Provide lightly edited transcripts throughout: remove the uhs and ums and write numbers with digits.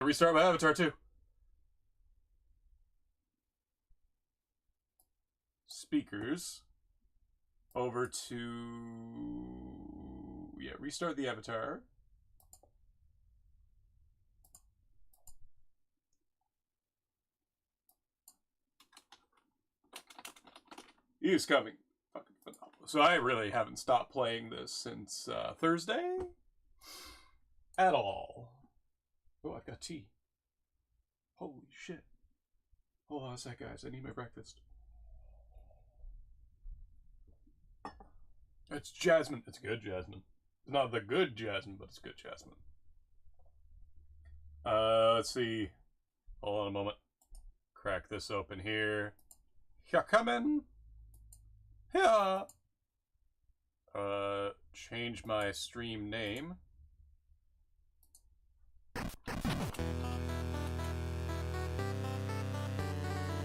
Restart my avatar too. Speakers. Over to... Yeah, restart the avatar. He is coming. Fucking phenomenal. So I really haven't stopped playing this since Thursday. At all. Oh, I've got tea. Holy shit. Hold on a sec, guys. I need my breakfast. It's jasmine. It's good jasmine. It's not the good jasmine, but it's good jasmine. Let's see. Hold on a moment. Crack this open here. Here coming. Yeah. Change my stream name.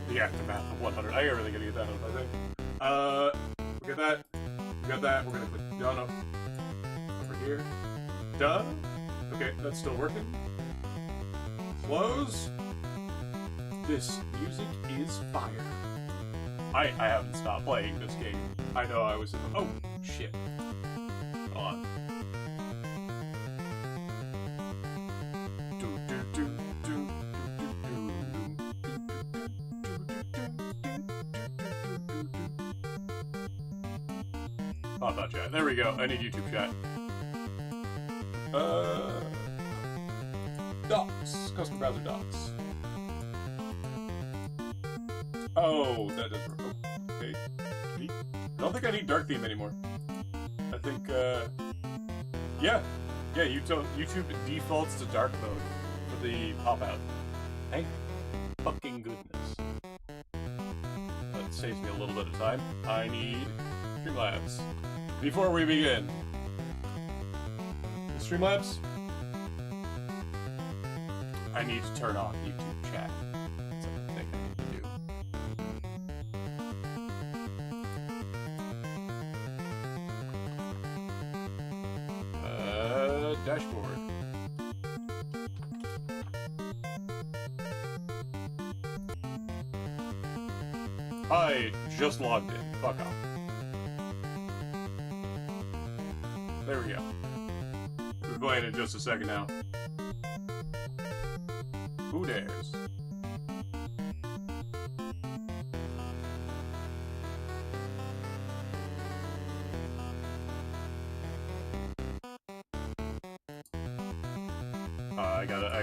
The aftermath of 100. I really gotta get that on, I think. We got that. We got that. We're gonna put done over here. Done. Okay, that's still working. Close. This music is fire. I haven't stopped playing this game. I know I was in the... Oh, shit. Hold on. Oh, not chat. There we go. I need YouTube chat. Docs. Custom browser docs. Oh, that doesn't work. Oh, okay. I don't think I need dark theme anymore. I think, yeah. Yeah, YouTube defaults to dark mode for the pop-out. Thank fucking goodness. That saves me a little bit of time. I need Streamlabs. Before we begin. Streamlabs? I need to turn off YouTube chat. That's a thing I need to do. Dashboard. I just logged in. Fuck off. There we go. We're playing in just a second now. Who dares?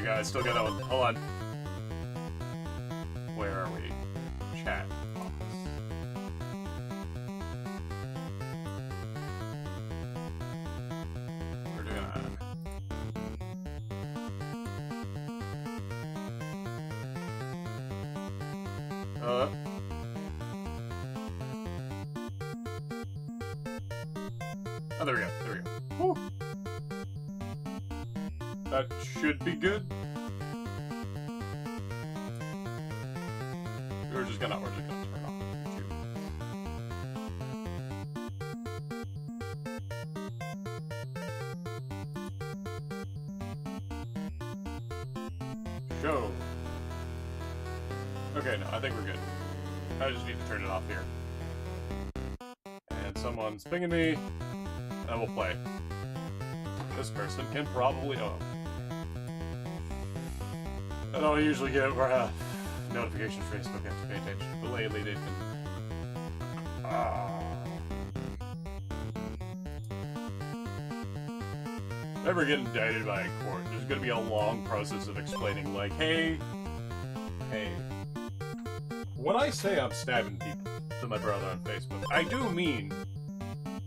I still got that one. Hold on. Where are we? Chat. We're doing that. Oh, there we go. There we go. Woo. That should be good. We're just gonna turn off YouTube. Show. Okay, no, I think we're good. I just need to turn it off here. And someone's pinging me, and we'll play. This person can probably... Oh. I don't usually get notifications for Facebook. I have to pay attention. But lately they've been... Ever get indicted by a court, there's going to be a long process of explaining, like, hey... When I say I'm stabbing people to my brother on Facebook, I do mean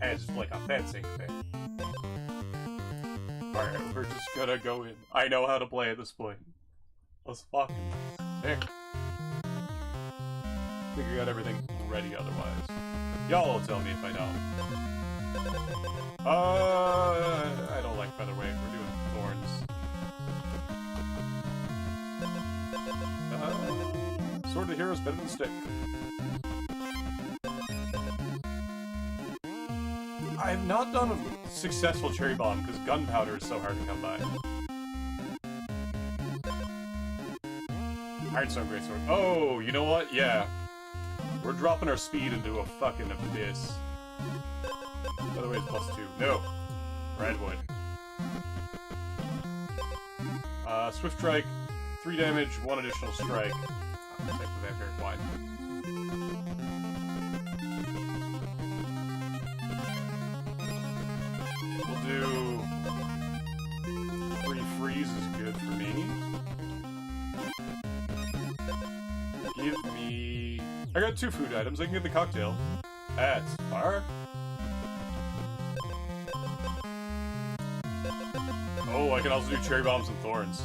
as, like, a fencing thing. Alright, we're just gonna go in. I know how to play at this point. Let's fucking... There. I think I got everything ready otherwise. Y'all tell me if I don't. I don't like Featherweight. We're doing Thorns. Sword of the Hero's better than Stick. I have not done a successful Cherry Bomb because gunpowder is so hard to come by. Ironstone Greatsword. Oh, you know what? Yeah. We're dropping our speed into a fucking abyss. By the way, it's +2. No. Redwood. Swift Strike, 3 damage, 1 additional strike. I'll take the Vampiric Wine. We'll do... 3 freeze is good for me. Give me... I got 2 food items. I can get the cocktail. That's far. Oh, I can also do cherry bombs and thorns.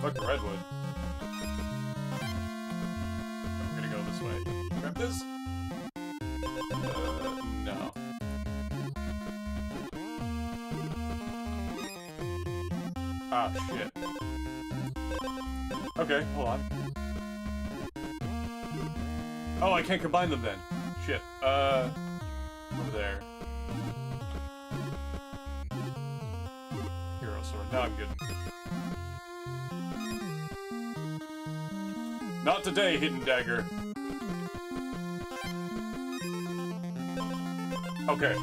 Fuck the redwood. I'm gonna go this way. Grab this? No. Ah, shit. Okay, hold on. Oh, I can't combine them then. Shit. Over there. Hero sword. Now I'm good. Not today, Hidden Dagger. Okay.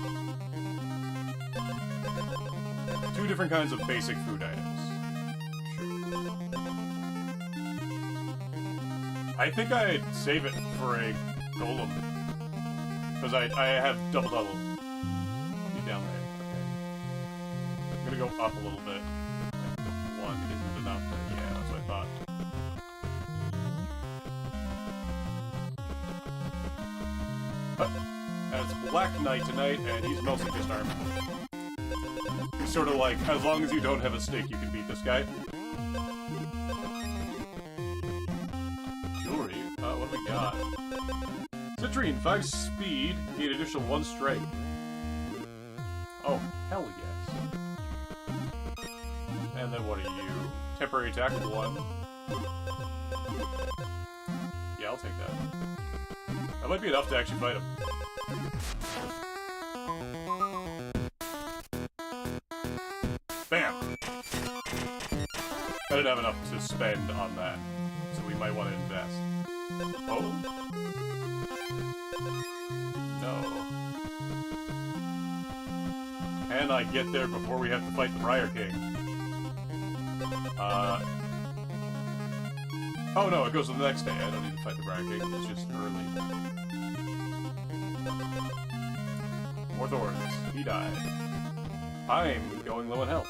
2 different kinds of basic food items. Sure. I think I'd save it for a golem. Because I have double. Be down there. Okay. I'm gonna go up a little bit. Like, 1 isn't enough to... Yeah, that's what I thought. And it's Black Knight tonight, and he's mostly just armor. He's sort of like, as long as you don't have a stick, you can beat this guy. Jewelry? What do we got? Citrine, 5 speed, gain additional 1 strike. Oh, hell yes. And then what are you? Temporary attack of 1. Yeah, I'll take that. That might be enough to actually fight him. Bam! I didn't have enough to spend on that, so we might want to invest. Oh? No. And I get there before we have to fight the Briar King. Oh no, it goes to the next day. I don't need to fight the Briar King, it's just early. More thorns. He died. I'm going low in health.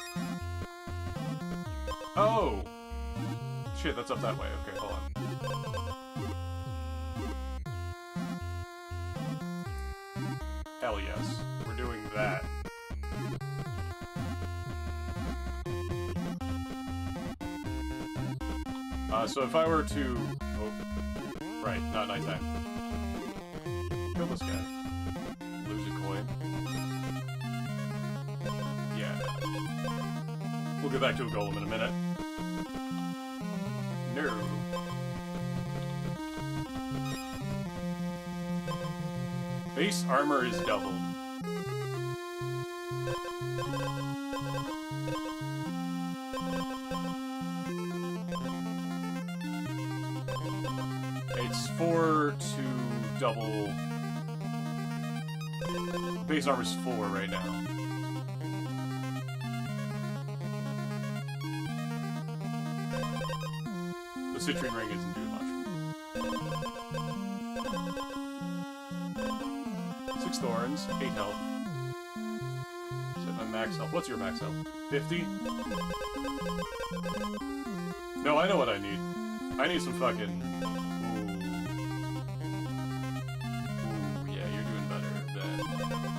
Oh! Shit, that's up that way. Okay, hold on. Hell yes. We're doing that. So if I were to... Oh. Right, not nighttime. Kill this guy. Lose a coin. Yeah. We'll get back to a golem in a minute. No. Base armor is doubled. It's 4 to double... Base armor's 4 right now. The citrine ring isn't doing much. 6 thorns, 8 health. Set my max health. What's your max health? 50? No, I know what I need. I need some fucking...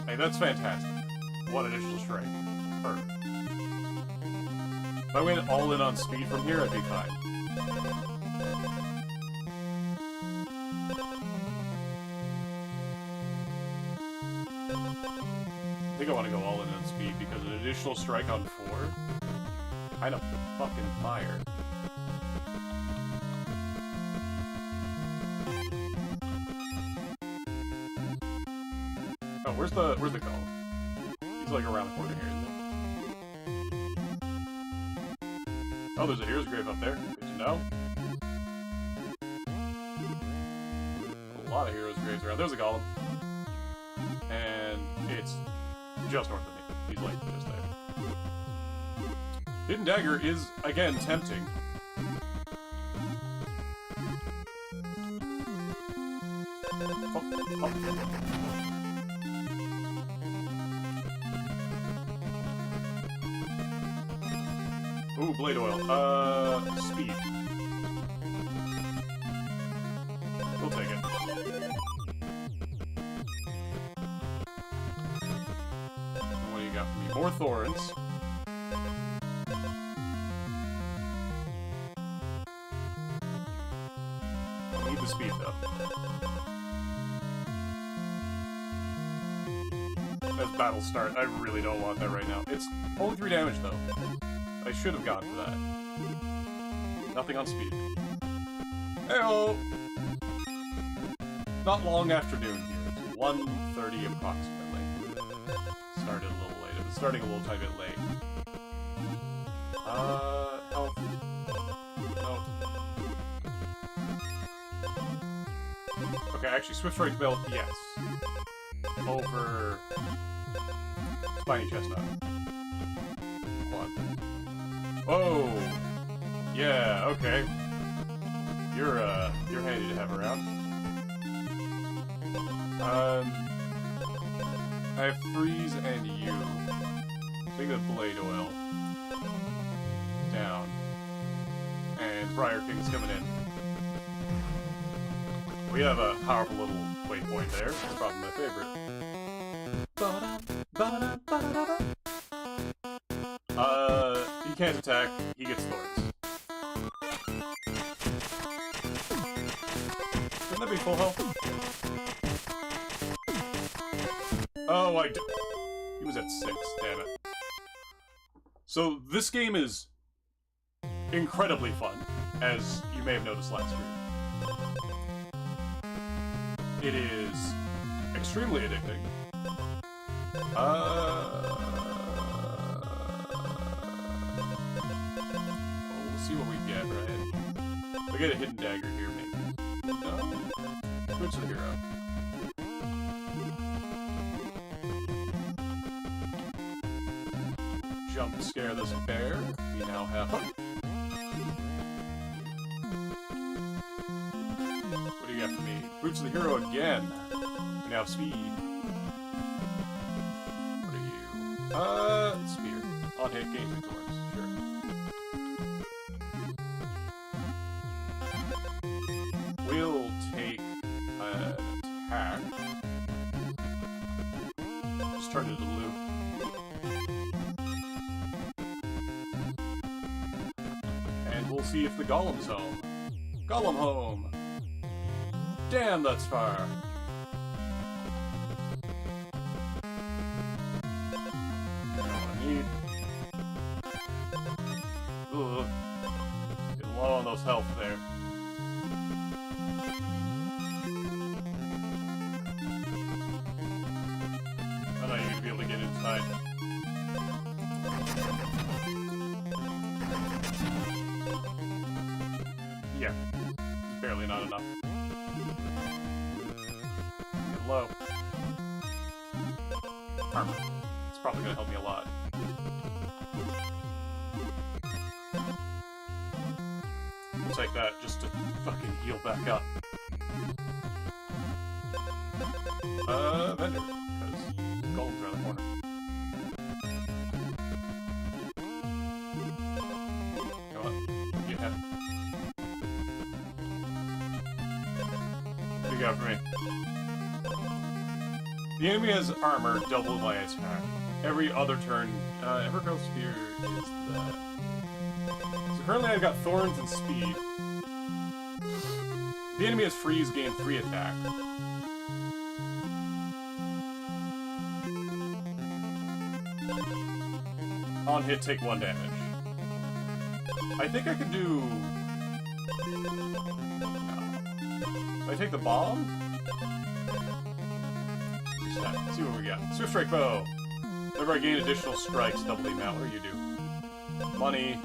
Hey, that's fantastic. 1 additional strike. Perfect. If I went all in on speed from here, I'd be fine. I think I want to go all in on speed because an additional strike on 4? Kind of fucking fire. Oh, where's the golem? He's like around the corner here, isn't Oh, there's a hero's grave up there. Good to know. A lot of heroes' graves around. There's a golem. And it's just north of me. He's like just there. Hidden Dagger is, again, tempting. Oh. Ooh, blade oil. Speed. We'll take it. What do you got for me? More thorns. I need the speed, though. As battles start, I really don't want that right now. It's only 3 damage, though. I should have gone for that. Nothing on speed. Hey-oh! Not long afternoon here. It's 1:30 approximately. Started a little late. It's starting a little tiny bit late. Health. No. Okay, actually, Swift Strike Belt, yes. Over... Spiny Chestnut. Come on. Oh! Yeah, okay. You're handy to have around. I have Freeze and you. Take the Blade Oil. Down. And Briar King's coming in. We have a powerful little waypoint there. It's probably my favorite. He can't attack. He gets thorns. Shouldn't that be full health? Oh, he was at 6, damn it. So, this game is incredibly fun, as you may have noticed last stream. It is extremely addicting. We'll see what we get, right? We get a hidden dagger here, maybe. No? Switch to the hero. Jump to scare this bear. We now have... What do you got for me? Boots of the hero again. We now have speed. What are you? Spear. On hit, gains and thorns. Sure. We'll take an attack. Just turn it into loop. We'll see if the golem's home. Golem home! Damn, that's far! That's what I need. Ugh. Getting low on those health there. I know you're gonna be able to get inside. Yeah, barely not enough. Get low. Armor. It's probably gonna help me a lot. We'll take that just to fucking heal back up. Vendor, because gold's around the corner. Come on, get him. What do you got for me? The enemy has armor, double my attack. Every other turn, Evergrowth Spear is that. So currently I've got Thorns and Speed. The enemy has Freeze, gain free attack. On hit, take 1 damage. I think I could do... No. I take the bomb? Let's see what we got. Swift Strike Bow. Whenever I gain additional strikes, double the amount. What do you do? Money.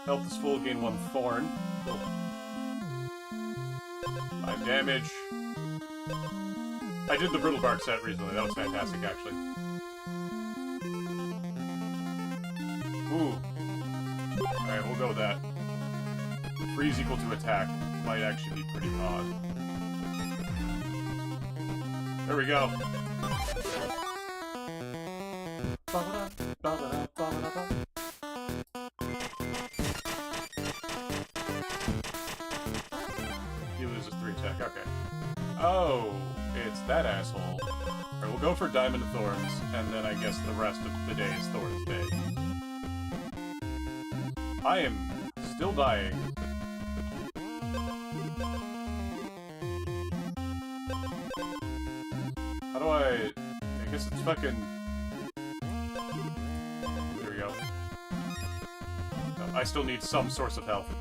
Health is full, gain 1 thorn. Cool. 5 damage. I did the brittle bark set recently. That was fantastic, actually. Ooh. Alright, we'll go with that. Freeze equal to attack might actually be pretty odd. There we go. He loses 3 attack, okay. Oh, it's that asshole. Alright, we'll go for Diamond Thorns, and then I guess the rest of the day is Thorns Day. I am still dying. How do I guess it's fucking... There we go. No, I still need some source of health.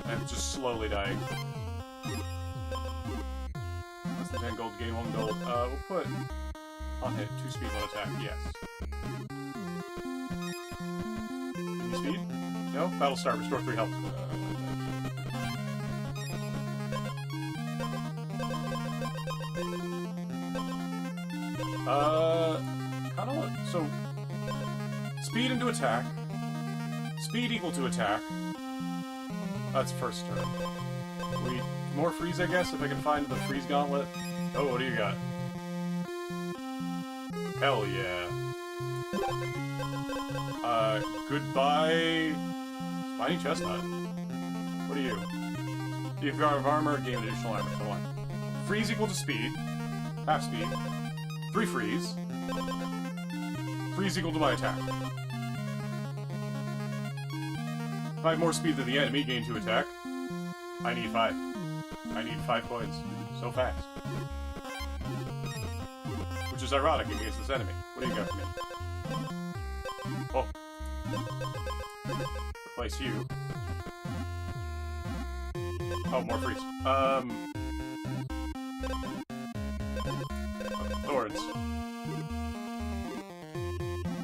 I'm just slowly dying. That's the 10 gold, gain 1 gold. We'll put... On hit, 2 speed, 1 attack, yes. Give me speed? No? Battle start, restore 3 health. Kinda what? So... Speed into attack. Speed equal to attack. That's first turn. More freeze, I guess, if I can find the freeze gauntlet. Oh, what do you got? Hell yeah. Goodbye... Spiny Chestnut. What are you? If you have armor, gain additional armor. Come on. Freeze equal to speed. Half speed. 3 freeze. Freeze equal to my attack. If I have more speed than the enemy, gain 2 attack. I need 5. I need 5 coins. So fast. Which is ironic against this enemy. What do you got for me? Oh. Replace you. Oh, more freeze. Thorns.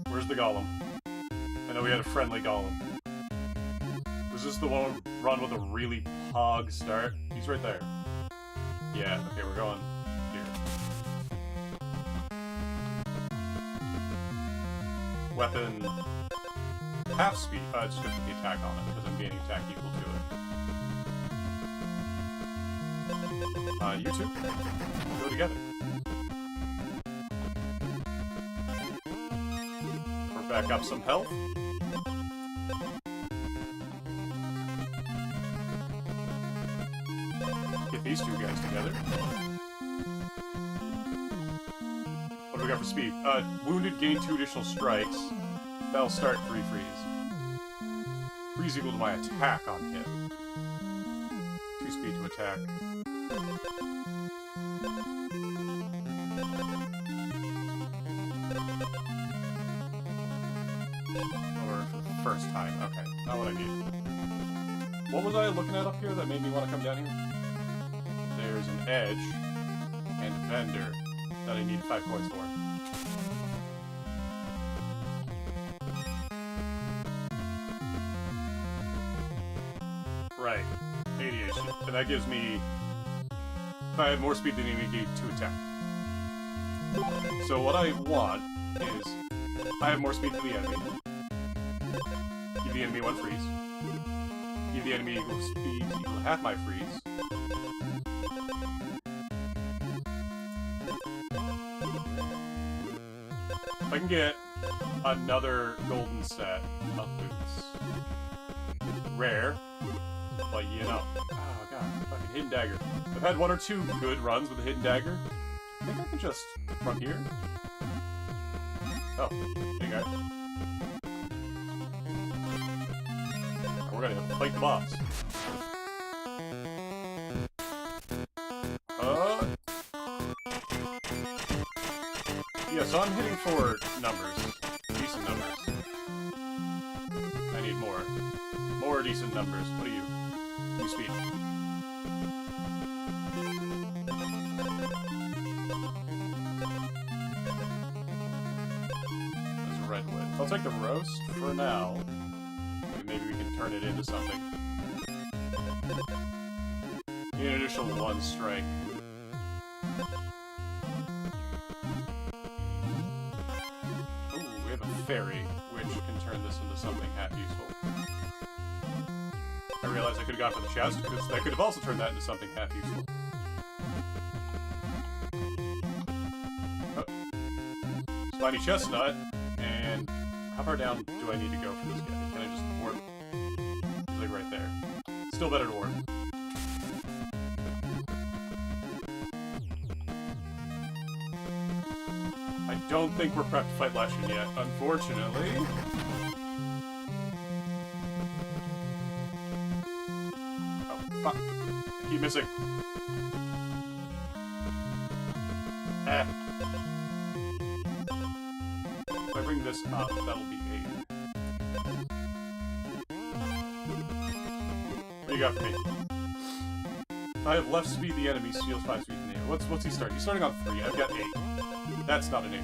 Where's the golem? I know we had a friendly golem. Was this the one run with a really pog start? He's right there. Yeah, okay, we're going here. Weapon... half speed. Just gonna put the attack on it, because I'm gaining attack equal to it. You two. Go together. We're back up some health. Get these 2 guys together. What do we got for speed? Wounded, gain 2 additional strikes. Battle start, 3 freeze. Freeze equal to my attack on hit. 2 speed to attack. Or for the first time. Okay, not what I need. What was I looking at up here that made me want to come down here? There's an edge and a vendor that I need 5 coins for. Right. 88. And that gives me... If I have more speed than the enemy, 2 attack. So what I want is... I have more speed than the enemy. Give the enemy 1 freeze. Give the enemy equal speed equal to half my freeze. If I can get another golden set of boots. Rare. But you know. Oh god, fucking hidden dagger. I've had 1 or 2 good runs with a hidden dagger. I think I can just run here. Oh, hey guys. We're gonna fight the boss. Yeah, so I'm hitting for numbers. Decent numbers. I need more. More decent numbers. What are you? New speed. There's a redwood. I'll take the roast for now. Maybe we can turn it into something. Need an additional 1 strike. Oh, we have a fairy, which can turn this into something half useful. I realized I could have gone for the chest, because that could have also turned that into something half useful. Oh. Spiny chestnut, and how far down do I need to go for this guy? Can I just warp? He's like right there. Still better to warp. I don't think we're prepped to fight Leshen yet, unfortunately. Oh, fuck. I keep missing. Eh. If I bring this up, that'll be 8. What do you got for me? If I have left speed, the enemy steals 5 speed from the air. What's he starting? He's starting on 3. I've got 8. That's not an issue.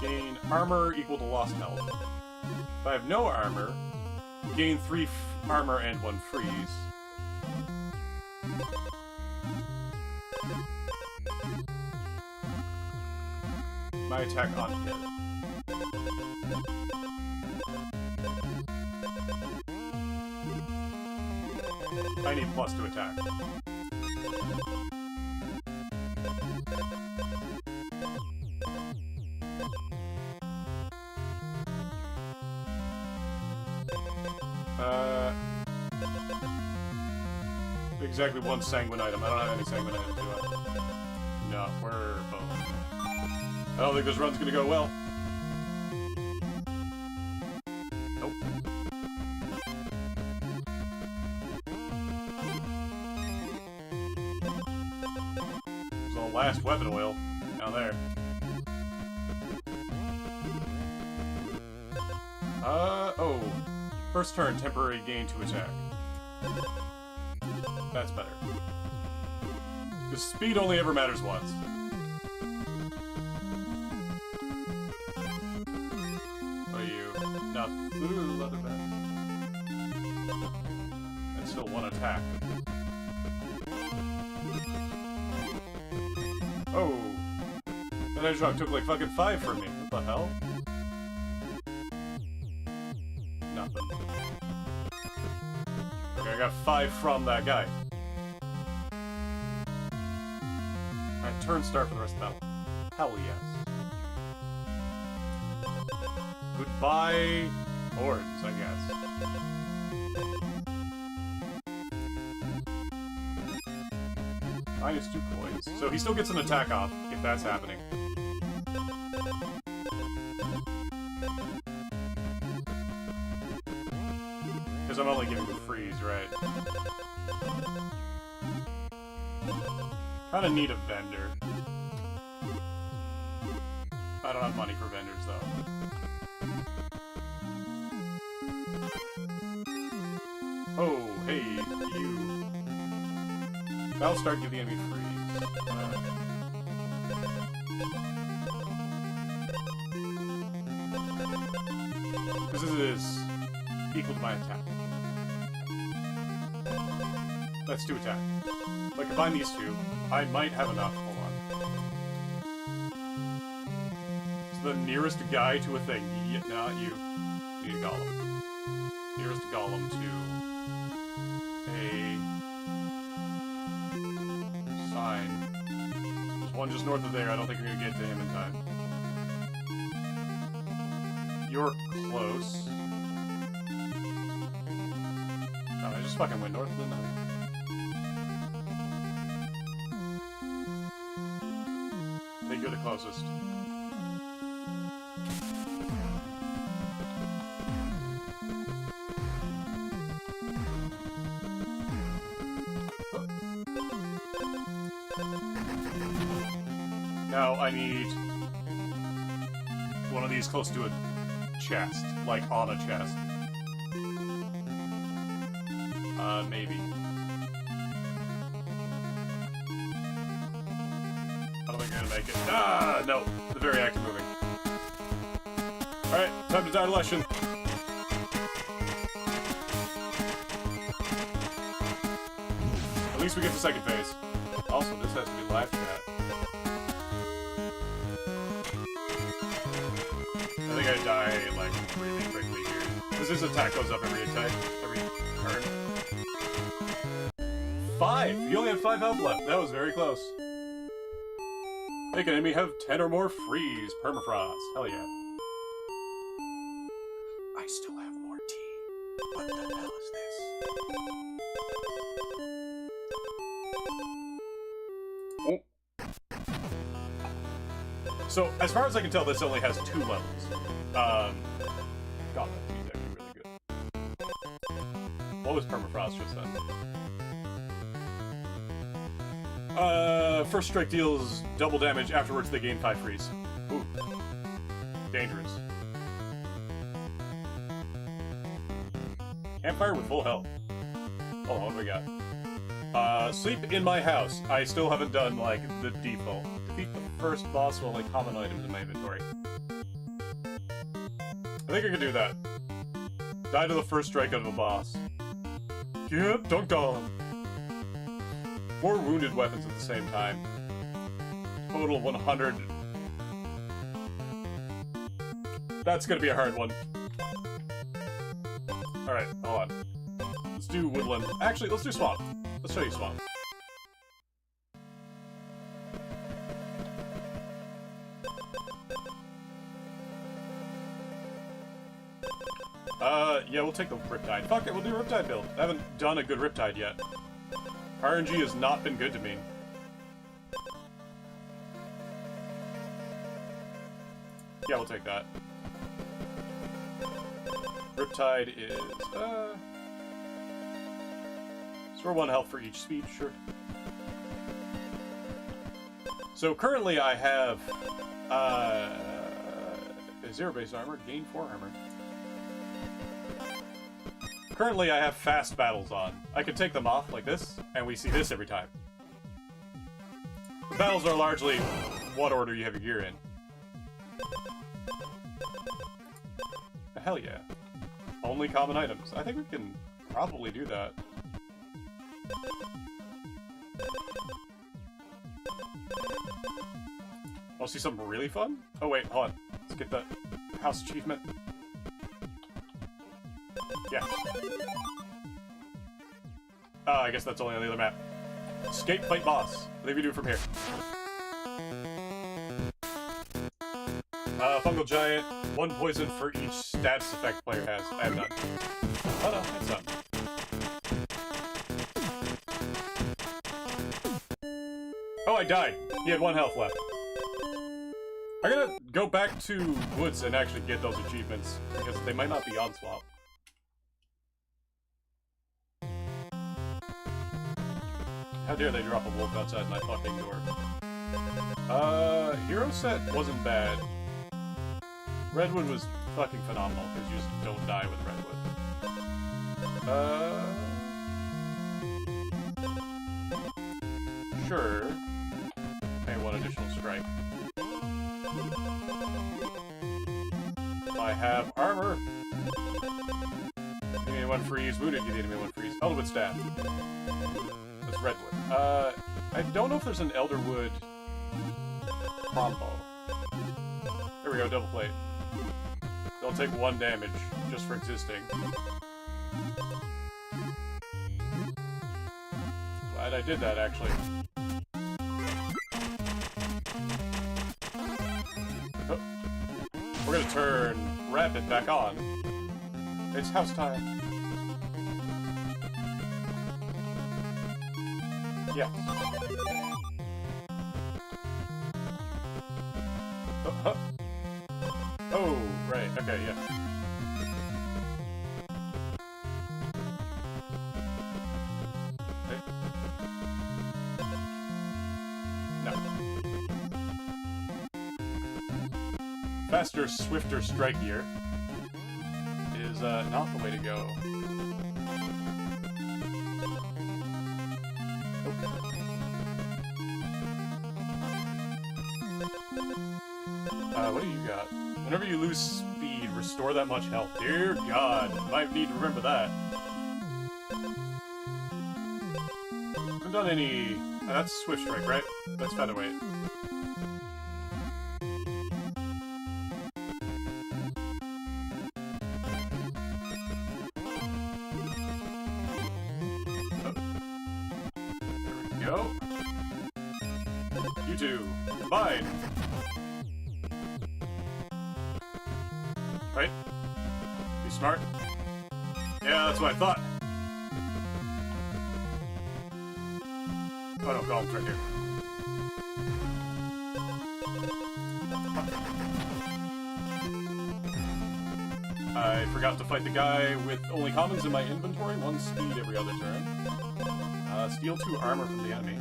Gain armor equal to lost health. If I have no armor, gain 3 armor and 1 freeze. My attack on hit. I need plus to attack. Exactly 1 sanguine item. I don't have any sanguine items, do I? No, we're boned. I don't think this run's gonna go well. Nope. There's the last weapon oil down there. Oh. First turn, temporary gain to attack. That's better. Because speed only ever matters once. Oh, you. Not. Ooh, leather vest. That's still 1 attack. Oh! That edge rock took like fucking 5 from me. What the hell? Nothing. Okay, I got 5 from that guy. Alright, turn start for the rest of the battle. Hell yes. Goodbye, horns, I guess. -2 coins. So he still gets an attack off, if that's happening. Because I'm only giving him freeze, right? Kinda need a vendor. I don't have money for vendors, though. Oh, hey, you. Battle start, give the enemy freeze. This is equal to my attack. That's 2 attack. If I combine these 2, I might have enough. Hold on. It's the nearest guy to a thing. Not you. Need a golem. Nearest golem to a sign. There's one just north of there. I don't think we're gonna get to him in time. You're close. Oh, I just fucking went north, didn't I? I think you're the closest. Now I need one of these close to a chest, like on a chest. Maybe. I don't think I'm gonna make it. Ah, no. The very act of moving. Alright, time to die to Leshen. least we get to second phase. Also, this has to be live chat. I think I die, like, really quickly here. Because his attack goes up every turn. 5! You only had 5 health left. That was very close. Make an enemy have 10 or more freeze. Permafrost. Hell yeah. I still have more tea. What the hell is this? Oh. So, as far as I can tell, this only has 2 levels. God, that tea's actually really good. What was Permafrost just then? First strike deals double damage, afterwards they gain 5 freeze. Ooh. Dangerous. Campfire with full health. Hold on, what do we got? Sleep in my house. I still haven't done, like, the default. Defeat the first boss while, like, common items in my inventory. I think I can do that. Die to the first strike of a boss. Get dunked on! 4 wounded weapons at the same time. Total 100. That's gonna be a hard one. Alright, hold on. Let's do woodland. Actually, let's do swamp. Let's show you swamp. Yeah, we'll take the Riptide. Fuck it, we'll do Riptide build. I haven't done a good Riptide yet. RNG has not been good to me. Yeah, we'll take that. Riptide is, Store 1 health for each speed, sure. So currently I have, 0 base armor, gain 4 armor. Currently, I have fast battles on. I can take them off like this, and we see this every time. The battles are largely what order you have your gear in. Hell yeah. Only common items. I think we can probably do that. Want to see something really fun? Oh wait, hold on. Let's get the house achievement. Yeah. I guess that's only on the other map. Escape, fight boss. What do we do from here? Fungal giant. 1 poison for each stats effect player has. I have none. Oh no, that's done. Oh, I died. He had 1 health left. I'm gonna go back to woods and actually get those achievements, because they might not be on swap. How dare they drop a wolf outside my fucking door. Hero set wasn't bad. Redwood was fucking phenomenal, because you just don't die with Redwood. Sure. Pay 1 additional strike. I have armor. Give me 1 freeze. Wounded, give the enemy 1 freeze. Elderwood staff. That's Redwood. I don't know if there's an Elderwood combo. There we go, double plate. They'll take 1 damage just for existing. Glad I did that, actually. Oh. We're gonna turn Rapid back on. It's house time. Yeah. Oh, right. Okay, yeah. Okay. No. Faster, swifter strike gear is not the way to go. What do you got? Whenever you lose speed, restore that much health. Dear God, might need to remember that. haven't done any... that's Swift Strike, right? That's Featherweight. Go. You two, combine. Right? Be smart. Yeah, that's what I thought. Oh no, Golem's right here. I forgot to fight the guy with only commons in my inventory. 1 speed every other turn. Steal 2 armor from the enemy.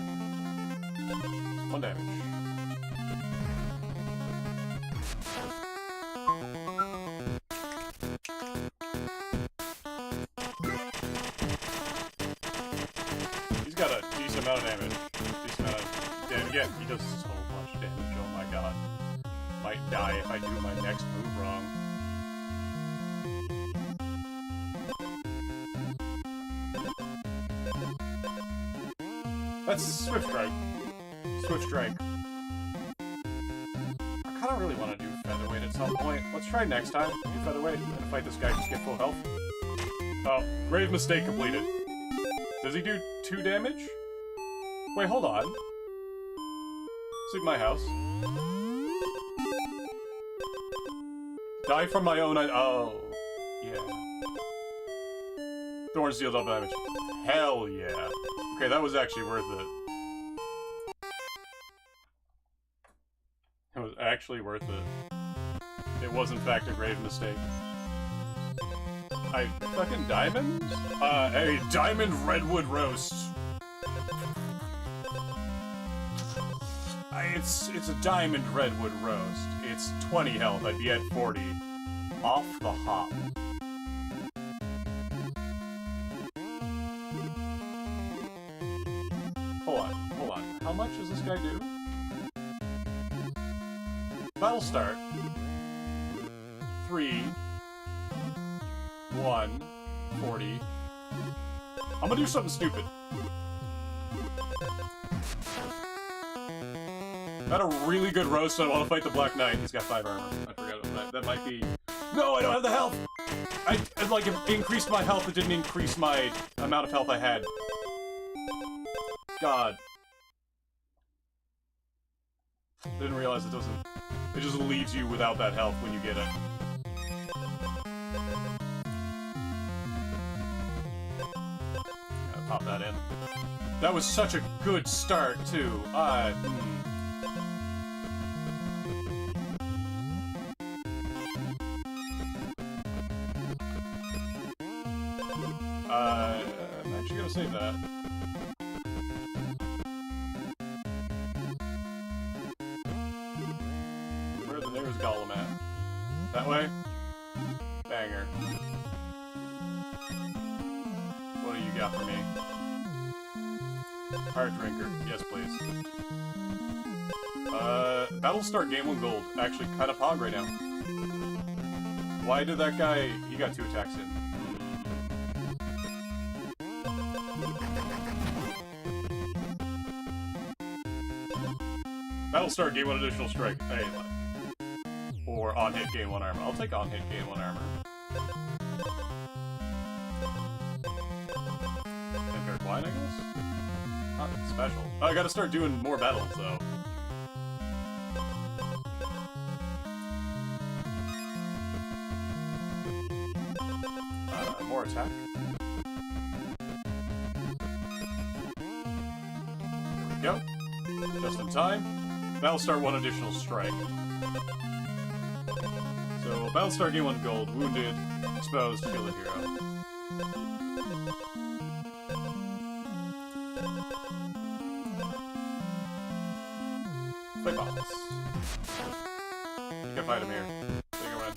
1 damage. He's got a decent amount of damage. Decent amount of damage. Again, he does so much damage. Oh my god. Might die if I do my next move wrong. That's Swift Strike. Swift Strike. I kind of really want to do Featherweight at some point. Let's try next time. Do Featherweight and fight this guy just get full health. Oh, grave mistake completed. Does he do 2 damage? Wait, hold on. Sleep in my house. Die from my own... oh. Yeah. Thorns deal double damage. Hell yeah. Okay, that was actually worth it. It was actually worth it. It was in fact a grave mistake. I fucking diamond? A diamond redwood roast. It's a diamond redwood roast. It's 20 health. I'd be at 40. Off the hop. Hold on. How much does this guy do? Battle start. 3, 1, 40. I'm gonna do something stupid. Got a really good roast, I want to fight the Black Knight. He's got 5 armor. I forgot about that. That might be... No, I don't have the health! I like, it increased my health, it didn't increase my amount of health I had. God. Didn't realize it doesn't... It just leaves you without that health when you get it. Gotta pop that in. That was such a good start, too. I'm actually gonna save that. Where the nearest golem at? That way? Banger. What do you got for me? Heart Drinker. Yes, please. Battle start game 1 gold. Actually, kind of pog right now. Why did that guy... He got 2 attacks in. Battle start, gain 1 additional strike. Hey, or on hit, gain 1 armor. I'll take on hit, gain 1 armor. Impaired Wine, I guess? Not special. Oh, I gotta start doing more battles, though. More attack. There we go. Just in time. Battlestar 1 additional strike. So, Battlestar gain 1 gold, wounded, exposed, kill a hero. Fight boss. You can fight him here. Take a win.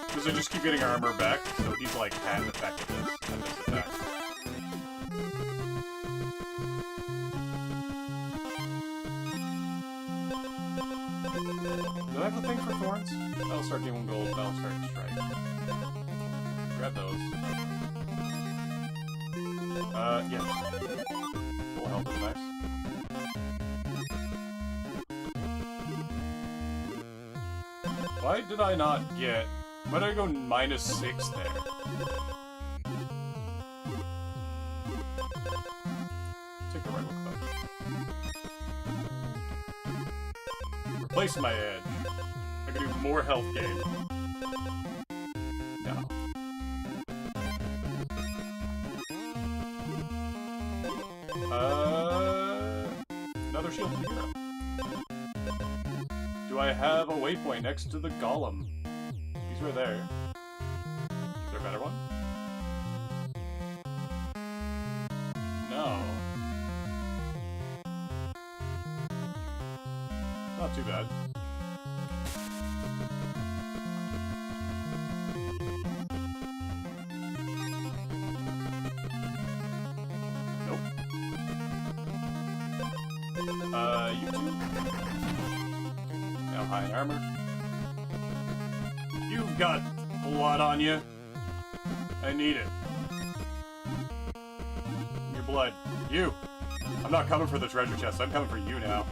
Because I just keep getting armor back, so he's like half effectiveness at this attack. Do I have the thing for thorns? That'll start gain 1 gold, that'll start strike. Grab those. Yeah. Full health is nice. Why did I not get... Why did I go -6 there? Take the right one, though. Replace my edge. I can do more health gain. No. Another shield for the hero. Do I have a waypoint next to the golem? He's right there. Is there a better one? No. Not too bad. You two? Now high in armor. You've got blood on you. I need it. Your blood. You! I'm not coming for the treasure chest, I'm coming for you now.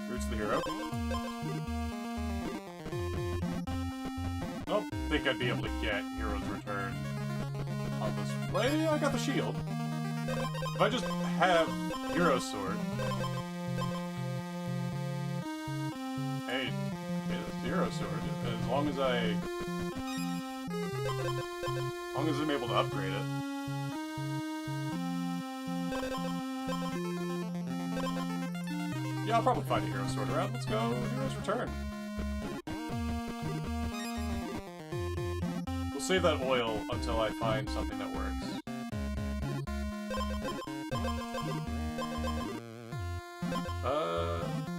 Roots of the hero. I don't think I'd be able to get Hero's Return on this. Well, yeah, I got the shield. If I just have Hero's Sword... Hey, it's Hero's Sword. As long as I'm able to upgrade it. Yeah, I'll probably find a Hero's Sword around. Let's go Hero's Return. We'll save that oil until I find something that works.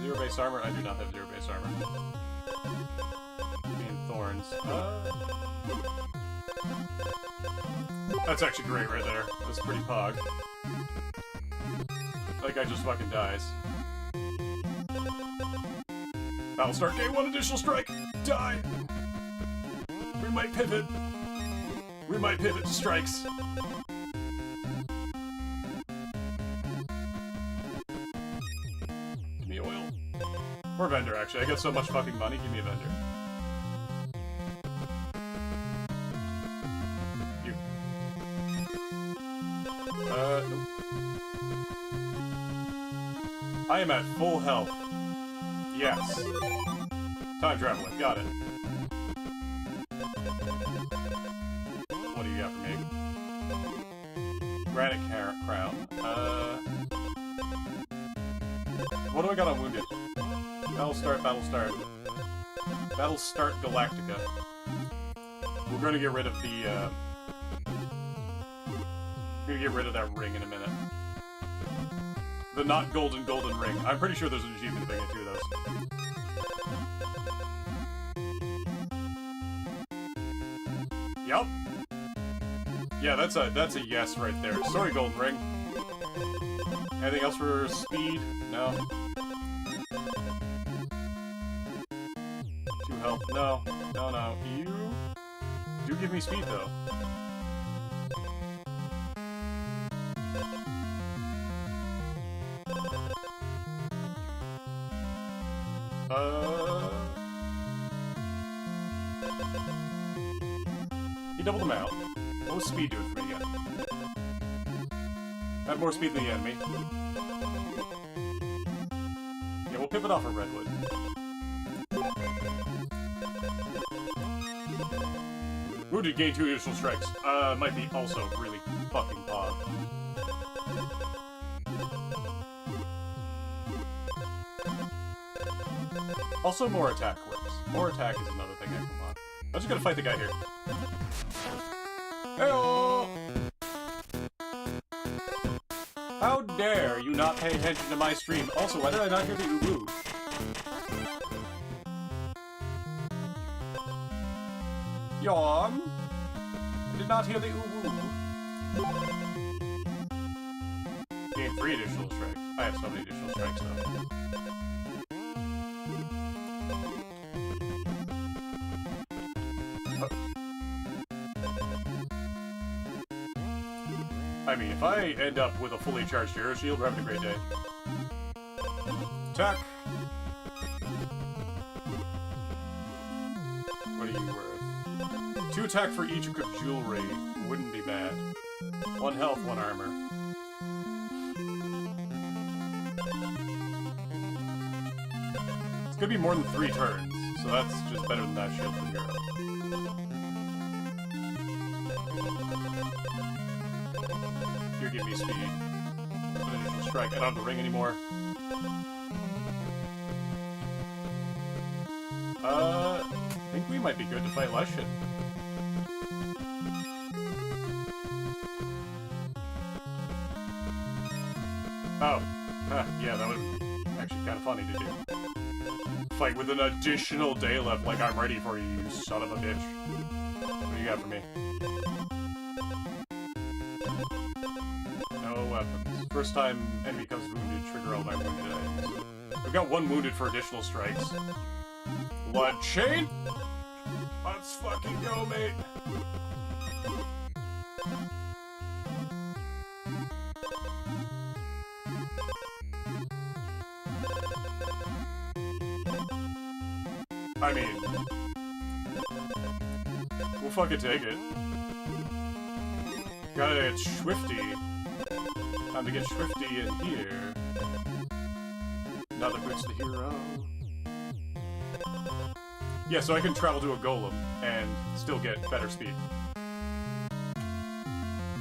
Zero base armor? I do not have zero base armor. And thorns. That's actually great right there. That's pretty pog. That guy just fucking dies. Battle start game 1 additional strike! Die! We might pivot. We might pivot to strikes. Give me oil. Or vendor, actually. I got so much fucking money, give me a vendor. You. Nope. I am at full health. Yes. Time traveling, got it. What do you got for me? Granite crown. What do I got on wounded? Battle start, battle start. Battle start Galactica. We're gonna get rid of the, we're gonna get rid of that ring in a minute. The not golden ring. I'm pretty sure there's an achievement if I get 2 of those. Yup. Yeah, that's a yes right there. Sorry, golden ring. Anything else for speed? No. 2 health. No. No. You do give me speed though. He doubled them out. What was speed doing for me again? Have more speed than the enemy. Yeah, we'll pivot off of Redwood. Wounded gain 2 additional strikes. Might be also really fucking pog. Also, more attack works. More attack is another thing I can want. I'm just gonna fight the guy here. Hey-oh! How dare you not pay attention to my stream? Also, why did I not hear the uwu? Yawn? I did not hear the uwu. Gain take 3 additional strikes. I have so many additional strikes, though. I mean, if I end up with a fully charged Hero Shield, we're having a great day. Attack! What are you worth? 2 attack for each equipped jewelry. Wouldn't be bad. 1 health, 1 armor. It's gonna be more than 3 turns, so that's just better than that shield for the hero. Here, give me speed. An additional strike. I don't have the ring anymore. I think we might be good to fight less shit. Oh. Huh, yeah, that would actually kind of funny to do. Fight with an additional day left, like I'm ready for you, you son of a bitch. What do you got for me? No weapons. First time enemy becomes wounded, trigger all my wounded items. We've got 1 wounded for additional strikes. Blood chain? Let's fucking go, mate. I mean, we'll fucking take it. Gotta get Swifty. Time to get Swifty in here. Another boots the hero. Yeah, so I can travel to a golem and still get better speed.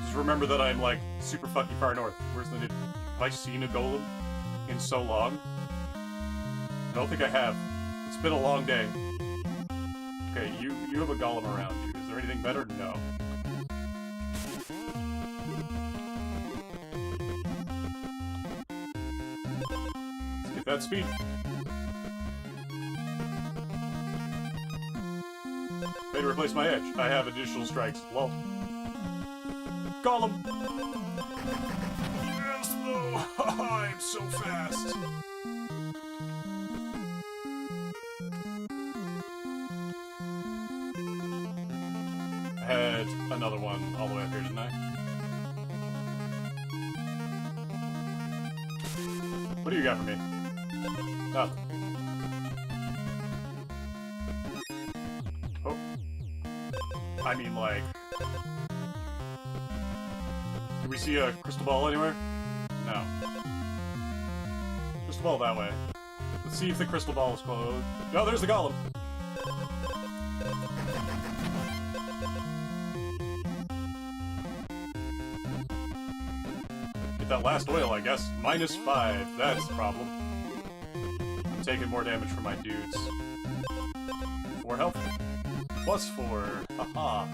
Just remember that I'm like super fucking far north. Where's the have I seen a golem in so long? I don't think I have. It's been a long day. Okay, you have a golem around you. Is there anything better? No. Let's get that speed. Way to replace my edge. I have additional strikes. Lol. Golem! Yes, though! I'm so fast! I had another one all the way up here, didn't I? What do you got for me? Nothing. Oh. I mean, like... Do we see a crystal ball anywhere? No. Crystal ball that way. Let's see if the crystal ball is closed. No, there's the golem! Get that last oil, I guess. -5. That's the problem. I'm taking more damage from my dudes. 4 health. +4. Haha.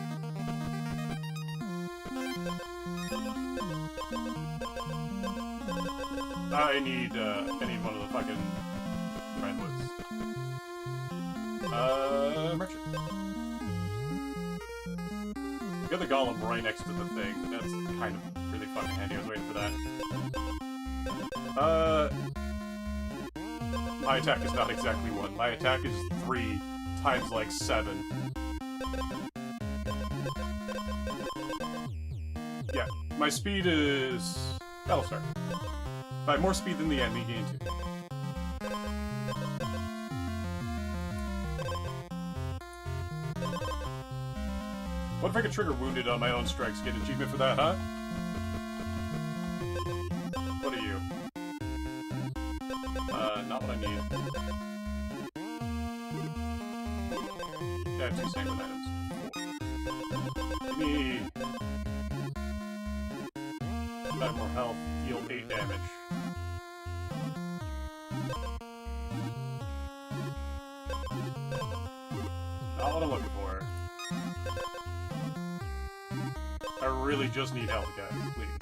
I need one of the fucking redwoods. Merchant. Got the golem right next to the thing. That's kind of really fucking handy. I was waiting for that. My attack is not exactly 1. My attack is 3 times like 7. Yeah, my speed is... Battlestar. I have more speed than the enemy gain 2. What if I could trigger wounded on my own strikes? Get an achievement for that, huh? What are you? Not what I need. I have 2 sanguine items. Give me... Got more health, deal 8 damage. Not what I'm looking for. I really just need health, guys, please.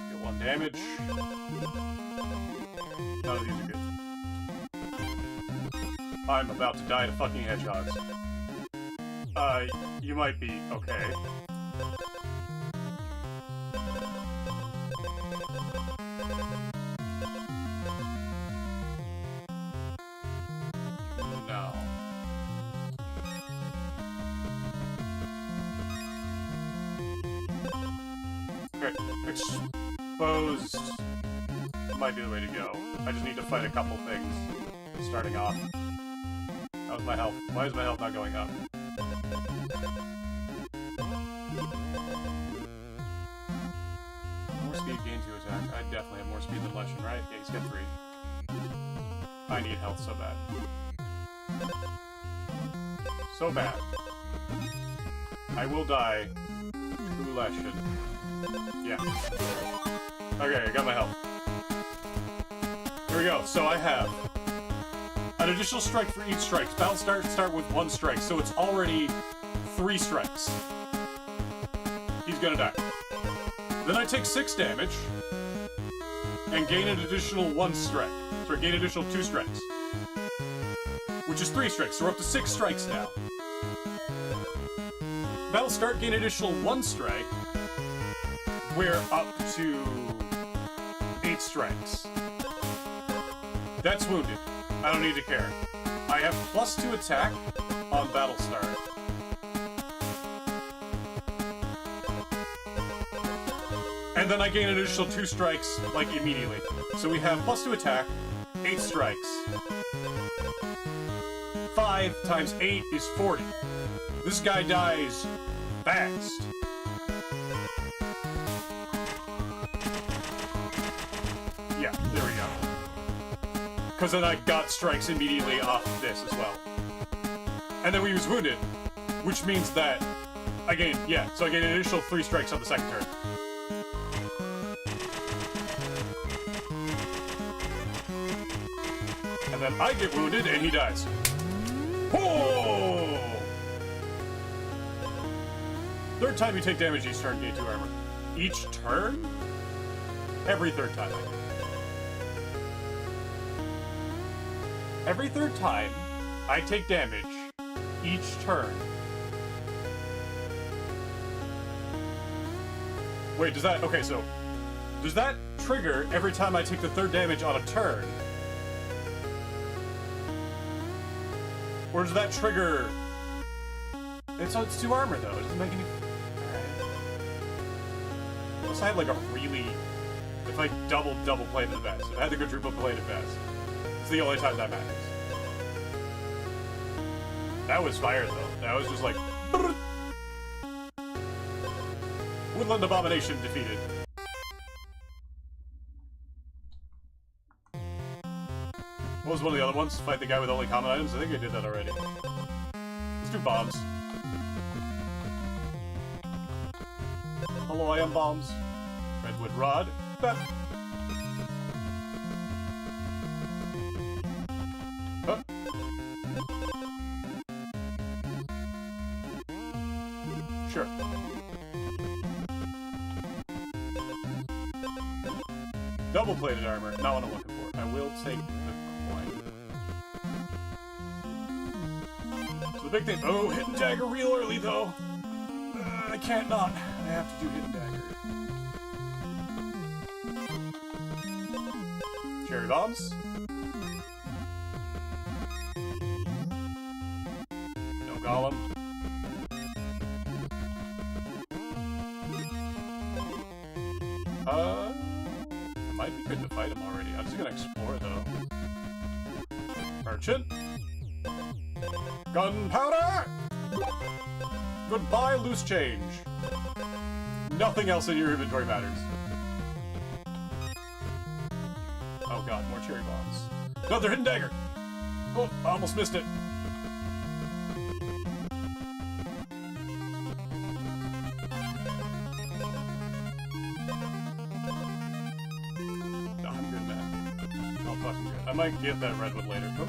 Get 1 damage. None of these are good. I'm about to die to fucking hedgehogs. You might be okay. No. Okay, exposed might be the way to go. I just need to fight a couple things starting off. How's my health? Why is my health not going up? More speed gain to attack. I definitely have more speed than Leshen, right? Yeah, he's got 3. I need health so bad. So bad. I will die to Leshen. Yeah. Okay, I got my health. Here we go. So I have an additional strike for each strike. Battle start with 1 strike, so it's already 3 strikes. He's gonna die. Then I take 6 damage and gain an additional 1 strike. Sorry, gain an additional 2 strikes. Which is 3 strikes, so we're up to 6 strikes now. Battle start, gain additional 1 strike. We're up to 8 strikes. That's wounded. I don't need to care. I have +2 attack on battle start. And then I gain an additional 2 strikes, like, immediately. So we have +2 attack, 8 strikes. 5 times 8 is 40. This guy dies fast. Yeah, there we go. Because then I got strikes immediately off of this as well. And then we was wounded, which means that I gain, yeah, so I gain an additional 3 strikes on the second turn. And then I get wounded and he dies. Oh! Third time you take damage each turn, gain 2 armor. Each turn? Every third time. Every third time I take damage each turn. Wait, does that... Okay, so... Does that trigger every time I take the 3rd damage on a turn? Or does that trigger... It's 2 armor, though. It doesn't make any... Alright. Unless I had, like, a really... If I double played the vest. If I had the quadruple played vest. It's the only time that matters. That was fire, though. That was just like... Woodland Abomination defeated. What was one of the other ones? Fight the guy with only common items? I think I did that already. Let's do bombs. Hello, I am bombs. Redwood Rod. Huh. Sure. Double-plated armor. Not what I'm looking for. I will take the coin. So the big thing... Oh, Hidden Dagger real early, though. I can't not. I have to do Hidden Dagger. Cherry bombs. No golem. It might be good to fight him already. I'm just gonna explore, though. Merchant. Gunpowder! Goodbye, loose change. Nothing else in your inventory matters. Oh god, more cherry bombs. Another hidden dagger! Oh, I almost missed it. I might get that redwood later. Oh.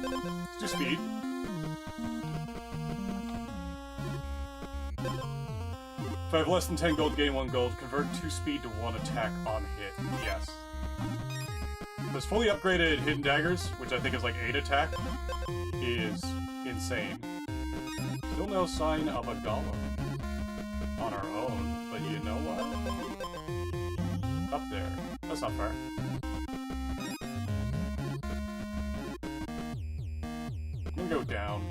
Let's do speed. If I have less than 10 gold, gain 1 gold. Convert 2 speed to 1 attack on hit. Yes. This fully upgraded hidden daggers, which I think is like 8 attack, is insane. Still no sign of a golem on our own, but you know what? Up there. That's not far. I'm gonna go down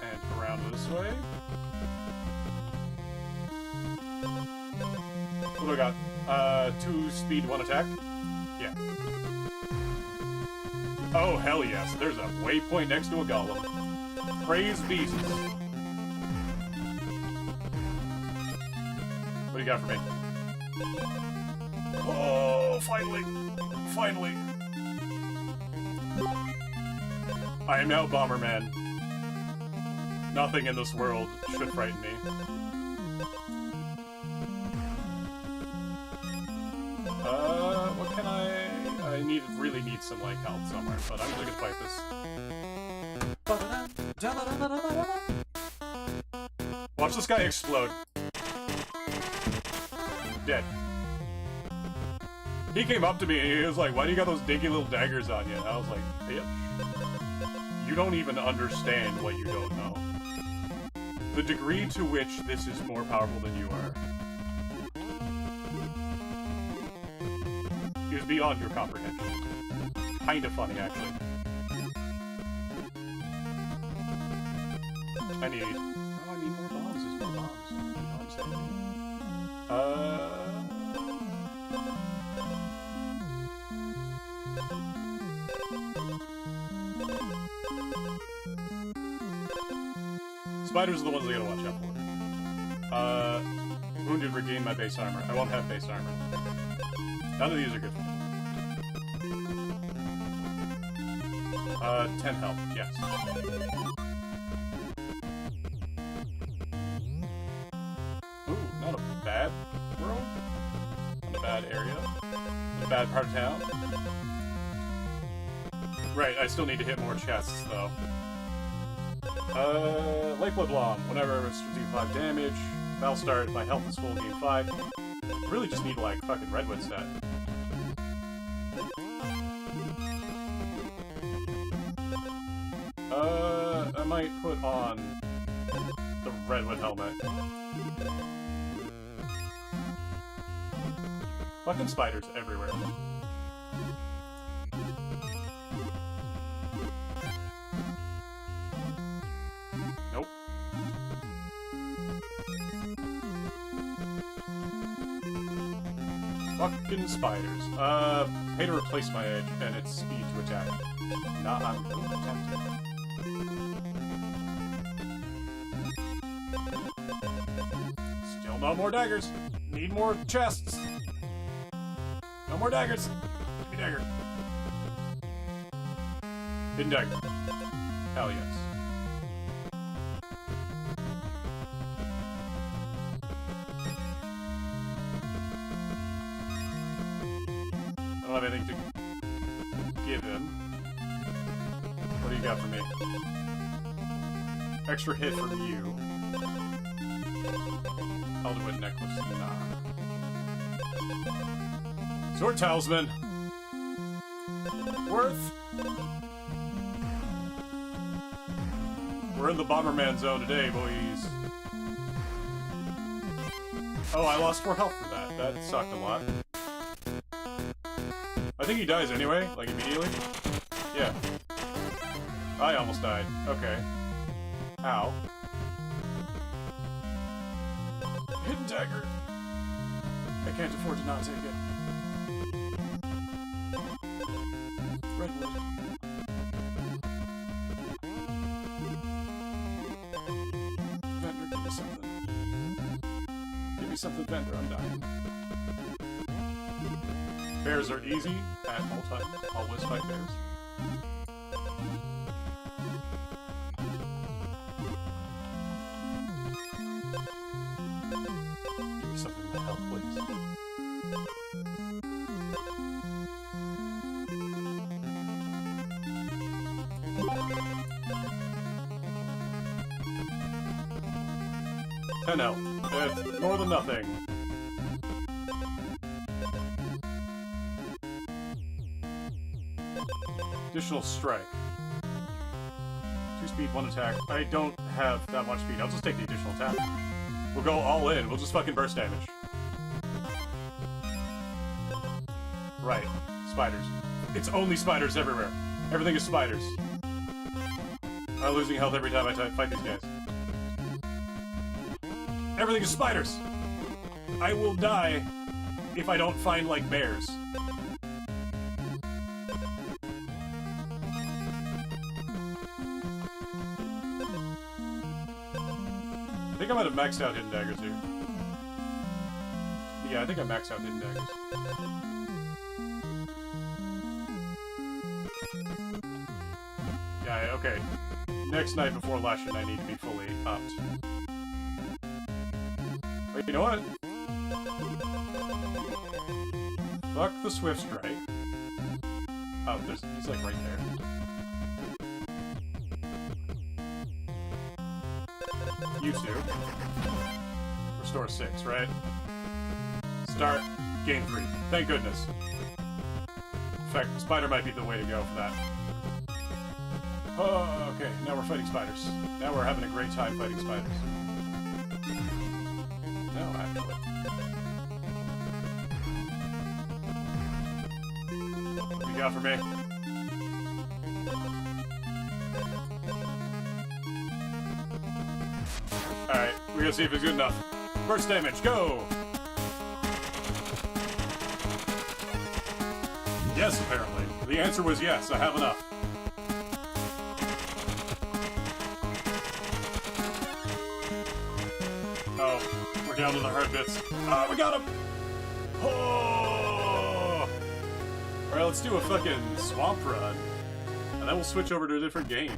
and around this way. What do I got? 2 speed, 1 attack? Yeah. Oh, hell yes. There's a waypoint next to a golem. Praise Jesus. What do you got for me? Oh, finally. Finally. I am now Bomberman. Nothing in this world should frighten me. What can I really need some, like, health somewhere, but I'm gonna fight this. Watch this guy explode. Dead. He came up to me and he was like, why do you got those dinky little daggers on you? And I was like, bitch. You don't even understand what you don't know. The degree to which this is more powerful than you are is beyond your comprehension. Kinda funny, actually. I need more bombs. There's more bombs. You know what I'm saying? Spiders are the ones I gotta watch out for. Wounded, regain my base armor. I won't have base armor. None of these are good for me. 10 health, yes. Ooh, not a bad world. Not a bad area. Not a bad part of town. Right, I still need to hit more chests, though. Lifeblood Blom. Whenever I do 5 damage, Battle start, my health is full, gain 5. Really just need, like, fucking Redwood stat. I might put on the Redwood helmet. Fucking spiders everywhere. Nope. Fucking spiders. Pay to replace my edge and its speed to attack. Nah, I'm tempted. Still no more daggers. Need more chests. No more daggers. Give me dagger. Hidden dagger. Hell yes. I don't have anything to give him. What do you got for me? Extra hit from you. Elderwood necklace. Nah. Sword talisman. Worth. We're in the Bomberman zone today, boys. Oh, I lost 4 health for that. That sucked a lot. I think he dies anyway, like immediately. Yeah. I almost died. Okay. Ow. Hidden dagger. I can't afford to not take it. Redwood. Vendor, give me something. Give me something, Vendor. I'm dying. Bears are easy at all times. Always fight bears. Give me something to help, please. No, it's more than nothing. Additional strike. 2 speed, 1 attack. I don't have that much speed. I'll just take the additional attack. We'll go all in. We'll just fucking burst damage. Right. Spiders. It's only spiders everywhere. Everything is spiders. I'm losing health every time I fight these guys. Everything is spiders! I will die if I don't find, like, bears. I think I might have maxed out hidden daggers here. Yeah, I think I maxed out hidden daggers. Yeah, okay. Next night before Lashin, I need to be fully upped. Wait, you know what? Fuck the Swift Strike. Oh, he's like right there. Used to. Restore 6, right? Start, gain 3. Thank goodness. In fact, Spider might be the way to go for that. Oh, okay, now we're fighting spiders. Now we're having a great time fighting spiders. No, actually. What do you got for me? Alright, we're gonna see if it's good enough. Burst damage, go! Yes, apparently. The answer was yes, I have enough. Oh, we're down to the hard bits. Ah, we got him! Oh! Alright, let's do a fucking swamp run. And then we'll switch over to a different game.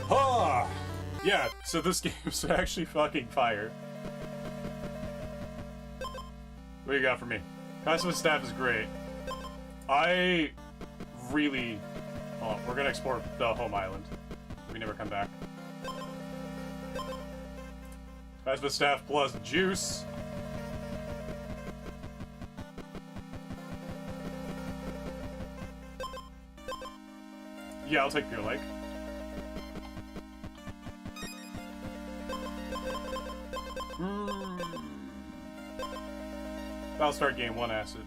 Ah! Yeah, so this game's actually fucking fire. What do you got for me? Cosmic Staff is great. I really... Oh, we're gonna explore the home island. We never come back. Cosmic Staff plus juice. Yeah, I'll take Pure Lake. I'll start game 1 acid.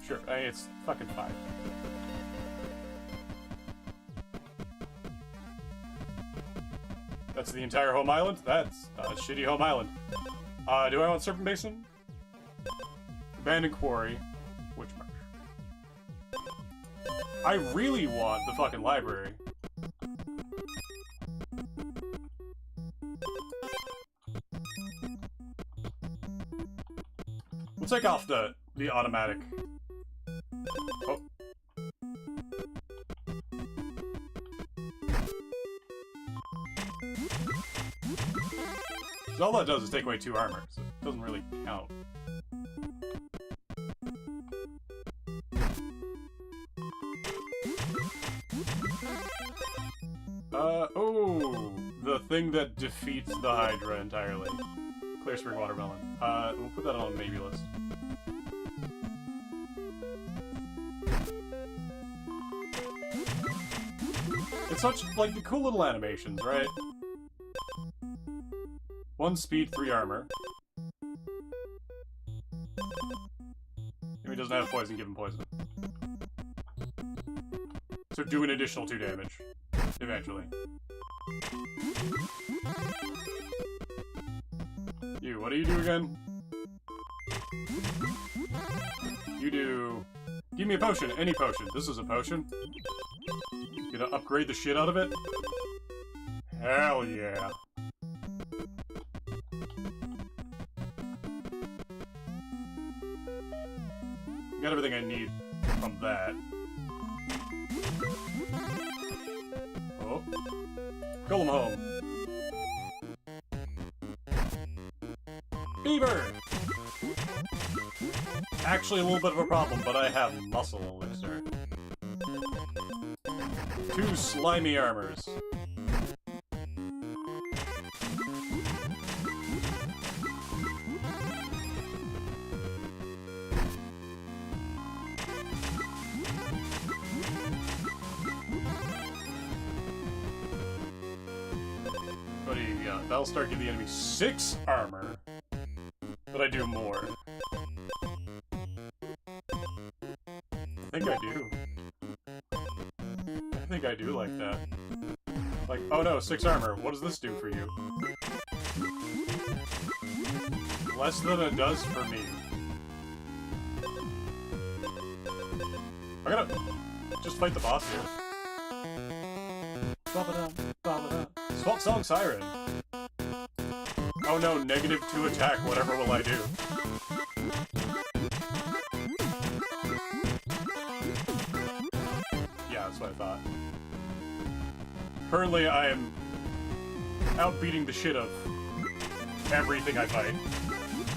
Sure, it's fucking fine. That's the entire home island? That's a shitty home island. Do I want Serpent Basin? Abandoned Quarry. Witch Marsh. I really want the fucking library. We'll take off the automatic. Oh. So all that does is take away 2 armor, so it doesn't really count. Oh! The thing that defeats the Hydra entirely. Clear Spring Watermelon. We'll put that on a maybe list. It's such, like, the cool little animations, right? 1 speed, 3 armor. If he doesn't have poison, give him poison. So do an additional 2 damage. Eventually. You, what do you do again? You do... Give me a potion, any potion. This is a potion. You gonna upgrade the shit out of it? Hell yeah. Got everything I need from that. Oh. Call him home. Beaver! Actually a little bit of a problem, but I have muscle elixir. 2 slimy armors. Battle Star give the enemy 6 armor. But I do more. I think I do. I think I do like that. Like, oh no, 6 armor. What does this do for you? Less than it does for me. I gotta just fight the boss here. Swamp Song Siren. Oh no, -2 attack, whatever will I do? Yeah, that's what I thought. Currently, I am outbeating the shit of everything I fight.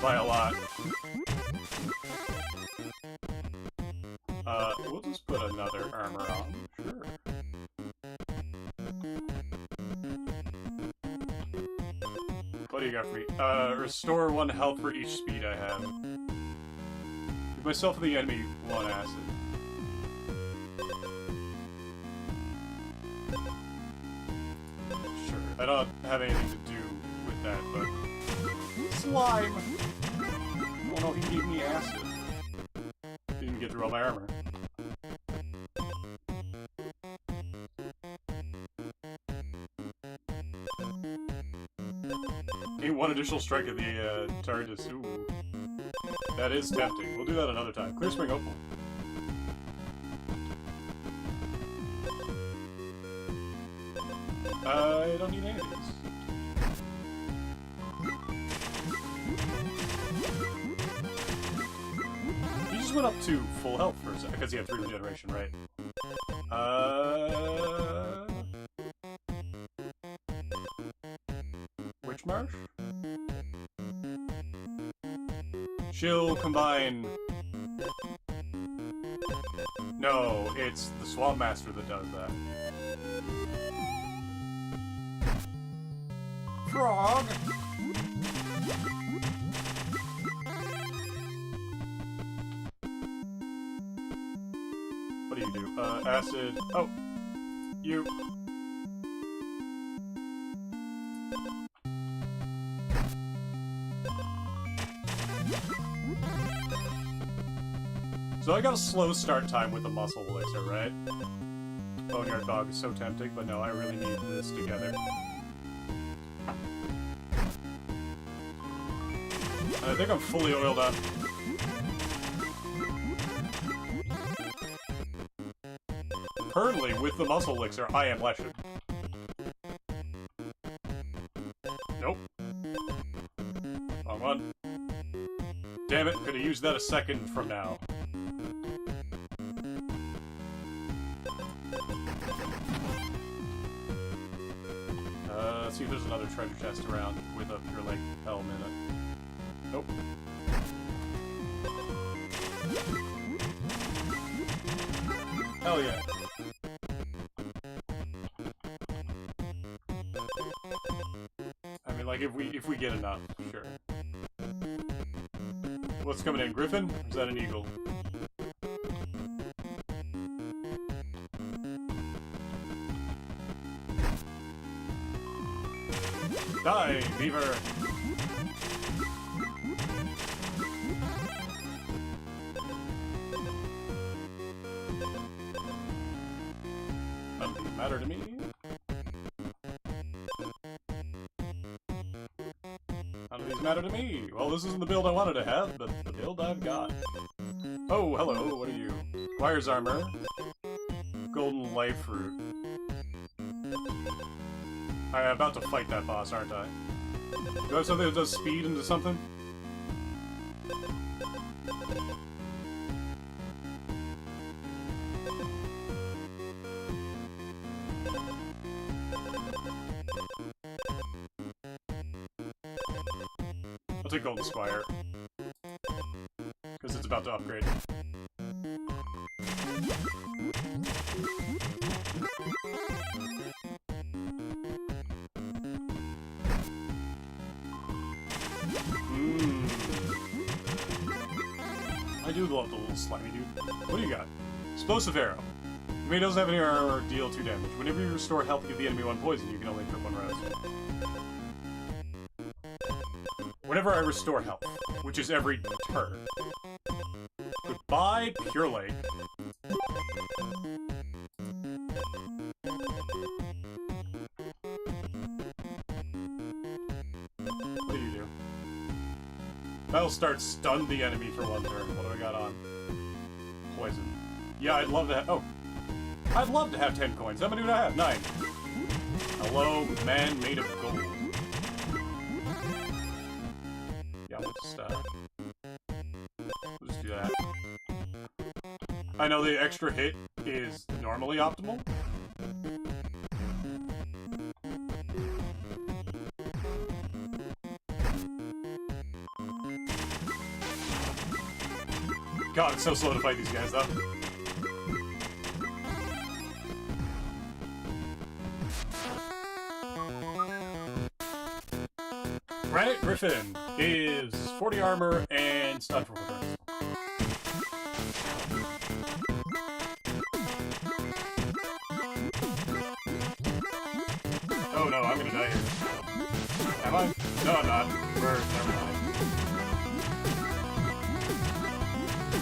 By a lot. We'll just put another armor on. Sure. What do you got for me? Restore 1 health for each speed I have. Give myself and the enemy 1 acid. Sure. I don't have anything to do with that, but... Slime! Oh no, he gave me acid. Didn't get through all my armor. Gain 1 additional strike at the target. Ooh. That is tempting. We'll do that another time. Clear Spring Opal. I don't need any of these. He just went up to full health for a second, because he had 3 regeneration, right? Witch Marsh? She'll combine... No, it's the Swamp Master that does that. Frog! What do you do? Acid... Oh! You... So I got a slow start time with the muscle elixir, right? Boneyard Bog is so tempting, but no, I really need this together. I think I'm fully oiled up. Currently, with the muscle elixir, I am Leshen. Nope. Wrong one. Damn it, could have used that a second from now. Let's see if there's another treasure chest around with a pure like helm in it. Nope. Hell yeah. I mean, like, if we get enough, sure. What's coming in? Griffin? Or is that an eagle? Die, beaver! Doesn't matter to me. None of these matter to me. Well, this isn't the build I wanted to have, but the build I've got. Oh, hello, what are you? Squire's Armor. Golden Life Root. I'm about to fight that boss, aren't I? Do I have something that does speed into something? I'll take Golden Squire. Because it's about to upgrade. I do love the little slimy dude. What do you got? Explosive Arrow. Enemy doesn't have any armor or deal 2 damage. Whenever you restore health, give the enemy 1 poison. You can only put 1 rose. Whenever I restore health, which is every turn. Goodbye, Pure Lake. What do you do? Battle starts, stun the enemy for 1 turn. What do I got on? Poison. Yeah, I'd love to have... Oh. I'd love to have 10 coins. How many do I have? 9. Hello, man made of gold. Yeah, we'll just do that. I know the extra hit is normally optimal. God, it's so slow to fight these guys, though. Granite Griffin is 40 armor and stun for 4 turns. Oh no, I'm gonna die here. Am I? No, I'm not. Never mind.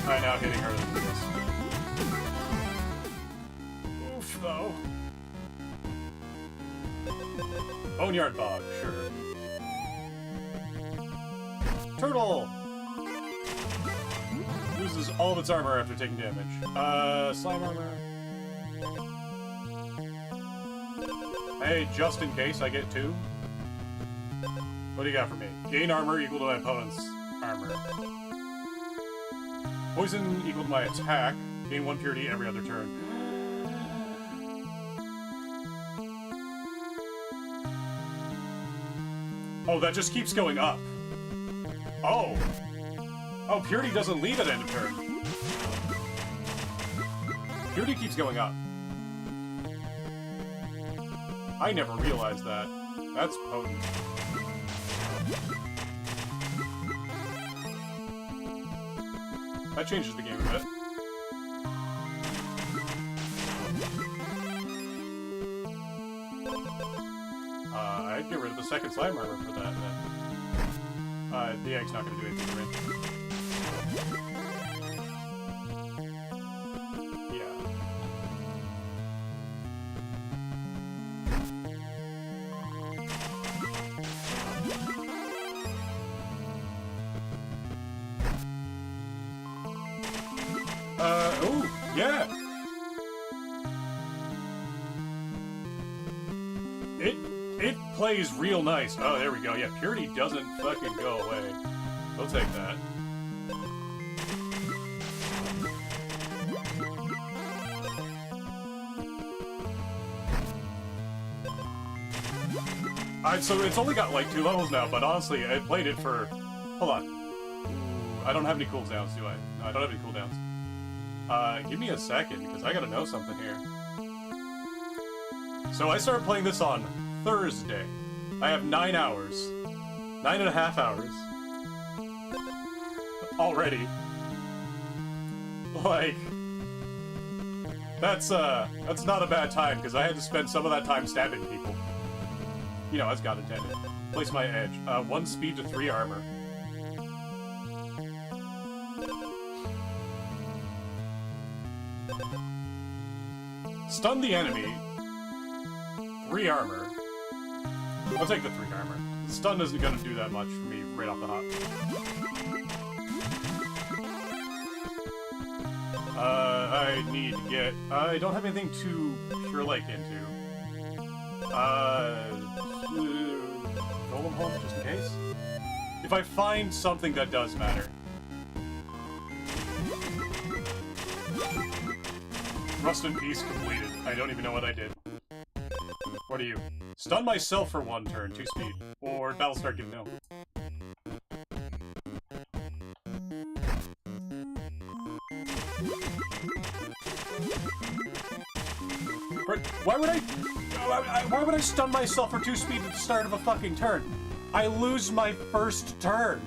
I'm now hitting her than this. Oof, though. Boneyard Bog, sure. Turtle! Loses all of its armor after taking damage. Slime armor. Hey, just in case I get 2. What do you got for me? Gain armor equal to my opponent's armor. Poison equal to my attack. Gain 1 purity every other turn. Oh, that just keeps going up. Oh! Oh, purity doesn't leave at end of turn. Purity keeps going up. I never realized that. That's potent. That changes the game a bit. I'd get rid of the second slime armor for that, then. The egg's not gonna do anything for me. Yeah. Oh, yeah! It plays real nice. Oh, there we go. Yeah, purity doesn't fucking go away. We'll take that. So it's only got like 2 levels now, but honestly, I played it for... Hold on. Ooh, I don't have any cooldowns, do I? No, I don't have any cooldowns. Give me a second, because I gotta know something here. So I started playing this on Thursday. I have 9 hours. 9.5 hours. Already. Like... That's not a bad time, because I had to spend some of that time stabbing people. You know, as God intended. Place my edge. 1 speed to 3 armor. Stun the enemy. 3 armor. I'll take the 3 armor. Stun isn't gonna do that much for me right off the hop. I need to get... I don't have anything to Pure Lake into. Golem Home, just in case. If I find something that does matter. Rust in Peace completed. I don't even know what I did. What are you? Stun myself for 1 turn, 2 speed. Or Battlestar Give No. Why would I stun myself for 2 speed at the start of a fucking turn? I lose my first turn.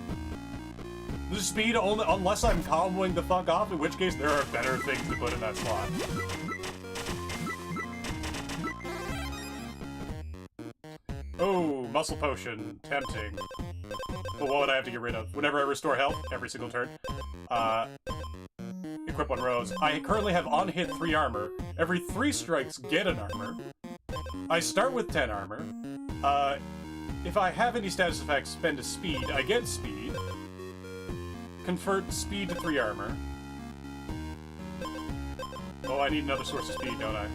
The speed only unless I'm comboing the fuck off, in which case there are better things to put in that slot. Oh, muscle potion, tempting. But what would I have to get rid of? Whenever I restore health, every single turn. Equip 1 rose. I currently have on hit 3 armor. Every 3 strikes, get an armor. I start with 10 armor. If I have any status effects, spend a speed. I get speed. Convert speed to 3 armor. Oh, I need another source of speed, don't I?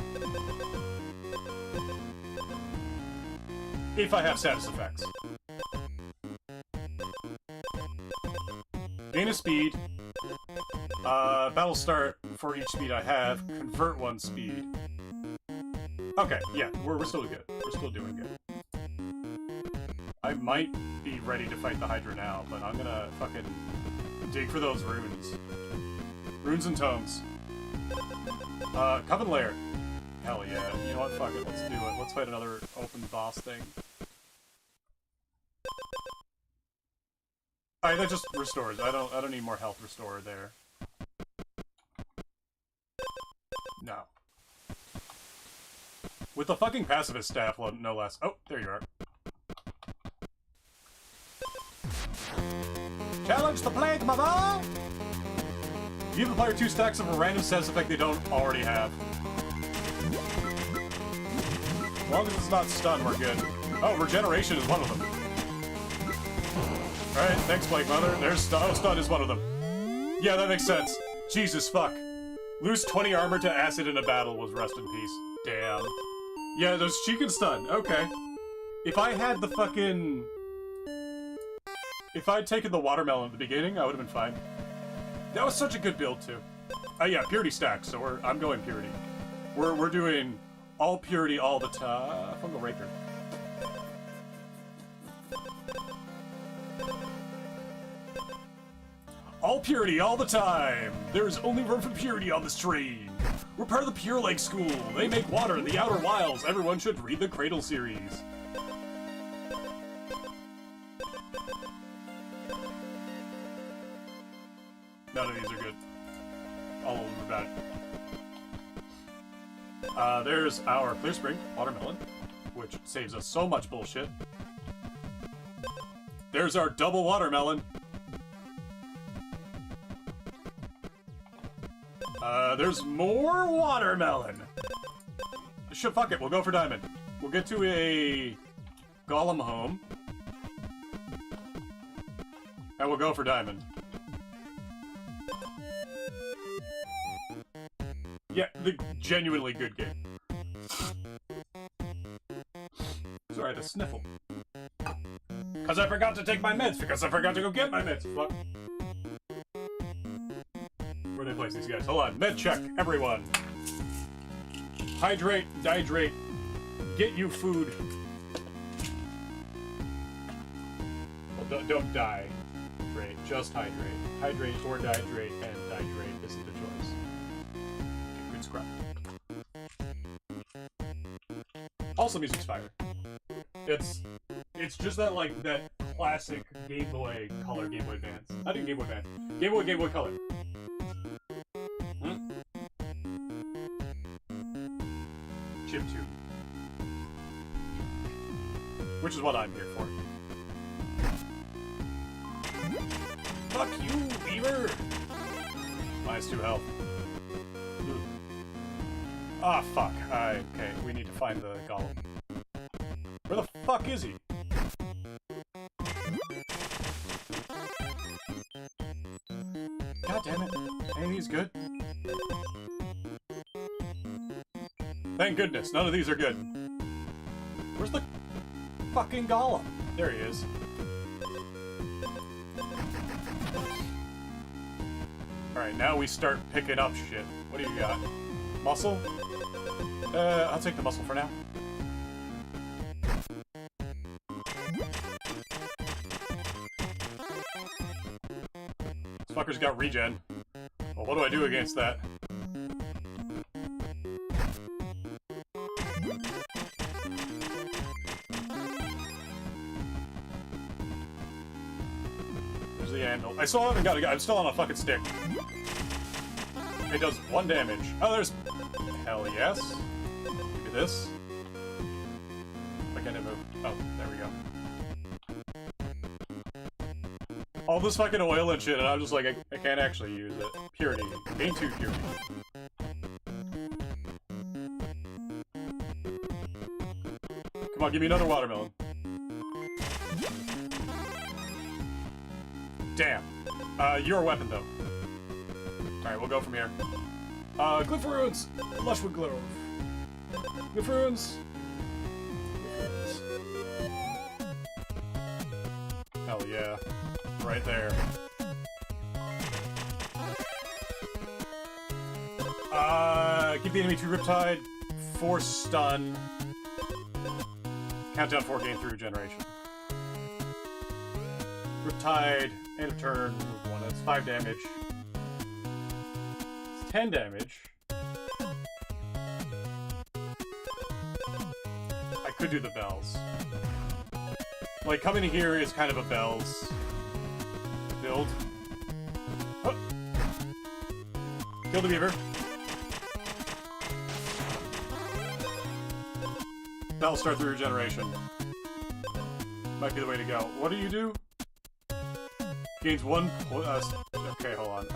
If I have status effects. Gain a speed. Battle start for each speed I have. Convert 1 speed. Okay, yeah, we're still good. We're still doing good. I might be ready to fight the Hydra now, but I'm gonna fucking dig for those runes. Runes and tomes. Coven Lair. Hell yeah. You know what? Fuck it. Let's do it. Let's fight another open boss thing. Alright, that just restores. I don't need more health restore there. No. With the fucking pacifist staff, no less. Oh, there you are. Challenge the plague, mother! Give the player 2 stacks of a random status effect they don't already have. As long as it's not stun, we're good. Oh, regeneration is one of them. Alright, thanks, Plague Mother. There's stun. Oh, stun is one of them. Yeah, that makes sense. Jesus, fuck. Lose 20 armor to acid in a battle was rest in peace. Damn. Yeah, she can stun. Okay. If I had the fucking... If I'd taken the watermelon at the beginning, I would have been fine. That was such a good build, too. Yeah, purity stacks, so I'm going purity. We're doing all purity all the time. Fungal Raker. All purity all the time! There is only room for purity on this train! We're part of the Pure Lake School! They make water in the Outer Wilds! Everyone should read the Cradle series! None of these are good. All of them are bad. There's our Clear Spring Watermelon, which saves us so much bullshit. There's our double watermelon. There's more watermelon! Fuck it, we'll go for diamond. We'll get to a golem home. And we'll go for diamond. Yeah, the genuinely good game. Sorry, I had a sniffle. Because I forgot to take my meds, because I forgot to go get my meds. Fuck. Where do they place these guys? Hold on. Med check, everyone. Hydrate, dihydrate. Get you food. Well, don't die. Great. Just hydrate. Hydrate or dihydrate, and dihydrate isn't the choice. Okay, good scrap. Also, music's fire. It's just that, like, that classic Game Boy Color, Game Boy Advance. Not even Game Boy Advance. Game Boy Color. Chip tune. Which is what I'm here for. Fuck you, Beaver! -2 health. Ah, fuck. Okay, we need to find the golem. Where the fuck is he? God damn it. Any of these good? Thank goodness, none of these are good. Where's the fucking golem? There he is. Alright, now we start picking up shit. What do you got? Muscle? I'll take the muscle for now. This fucker's got regen. Well, what do I do against that? There's the handle. I still haven't got a guy. I'm still on a fucking stick. It does 1 damage. Oh, there's... Hell yes. Look at this. Why can't I move? Oh, there we go. All this fucking oil and shit, and I'm just like, I can't actually use it. Purity. Gain 2 purity. Come on, give me another watermelon. Damn. You're a weapon, though. Alright, we'll go from here. Glyph runes! Lushwood Grove. Glyph runes. Hell yeah. Right there. Give the enemy 2 Riptide, 4 stun. Countdown 4, gain 3 regeneration. Riptide, end of turn, move 1. That's 5 damage. It's 10 damage. I could do the bells. Like, coming here is kind of a bells build. Oh. Kill the beaver. That'll start the regeneration. Might be the way to go. What do you do? Gains 1. Okay, hold on.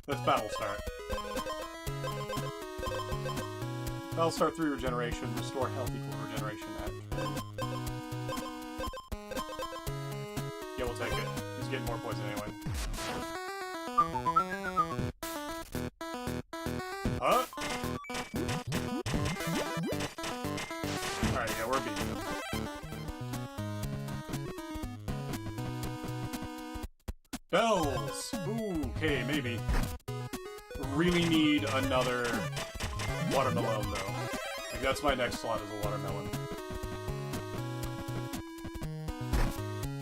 That's battle start. Battle start 3 regeneration. Restore health equal regeneration at turn. Yeah, we'll take it. He's getting more poison anyway. Huh? Alright, yeah, we're beating him. Bells! Ooh, okay, maybe. Really need another watermelon, though. Like, that's my next slot is a watermelon.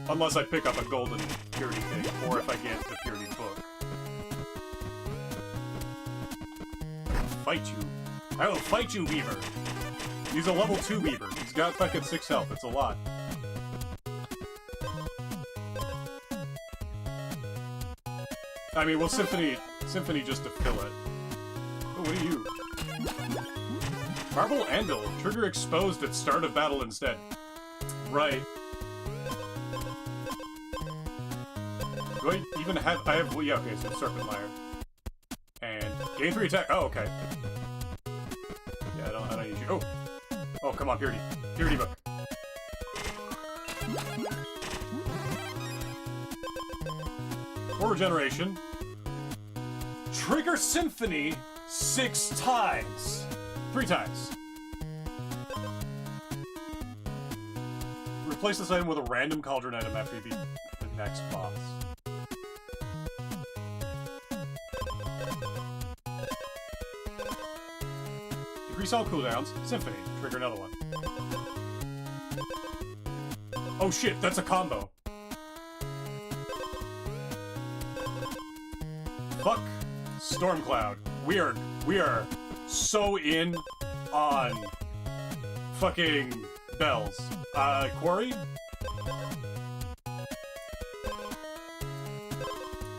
Unless I pick up a golden purity thing, or if I get the purity book. Fight you. I will fight you, Weaver! He's a level 2 Weaver. He's got fucking 6 health. It's a lot. I mean, we'll Symphony just to fill it. Oh, what are you? Marble Anvil. Trigger exposed at start of battle instead. Right. Do I even have... well, yeah, okay, so Serpent Lyre. And gain 3 attack. Oh, okay. Yeah, I don't use you. Oh! Oh, come on, Purity. Purity book. For regeneration. Trigger Symphony 6 times. 3 times. Replace this item with a random cauldron item after you beat the next boss. Decrease all cooldowns. Symphony. Trigger another one. Oh shit, that's a combo. Fuck Stormcloud. We are so in on fucking bells. Quarry?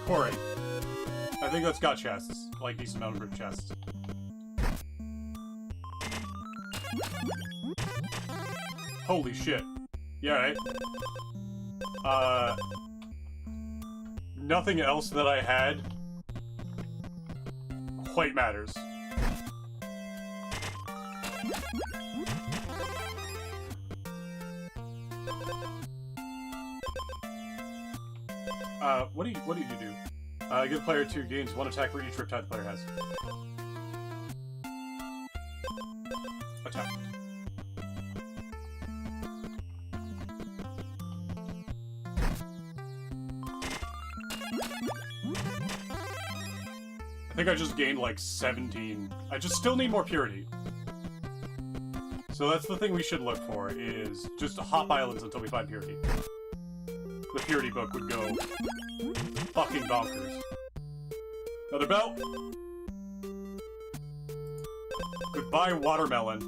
Quarry. I think that's got chests. Like decent amount of chests. Holy shit. Yeah, right? Nothing else that I had quite matters. What do you do? Give player 2 gains 1 attack for each Riptide the player has. Attack. I think I just gained like 17. I just still need more purity. So that's the thing we should look for, is just hop islands until we find purity. The purity book would go fucking bonkers. Another bell! Goodbye, watermelon.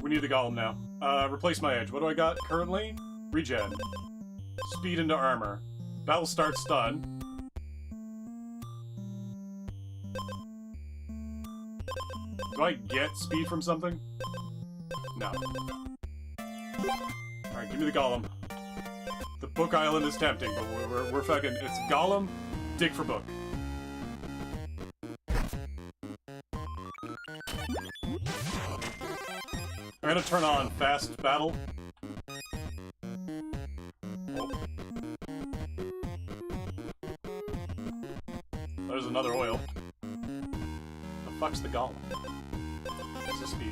We need the golem now. Replace my edge. What do I got currently? Regen. Speed into armor. Battle start stun. Do I get speed from something? No. Alright, give me the golem. The book island is tempting, but we're fucking... It's golem, dig for book. I'm gonna turn on fast battle. Oh. There's another oil. The fuck's the golem? What's the speed?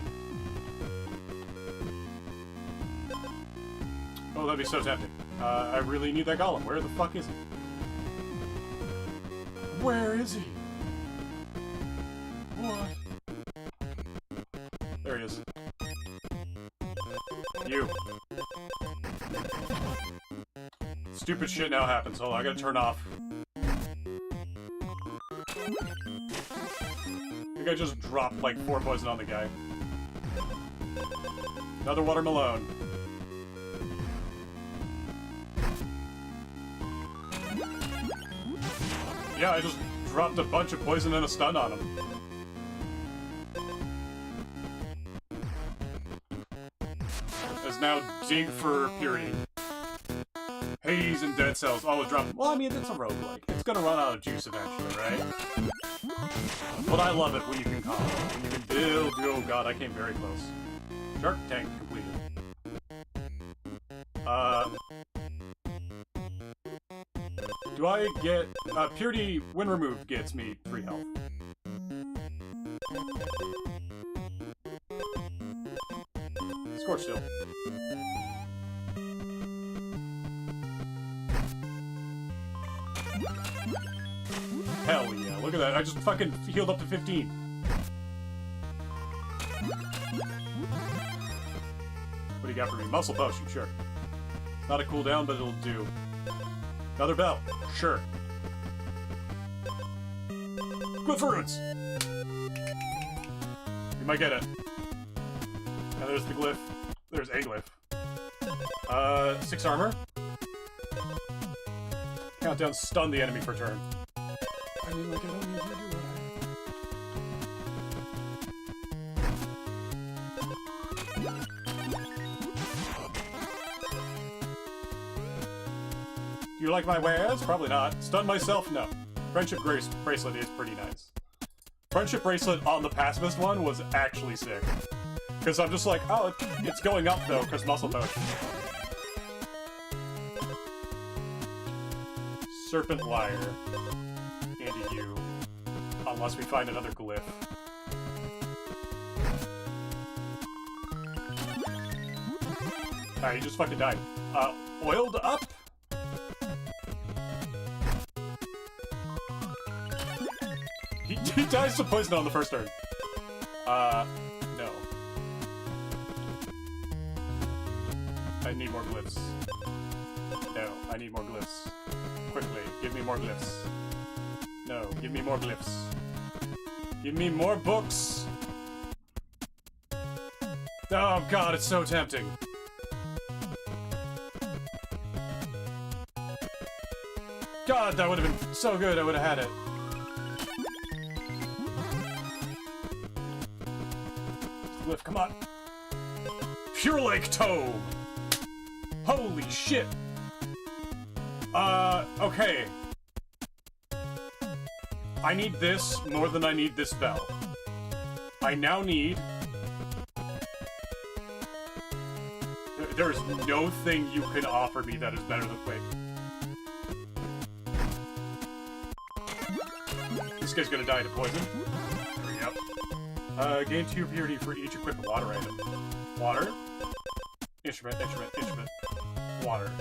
Oh, that'd be so tempting. I really need that golem. Where the fuck is he? Where is he? What? There he is. You. Stupid shit now happens. Hold on, I gotta turn off. I think I just dropped like 4 poison on the guy. Another watermelon. Yeah, I just dropped a bunch of poison and a stun on him. Is now dig for purity. Hades and dead cells always drop. Well, I mean, it's a roguelike. It's gonna run out of juice eventually, right? But I love it when you can combo. When you can build. Oh god, I came very close. Shark tank completed. Do I get... Purity, when removed, gets me 3 health. Scorch still. Hell yeah, look at that. I just fucking healed up to 15. What do you got for me? Muscle potion, sure. Not a cooldown, but it'll do. Another bell, sure. Glyph runes! You might get it. And there's the glyph. There's a glyph. 6 armor. Countdown, stun the enemy for turn. I mean, like, I don't need to do Do you like my wares? Probably not. Stun myself? No. Friendship Bracelet is pretty nice. Friendship Bracelet on the pacifist one was actually sick. Because I'm just like, oh, it's going up though, because muscle potion. Serpent Lyre. Into you. Unless we find another glyph. Alright, he just fucking died. Oiled up? He dies to poison on the first turn. No. I need more glyphs. No, I need more glyphs. Quickly, give me more glyphs. No, give me more glyphs. Give me more books! Oh god, it's so tempting. God, that would have been so good, I would have had it. Glyph, come on. Pure Lake Tome! Holy shit! Okay. I need this more than I need this bell. I now need... There's no thing you can offer me that is better than... Wait. This guy's gonna die to poison. There we go. Gain 2 purity for each equipped water item. Water. Instrument. Water.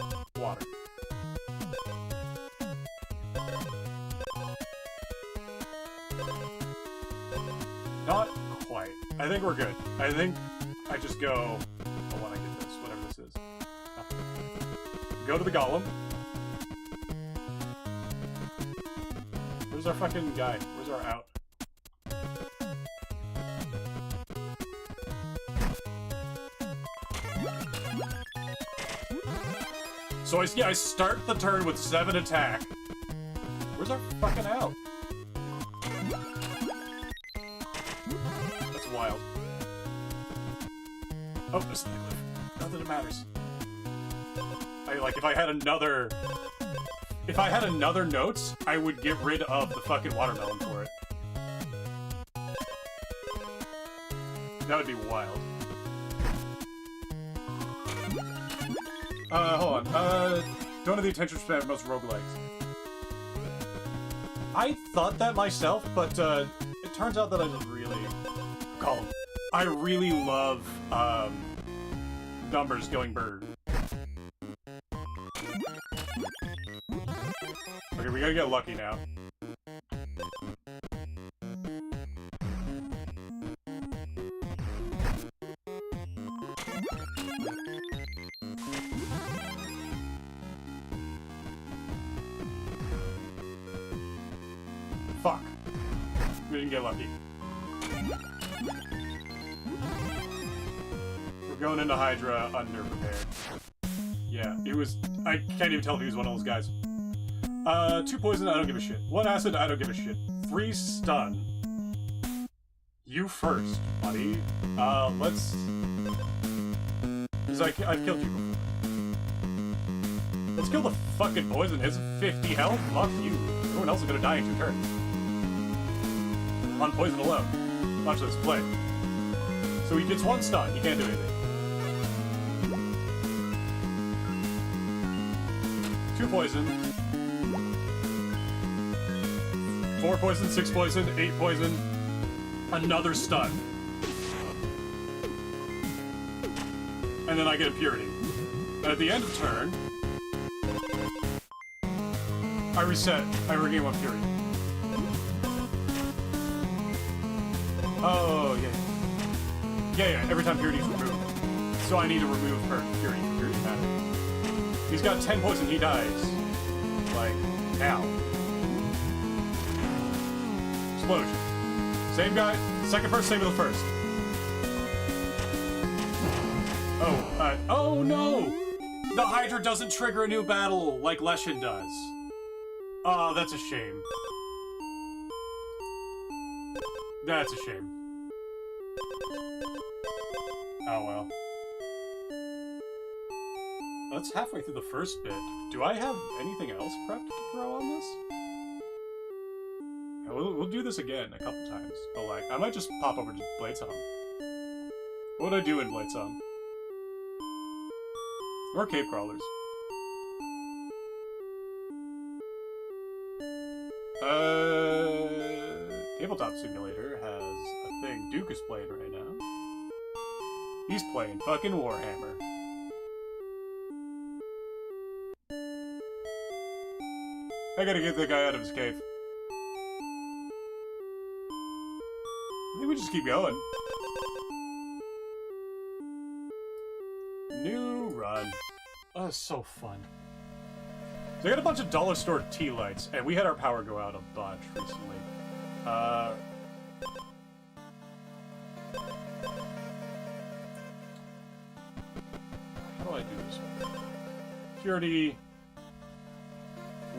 Not quite. I think we're good. I think I just go... Oh, when I get this, whatever this is. Go to the golem. Where's our fucking guy? Where's our out? So I start the turn with 7 attack. Where's our fucking out? That's wild. Oh, there's the glyph. Not that it matters. If I had another notes, I would get rid of the fucking watermelon for it. That would be wild. Hold on. Don't have the attention span of most roguelikes. I thought that myself, but it turns out that I just really I really love numbers going bird. Okay, we gotta get lucky now. Fuck. We didn't get lucky. We're going into Hydra underprepared. Yeah, it was... I can't even tell if he was one of those guys. 2 poison, I don't give a shit. 1 acid, I don't give a shit. 3 stun. You first, buddy. Let's... Because I've killed you before. Let's kill the fucking poison. It's 50 health? Fuck you. Everyone else is gonna die in 2 turns. On poison alone. Watch this, play. So he gets 1 stun, he can't do anything. 2 poison. 4 poison, 6 poison, 8 poison. Another stun. And then I get a purity. And at the end of turn, I reset. I regain 1 purity. Oh, yeah. Yeah, every time purity is removed. So I need to remove her purity. Purity matter. He's got 10 poison, he dies. Like, now. Explosion. Same guy, second first, same with the first. Oh, oh no! The Hydra doesn't trigger a new battle like Leshen does. Oh, that's a shame. That's a shame. Oh well. That's halfway through the first bit. Do I have anything else prepped to throw on this? We'll do this again a couple times. But like, I might just pop over to Bladesong. What would I do in Bladesong? Or Cave Crawlers. Tabletop Simulator has a thing Duke is playing right now. He's playing fucking Warhammer. I gotta get the guy out of his cave. I think we just keep going. New run. Oh, it's so fun. So I got a bunch of dollar store tea lights, and we had our power go out a bunch recently. How do I do this one? Purity.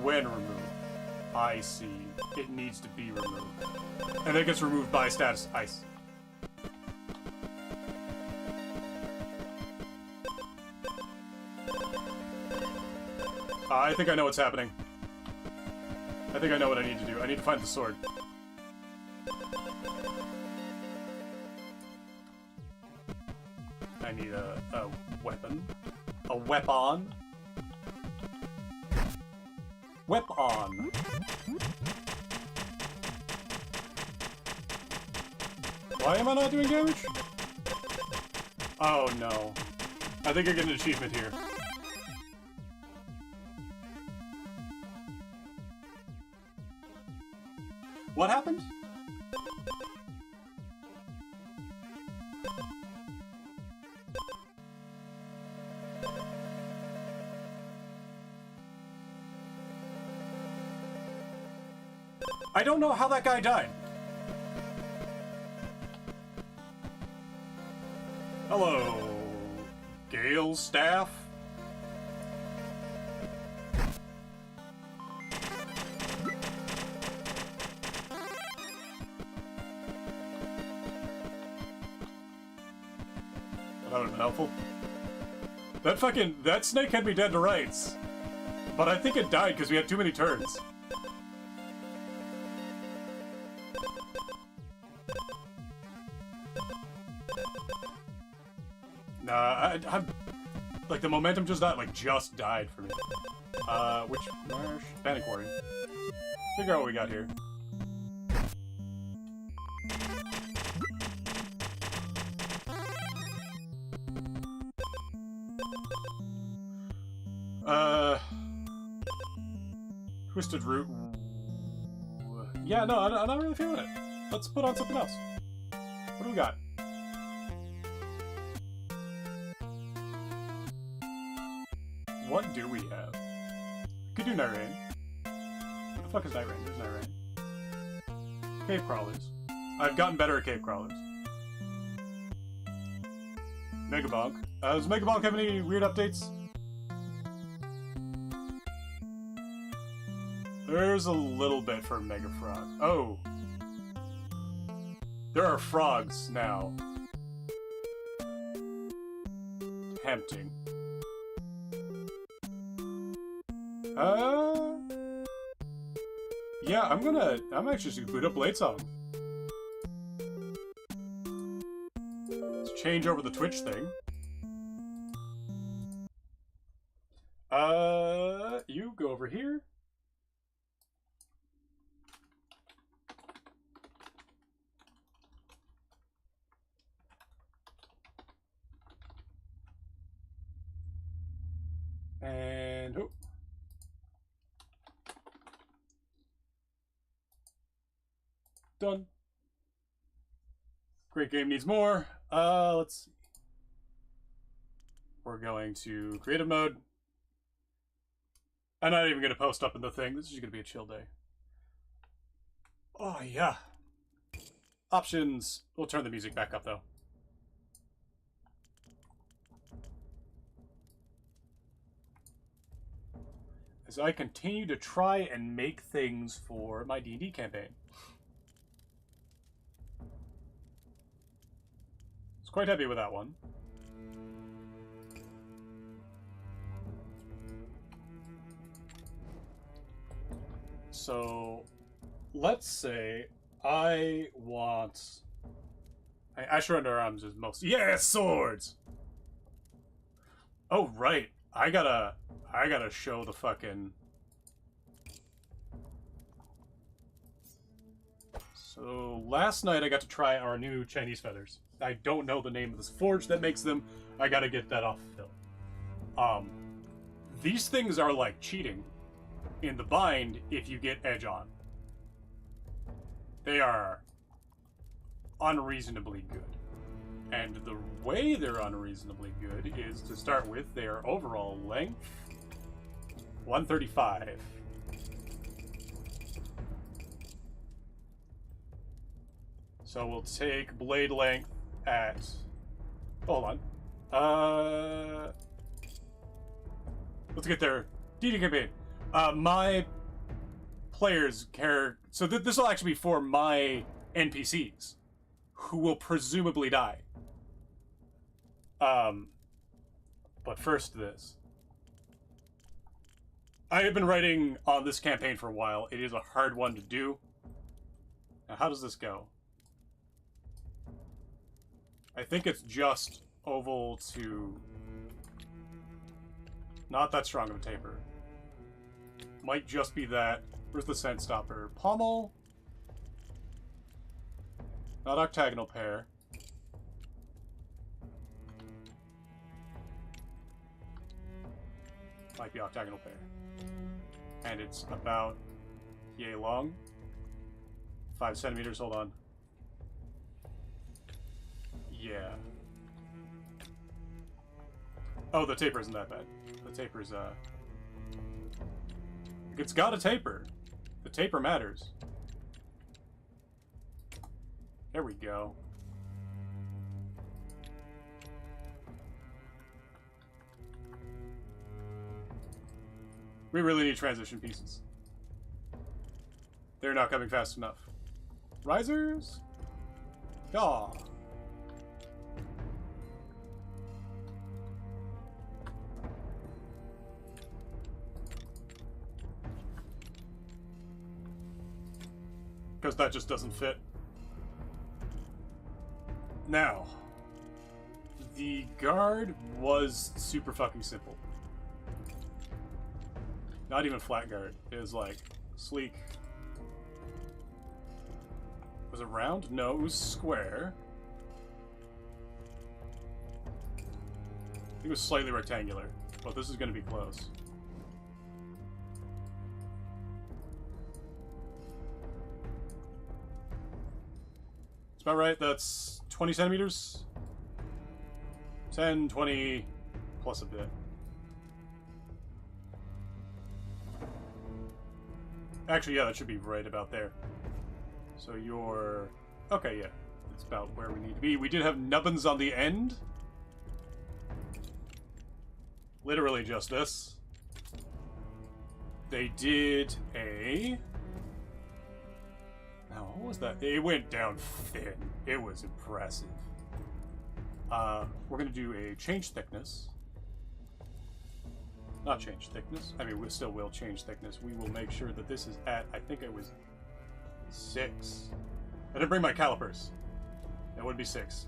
When removed. I see. It needs to be removed. And it gets removed by status ice. I think I know what's happening. I think I know what I need to do. I need to find the sword. I need a weapon. A weapon. Weapon. Why am I not doing damage? Oh no. I think I get an achievement here. What happened? I don't know how that guy died. Hello, Gale's staff. That would have been helpful. That snake had me dead to rights. But I think it died because we had too many turns. Nah, I'm... Like, the momentum just died for me. Which marsh? Panic warning. Figure out what we got here. Twisted Root. Yeah, no, I'm not really feeling it. Let's put on something else. What do we got? What do we have? Could do Night Rain. What the fuck is Night Rain? There's Night Rain. Cave Crawlers. I've gotten better at Cave Crawlers. Mega Bonk. Does Mega Bonk have any weird updates? There's a little bit for Mega Frog. Oh. There are frogs now. Tempting. Yeah, I'm actually just gonna boot up Blade Song. Let's change over the Twitch thing. You go over here. And oh. Done. Great game needs more. Let's see. We're going to creative mode. I'm not even going to post up in the thing. This is going to be a chill day. Oh, yeah. Options. We'll turn the music back up, though. As I continue to try and make things for my D&D campaign. I was quite happy with that one. So, let's say I want... Asher Underarms is most... Yeah, swords! Oh, right. I gotta show the fucking... So, last night I got to try our new Chinese feathers. I don't know the name of this forge that makes them. I gotta get that off Phil. These things are like cheating in the bind if you get edge on. They are unreasonably good. And the way they're unreasonably good is to start with their overall length, 135. So we'll take blade length at... Hold on. Let's get there. DD campaign. My players care... So this will actually be for my NPCs, who will presumably die. But first this. I have been writing on this campaign for a while. It is a hard one to do. Now, how does this go? I think it's just oval to... Not that strong of a taper. Might just be that. Where's the scent stopper? Pommel. Not octagonal pair. Might be octagonal pair. And it's about yay long. 5 centimeters, hold on. Yeah. Oh, the taper isn't that bad. The taper's, it's got a taper. The taper matters. There we go. We really need transition pieces. They're not coming fast enough. Risers? Yaw. because that just doesn't fit. Now, the guard was super fucking simple. Not even flat guard. It was like sleek. Was it round? No, it was square. I think it was slightly rectangular, but this is going to be close. It's about right. That's 20 centimeters. 10, 20, plus a bit. Actually, yeah, that should be right about there. So you're... Okay, yeah. It's about where we need to be. We did have nubbins on the end. Literally just this. They did a... Now, what was that? It went down thin. It was impressive. We're going to do a change thickness. Not change thickness. I mean, we still will change thickness. We will make sure that this is at, I think it was 6. I didn't bring my calipers. It would be 6.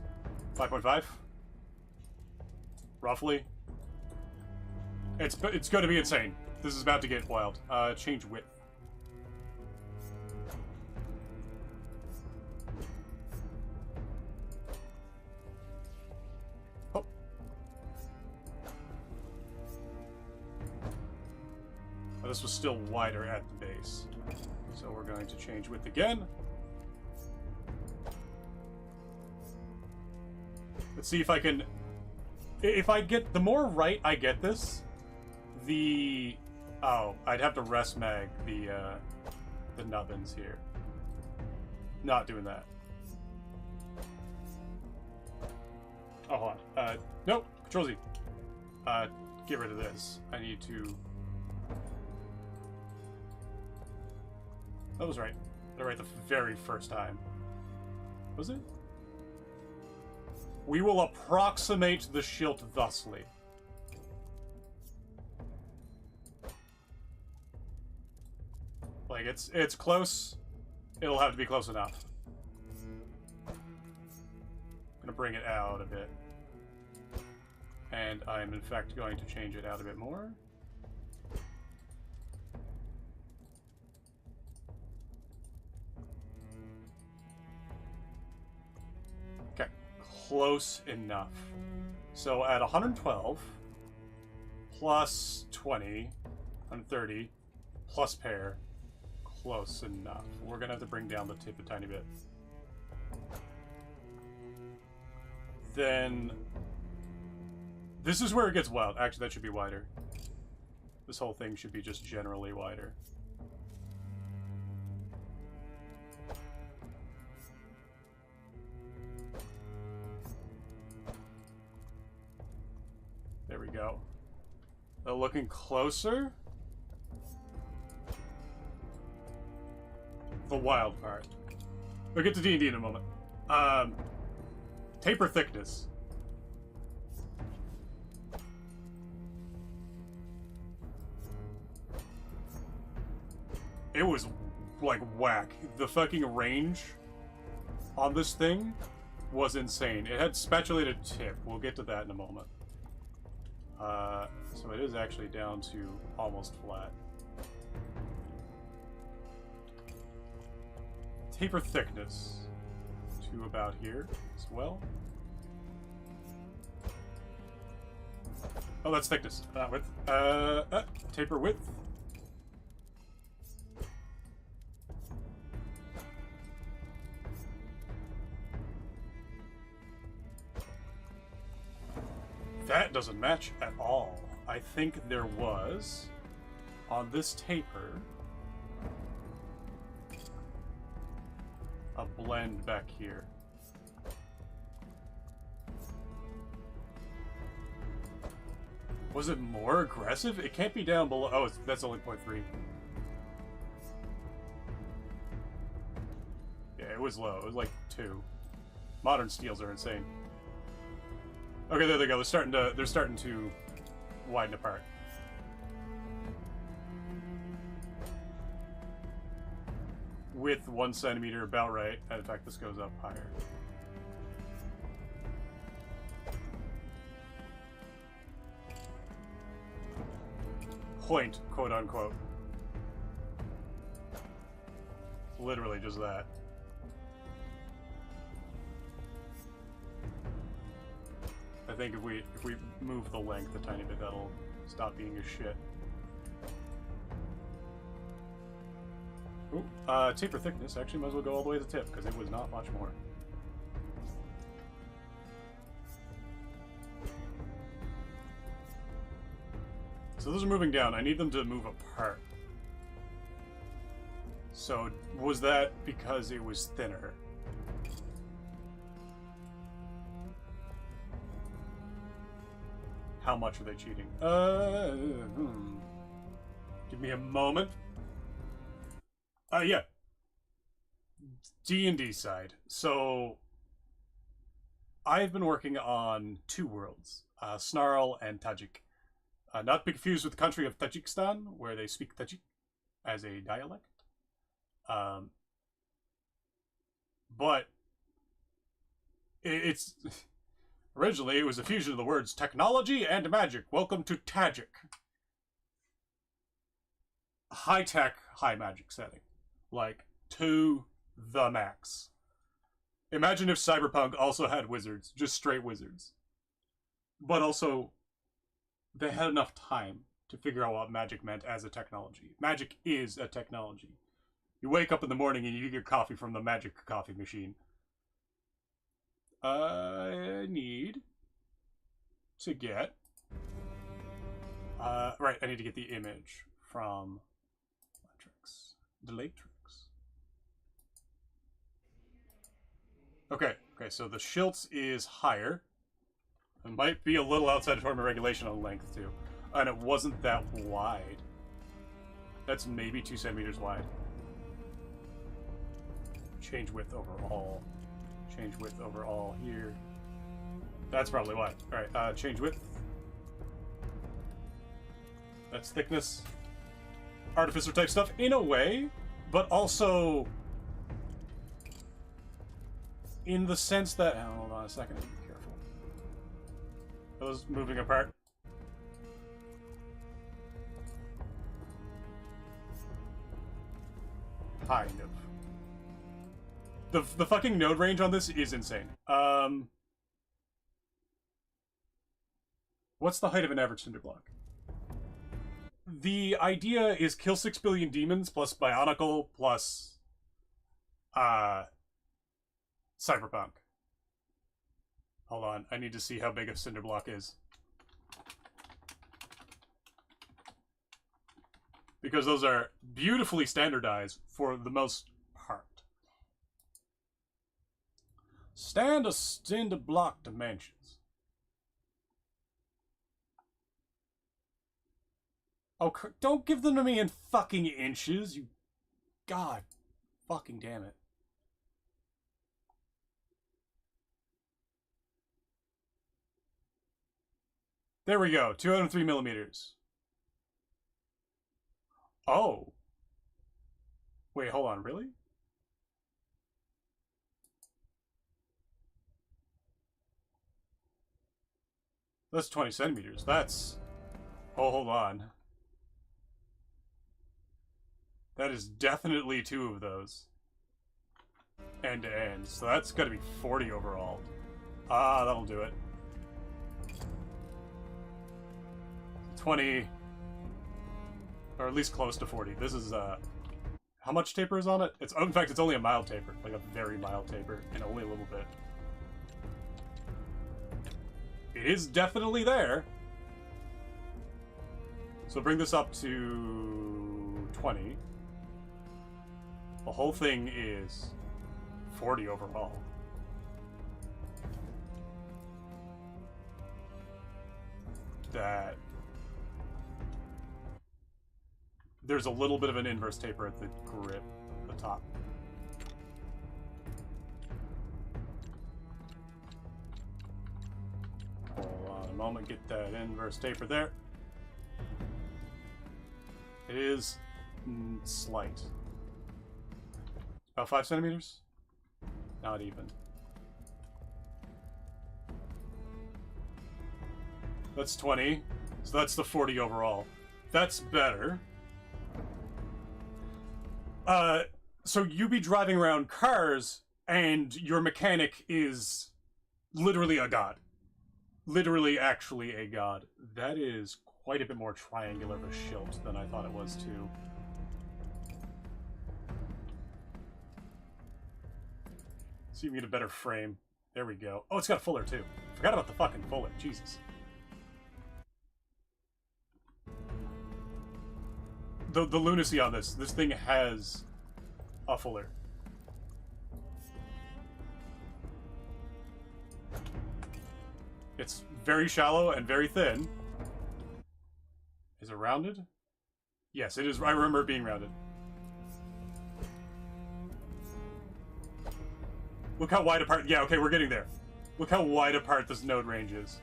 5.5? Roughly. It's going to be insane. This is about to get wild. Change width. Oh. Oh, this was still wider at the base. So we're going to change width again. Let's see if I can... If I get... The more right I get this, the... Oh, I'd have to rest mag the nubbins here. Not doing that. Oh, hold on. Nope. Control Z. Get rid of this. I need to... That was right. That right the very first time. Was it? We will approximate the shield thusly. Like, it's close. It'll have to be close enough. I'm gonna bring it out a bit. And I'm in fact going to change it out a bit more. Okay, close enough. So at 112 plus 20, 130 plus pair, close enough. We're gonna have to bring down the tip a tiny bit. Then this is where it gets wild. Actually, that should be wider. This whole thing should be just generally wider. There we go. Looking closer. The wild part. We'll get to D&D in a moment. Taper thickness. It was like whack. The fucking range on this thing was insane. It had spatulated tip. We'll get to that in a moment. So it is actually down to almost flat. Taper thickness to about here as well. Oh, that's thickness, not width. Taper width. That doesn't match at all. I think there was, on this taper, a blend back here. Was it more aggressive? It can't be down below. Oh, that's only 0.3. Yeah, it was low. It was like 2. Modern steels are insane. Okay, there they go. They're starting to widen apart. Width 1 centimeter, about right. And in fact, this goes up higher. Point, quote unquote. Literally just that. I think if we move the length a tiny bit, that'll stop being a shit. Ooh, taper thickness. Actually, might as well go all the way to the tip, because it was not much more. So those are moving down. I need them to move apart. So, was that because it was thinner? How much are they cheating? Give me a moment. Yeah. D&D side. So, I've been working on 2 worlds. Snarl and Tajik. Not to be confused with the country of Tajikistan, where they speak Tajik as a dialect. But it's originally it was a fusion of the words technology and magic. Welcome to Tajik. High tech, high magic setting. Like, to the max. Imagine if Cyberpunk also had wizards, just straight wizards. But also, they had enough time to figure out what magic meant as a technology. Magic is a technology. You wake up in the morning and you get your coffee from the magic coffee machine. I need to get... right, I need to get the image from the Latrix. Okay, so the Schiltz is higher. It might be a little outside of normal regulation on length, too. And it wasn't that wide. That's maybe 2 centimeters wide. Change width overall. Change width overall here. That's probably why. Alright, change width. That's thickness. Artificer type stuff in a way, but also in the sense that... Oh, hold on a second, be careful. Are those moving apart? Kind of. The fucking node range on this is insane. What's the height of an average cinder block? The idea is kill 6 billion demons plus Bionicle plus Cyberpunk. Hold on, I need to see how big a cinder block is. Because those are beautifully standardized for the most part. Standard cinder block dimensions. Oh, don't give them to me in fucking inches, you... God fucking damn it. There we go, 203 millimeters. Oh. Wait, hold on, really? That's 20 centimeters. That's... Oh, hold on. That is definitely 2 of those. End to end. So that's gotta be 40 overall. Ah, that'll do it. 20... Or at least close to 40. This is, how much taper is on it? It's, in fact, it's only a mild taper. Like a very mild taper. And only a little bit. It is definitely there. So bring this up to 20. The whole thing is 40 overall. That... There's a little bit of an inverse taper at the grip, the top. Hold on a moment, get that inverse taper there. It is slight. About 5 centimeters? Not even. That's 20. So that's the 40 overall. That's better. So you be driving around cars, and your mechanic is literally a god. Literally, actually a god. That is quite a bit more triangular of a shield than I thought it was, too. See if we can get a better frame. There we go. Oh, it's got a fuller, too. Forgot about the fucking fuller. Jesus. The lunacy on this. This thing has a fuller. It's very shallow and very thin. Is it rounded? Yes, it is. I remember it being rounded. Look how wide apart. Yeah, okay, we're getting there. Look how wide apart this node range is.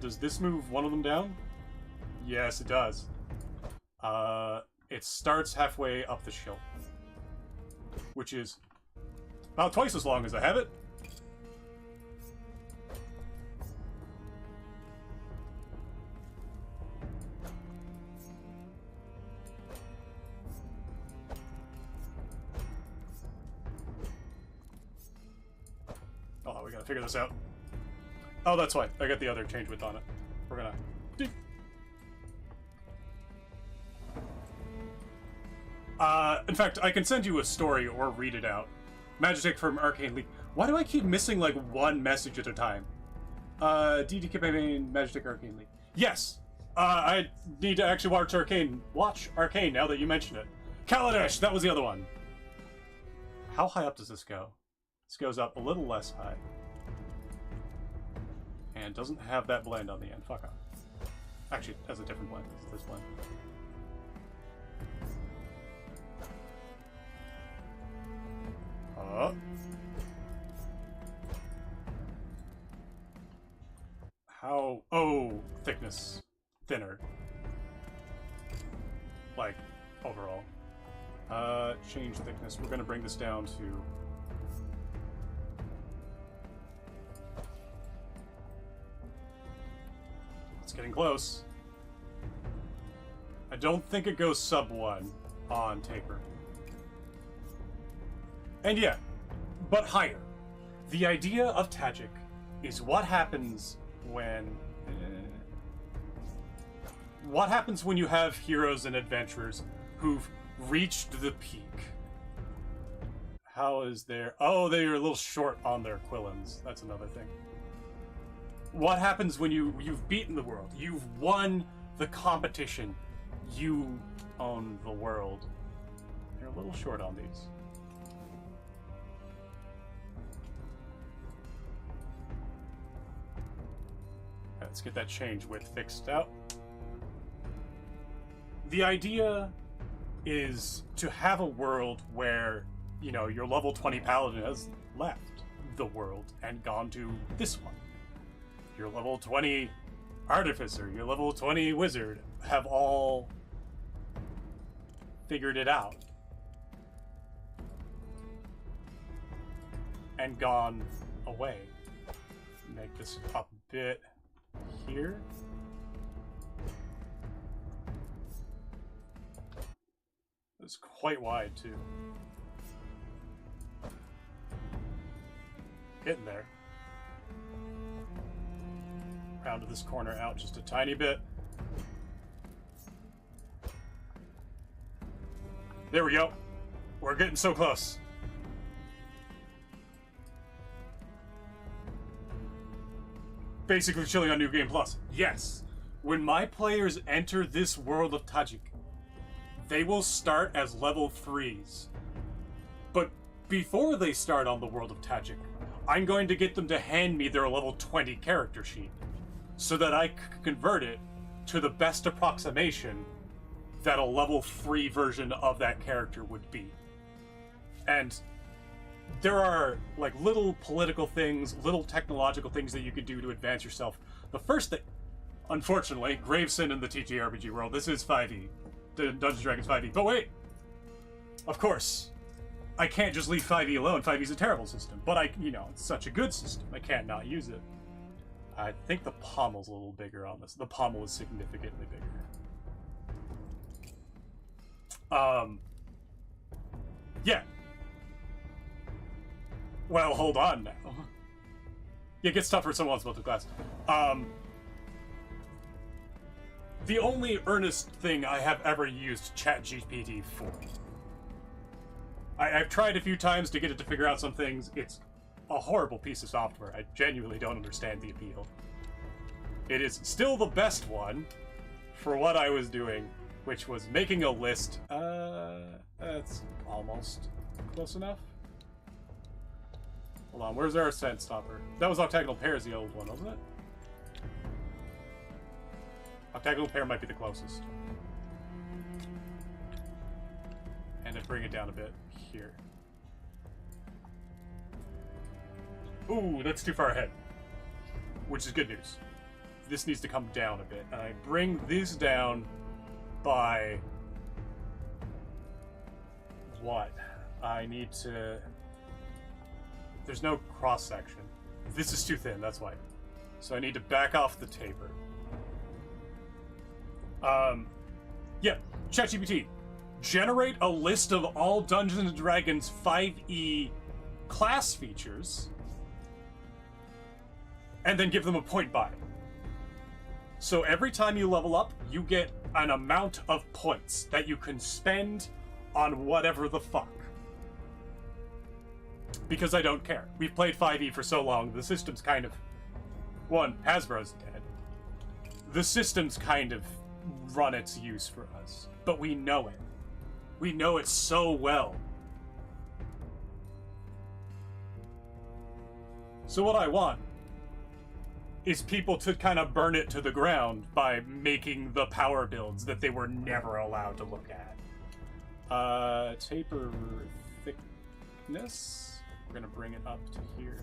Does this move one of them down? Yes, it does. It starts halfway up the shelf, which is about twice as long as I have it. Oh, we gotta figure this out. Oh, that's fine. I got the other change width on it. We're gonna... in fact, I can send you a story or read it out. Magic from Arcane League. Why do I keep missing, like, one message at a time? DD campaign Magic Arcane League. Yes! I need to actually watch Arcane now that you mention it. Kaladesh! That was the other one. How high up does this go? This goes up a little less high. And doesn't have that blend on the end. Fuck off. Actually, it has a different blend. It's this blend. How... Oh, thickness. Thinner. Like, overall. Change thickness. We're gonna bring this down to... It's getting close. I don't think it goes sub 1 on taper. And yeah, but higher. The idea of Tajik is what happens when... what happens when you have heroes and adventurers who've reached the peak? How is their... Oh, they're a little short on their quillins. That's another thing. What happens when you've beaten the world? You've won the competition. You own the world. They're a little short on these. Let's get that change width fixed out. The idea is to have a world where, you know, your level 20 paladin has left the world and gone to this one. Your level 20 artificer, your level 20 wizard have all figured it out and gone away. Make this up a bit here. It's quite wide too. Getting there. Round this corner out just a tiny bit. There we go. We're getting so close. Basically chilling on New Game Plus. Yes. When my players enter this world of Tajik, they will start as level 3s. But before they start on the world of Tajik, I'm going to get them to hand me their level 20 character sheet so that I can convert it to the best approximation that a level 3 version of that character would be. And there are like little political things, little technological things that you could do to advance yourself. The first thing, unfortunately, Graveson in the TTRPG world, this is 5e. Dungeons & Dragons 5e. But wait! Of course, I can't just leave 5e alone. 5e's a terrible system, but it's such a good system. I can't not use it. I think the pommel's a little bigger on this. The pommel is significantly bigger. Yeah. Well, hold on now. Yeah, it gets tougher with someone else about the class. The only earnest thing I have ever used ChatGPT for. I've tried a few times to get it to figure out some things. It's a horrible piece of software. I genuinely don't understand the appeal. It is still the best one for what I was doing, which was making a list. That's almost close enough. Hold on, where's our ascent stopper? That was octagonal pairs, the old one, wasn't it? Octagonal pair might be the closest. And then bring it down a bit here. Ooh, that's too far ahead. Which is good news. This needs to come down a bit. And I bring this down by... what? I need to... There's no cross-section. This is too thin, that's why. So I need to back off the taper. Yeah, ChatGPT. Generate a list of all Dungeons & Dragons 5e class features, and then give them a point buy. So every time you level up, you get an amount of points that you can spend on whatever the fuck. Because I don't care. We've played 5e for so long, the system's kind of... One, Hasbro's dead. The system's kind of run its use for us. But we know it. We know it so well. So what I want is people to kind of burn it to the ground by making the power builds that they were never allowed to look at. Taper thickness. We're gonna bring it up to here.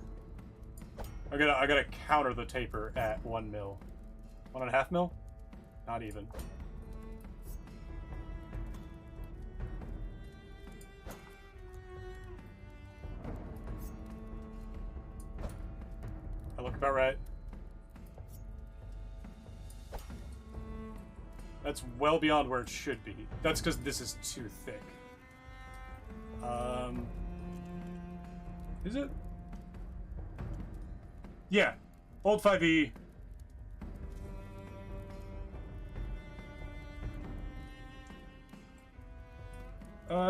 I gotta counter the taper at 1 mil. 1.5 mil? Not even. I look about right. That's well beyond where it should be. That's because this is too thick. Is it? Yeah. Old 5e.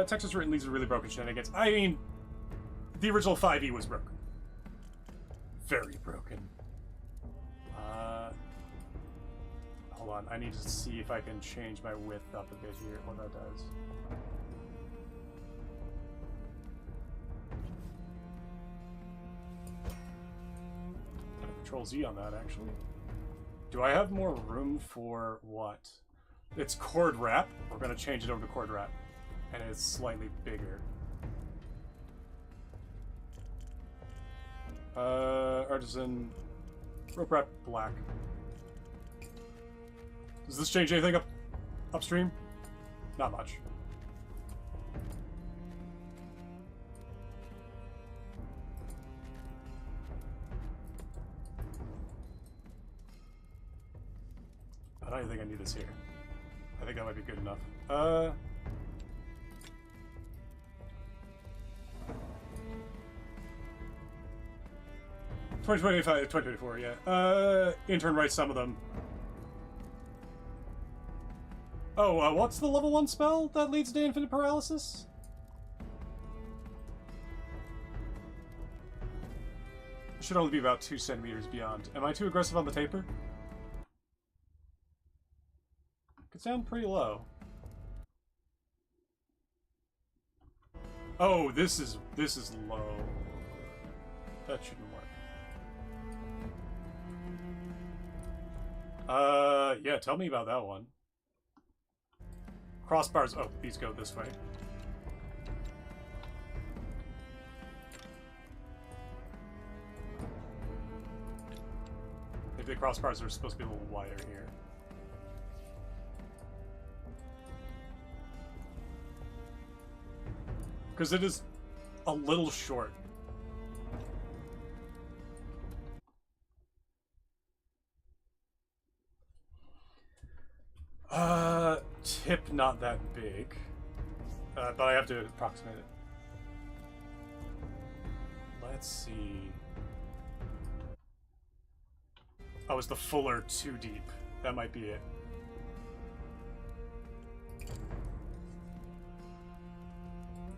Texas written leads a really broken shenanigans. I mean, the original 5e was broken. Very broken. Hold on, I need to see if I can change my width up a bit here, what that does. Control Z on that, actually. Do I have more room for what? It's cord wrap. We're going to change it over to cord wrap. And it's slightly bigger. Artisan rope wrap black. Does this change anything upstream? Not much. I don't even think I need this here. I think that might be good enough. 2025, 2024, yeah. Intern writes some of them. Oh, what's the level 1 spell that leads to infinite paralysis? It should only be about 2 centimeters beyond. Am I too aggressive on the taper? Could sound pretty low. Oh, this is low. That shouldn't work. Yeah, tell me about that one. Crossbars, oh, these go this way. Maybe the crossbars are supposed to be a little wider here. Because it is a little short. Tip not that big. But I have to approximate it. Let's see. Oh, is the fuller too deep? That might be it.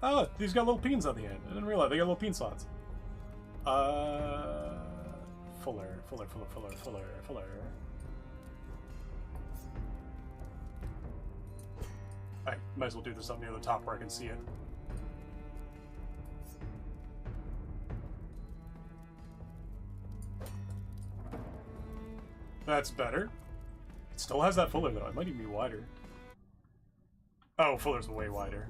Oh, these got little pins on the end. I didn't realize they got little pin slots. Fuller. I might as well do this up near the top where I can see it. That's better. It still has that fuller though. It might even be wider. Oh, fuller's way wider.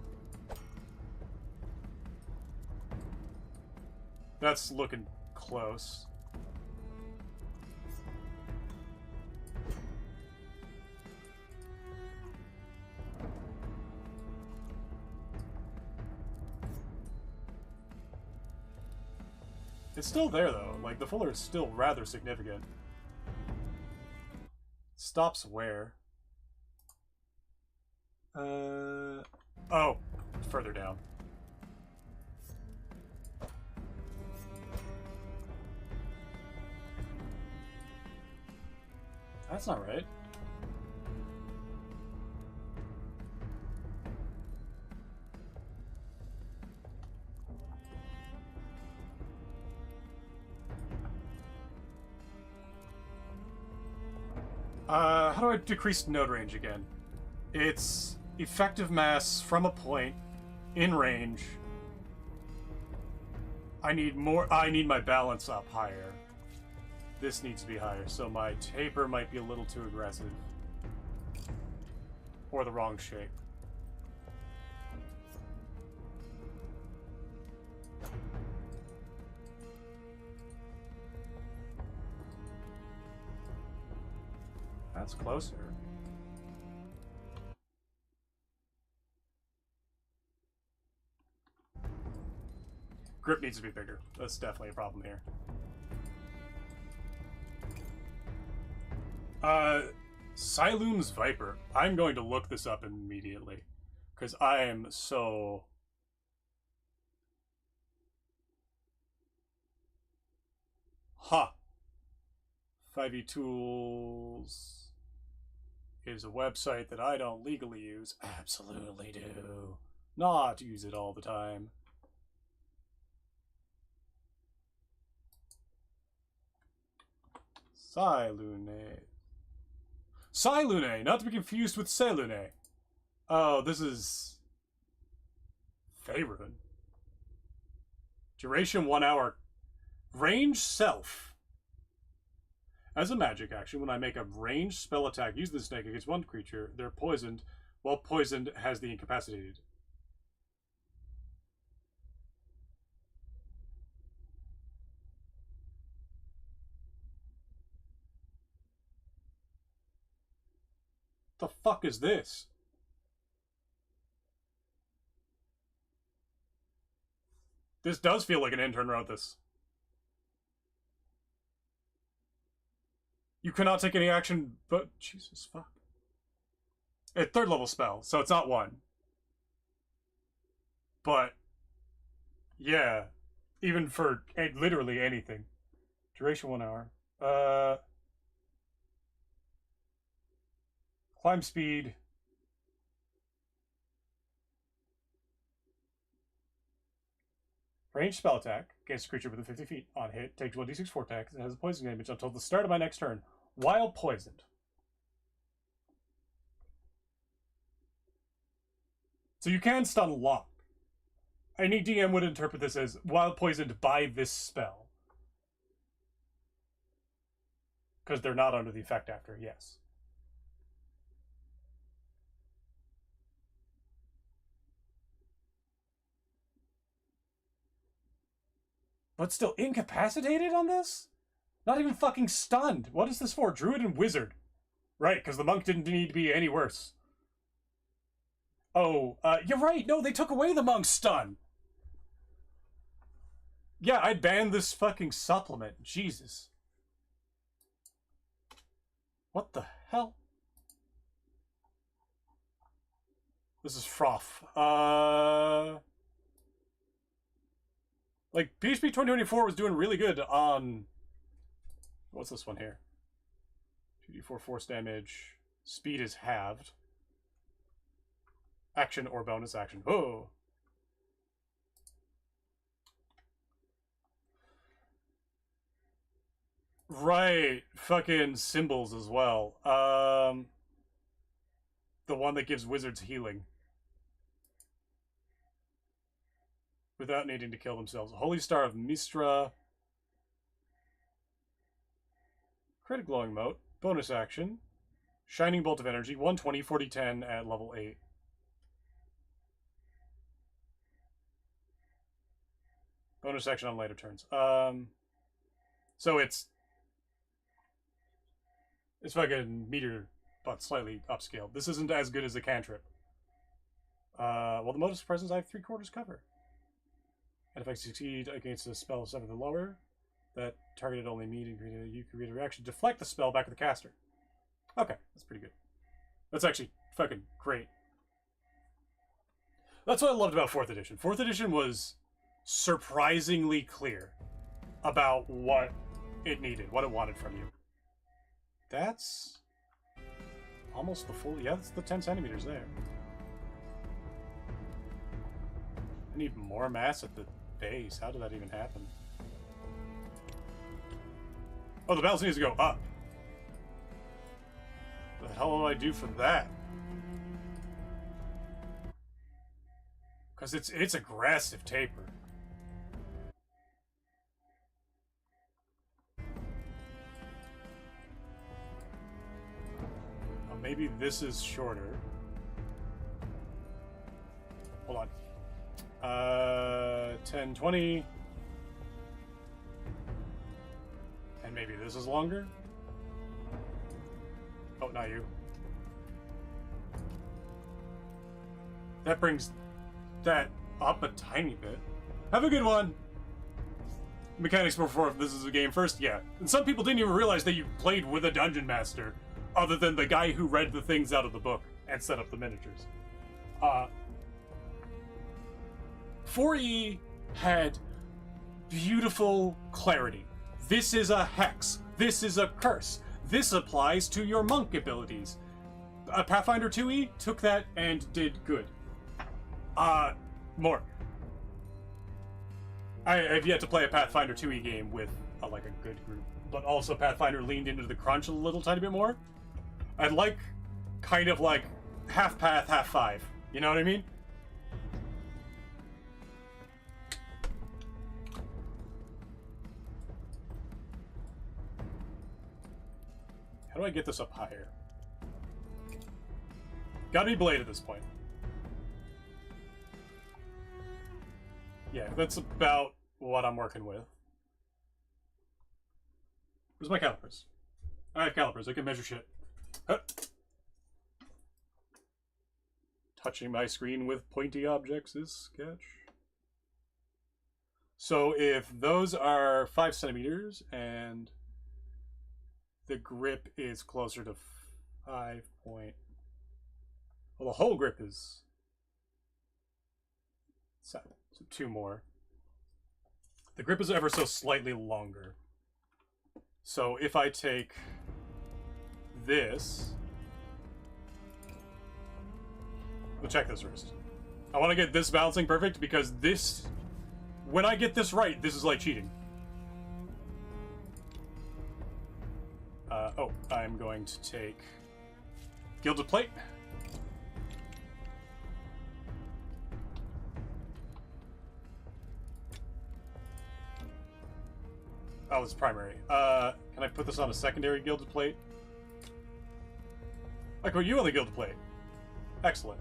That's looking close. It's still there though. Like the fuller is still rather significant. Stops where? Oh, further down. That's not right. How do I decrease node range again? It's effective mass from a point in range. I need more. I need my balance up higher. This needs to be higher, so my taper might be a little too aggressive. Or the wrong shape. That's closer. Grip needs to be bigger. That's definitely a problem here. Siloom's Viper. I'm going to look this up immediately. Because I am so... Huh. 5e Tools is a website that I don't legally use. Absolutely do. Not use it all the time. Silune. Silune, not to be confused with Selune. Oh, this is... Faerun. Duration 1 hour. Range self. As a magic action, when I make a ranged spell attack using the snake against one creature, they're poisoned, while poisoned has the incapacitated. The fuck is this? This does feel like an intern wrote this. You cannot take any action, but... Jesus, fuck. A 3rd level spell, so it's not 1. But... Yeah. Even for literally anything. Duration 1 hour. Climb speed. Ranged spell attack against a creature within 50 feet. On hit, take 1d6 4 attacks and has a poison damage until the start of my next turn, while poisoned. So you can stun lock. Any DM would interpret this as while poisoned by this spell. Because they're not under the effect after, yes. But still incapacitated on this? Not even fucking stunned. What is this for? Druid and Wizard. Right, because the monk didn't need to be any worse. Oh, you're right. No, they took away the monk's stun. Yeah, I'd ban this fucking supplement. Jesus. What the hell? This is froth. Like, PHP 2024 was doing really good on... What's this one here? 2d4 force damage. Speed is halved. Action or bonus action. Oh! Right. Fucking symbols as well. The one that gives wizards healing. Without needing to kill themselves. Holy Star of Mistra. Create a glowing mote. Bonus action. Shining Bolt of Energy. 120, 40, 10 at level 8. Bonus action on later turns. So it's fucking meteor, but slightly upscaled. This isn't as good as the cantrip. Well, the modus presence I have 3/4 cover. And if I succeed against a spell of 7th or lower, that targeted only me, you can create a reaction. Deflect the spell back to the caster. Okay, that's pretty good. That's actually fucking great. That's what I loved about 4th edition. 4th edition was surprisingly clear about what it needed, what it wanted from you. That's almost the full... Yeah, that's the 10 centimeters there. I need more mass at the base. How did that even happen? Oh, the balance needs to go up. What the hell do I do for that? Because it's aggressive taper. Oh, maybe this is shorter. Hold on. 10, 20. And maybe this is longer? Oh, not you. That brings that up a tiny bit. Have a good one! Mechanics before this is a game first? Yeah. And some people didn't even realize that you played with a dungeon master, other than the guy who read the things out of the book and set up the miniatures. 4E had beautiful clarity. This is a hex. This is a curse. This applies to your monk abilities. Pathfinder 2E took that and did good. More. I have yet to play a Pathfinder 2E game with like a good group, but also Pathfinder leaned into the crunch a little tiny bit more. I'd like kind of like half path, half 5. You know what I mean? How do I get this up higher? Gotta be blade at this point. Yeah, that's about what I'm working with. Where's my calipers? I have calipers, I can measure shit. Huh. Touching my screen with pointy objects is sketch. So if those are 5 centimeters and the grip is closer to 5 point... Well, the whole grip is 7, so 2 more. The grip is ever so slightly longer. So if I take this... We'll check this first. I want to get this balancing perfect because this... When I get this right, this is like cheating. Oh, I'm going to take Gilded Plate. Oh, it's primary. Can I put this on a secondary Gilded Plate? I put you on the Gilded Plate. Excellent.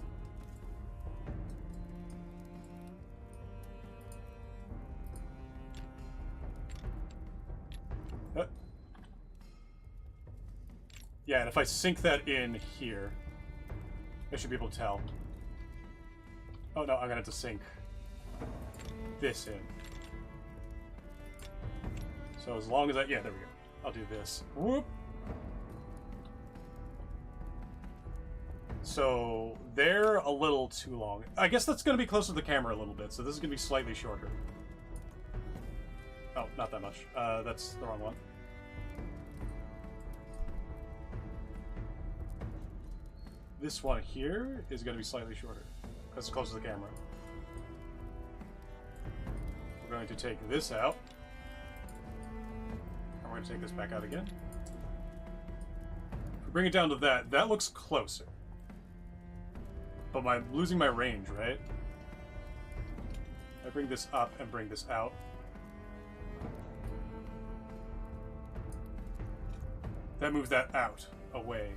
Yeah, and if I sink that in here, I should be able to tell. Oh no, I'm gonna have to sink this in. So as long as I... Yeah, there we go. I'll do this. Whoop! So they're a little too long. I guess that's going to be closer to the camera a little bit, so this is going to be slightly shorter. Oh, not that much. That's the wrong one. This one here is going to be slightly shorter, because it's close to the camera. We're going to take this out. And we're going to take this back out again. If we bring it down to that, that looks closer. But I'm losing my range, right? I bring this up and bring this out. That moves that out, away.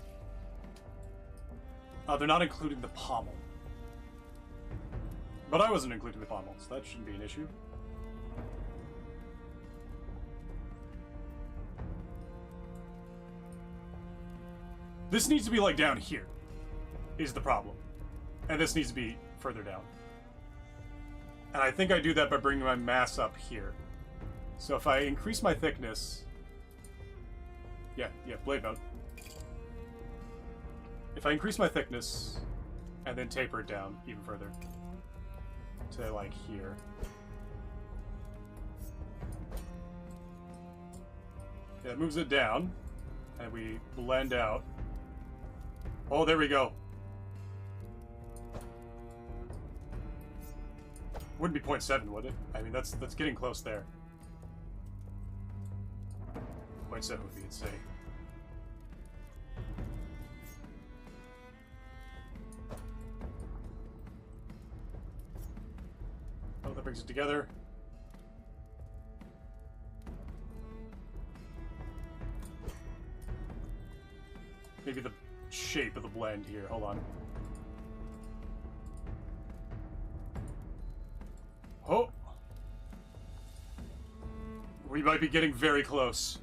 They're not including the pommel. But I wasn't including the pommel, so that shouldn't be an issue. This needs to be like down here, is the problem. And this needs to be further down. And I think I do that by bringing my mass up here. So if I increase my thickness... Yeah, blade mode. If I increase my thickness and then taper it down even further to like here. Yeah, it moves it down and we blend out. Oh, there we go. Wouldn't be 0.7, would it? I mean, that's getting close there. 0.7 would be insane. Oh, that brings it together. Maybe the shape of the blend here. Hold on. Oh! We might be getting very close.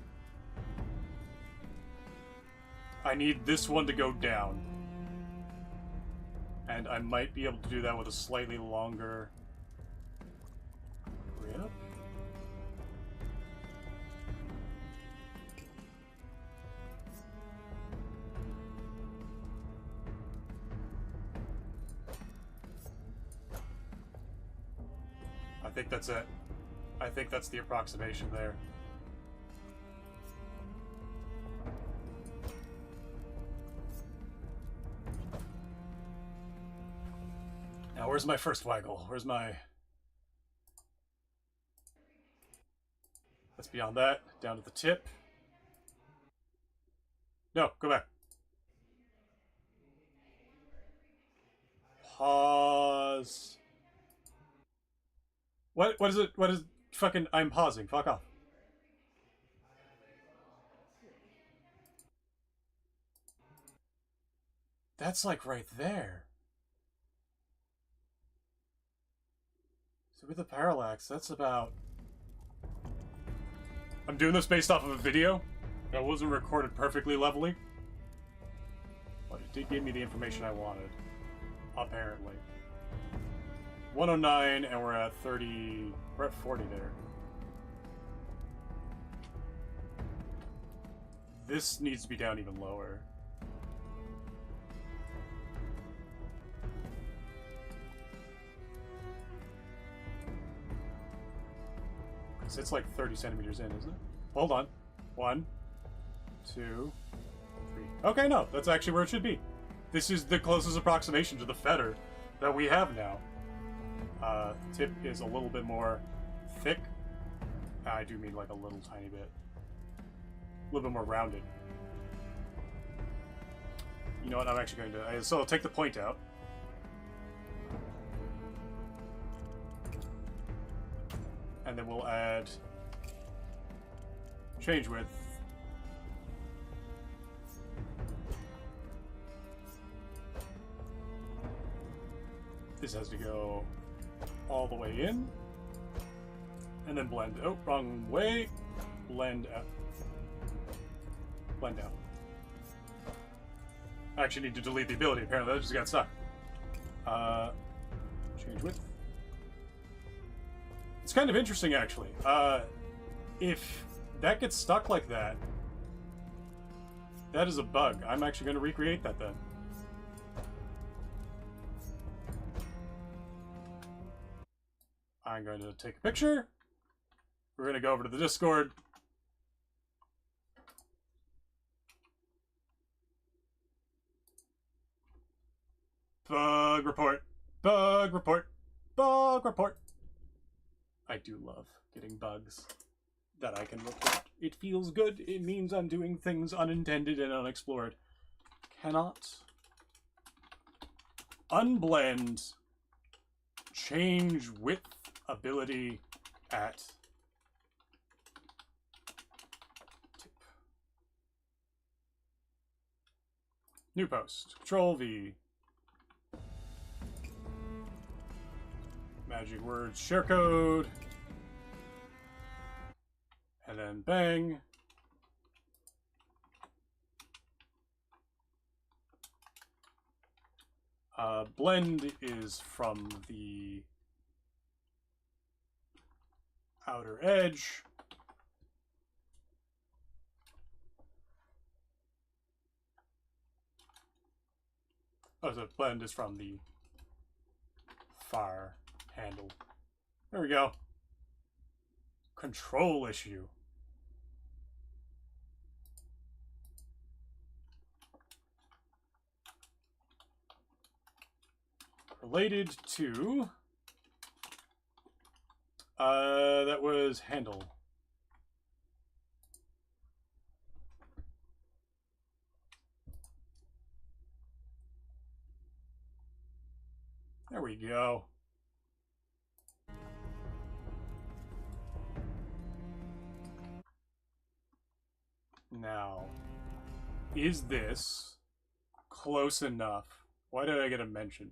I need this one to go down. And I might be able to do that with a slightly longer grip. I think that's it. I think that's the approximation there. Now, where's my first waggle? Where's my... That's beyond that. Down to the tip. No, go back. Pause. What is it? What is fucking... I'm pausing. Fuck off. That's like right there. So with the parallax, that's about... I'm doing this based off of a video that wasn't recorded perfectly levelly. But it did give me the information I wanted. Apparently. 109 and we're at 30... We're at 40 there. This needs to be down even lower. It's like 30 centimeters in, isn't it? Hold on. 1, 2, 3. Okay, no, that's actually where it should be. This is the closest approximation to the feather that we have now. Tip is a little bit more thick. I do mean like a little tiny bit. A little bit more rounded. You know what, I'm actually going to... So I'll take the point out. And then we'll add change width. This has to go all the way in. And then blend. Oh, wrong way. Blend out. Blend out. I actually need to delete the ability, apparently. That just got stuck. Change width. It's kind of interesting, actually. If that gets stuck like that. That is a bug. I'm actually going to recreate that then. I'm going to take a picture. We're going to go over to the Discord. Bug report. Bug report. Bug report. I do love getting bugs that I can report. It feels good. It means I'm doing things unintended and unexplored. Cannot unblend change width ability at tip. New post. Control V. Magic words, share code. And then bang. Blend is from the outer edge. Oh, so blend is from the far handle. There we go. Control issue. Related to that was handle. There we go. Now, is this close enough? Why did I get a mention?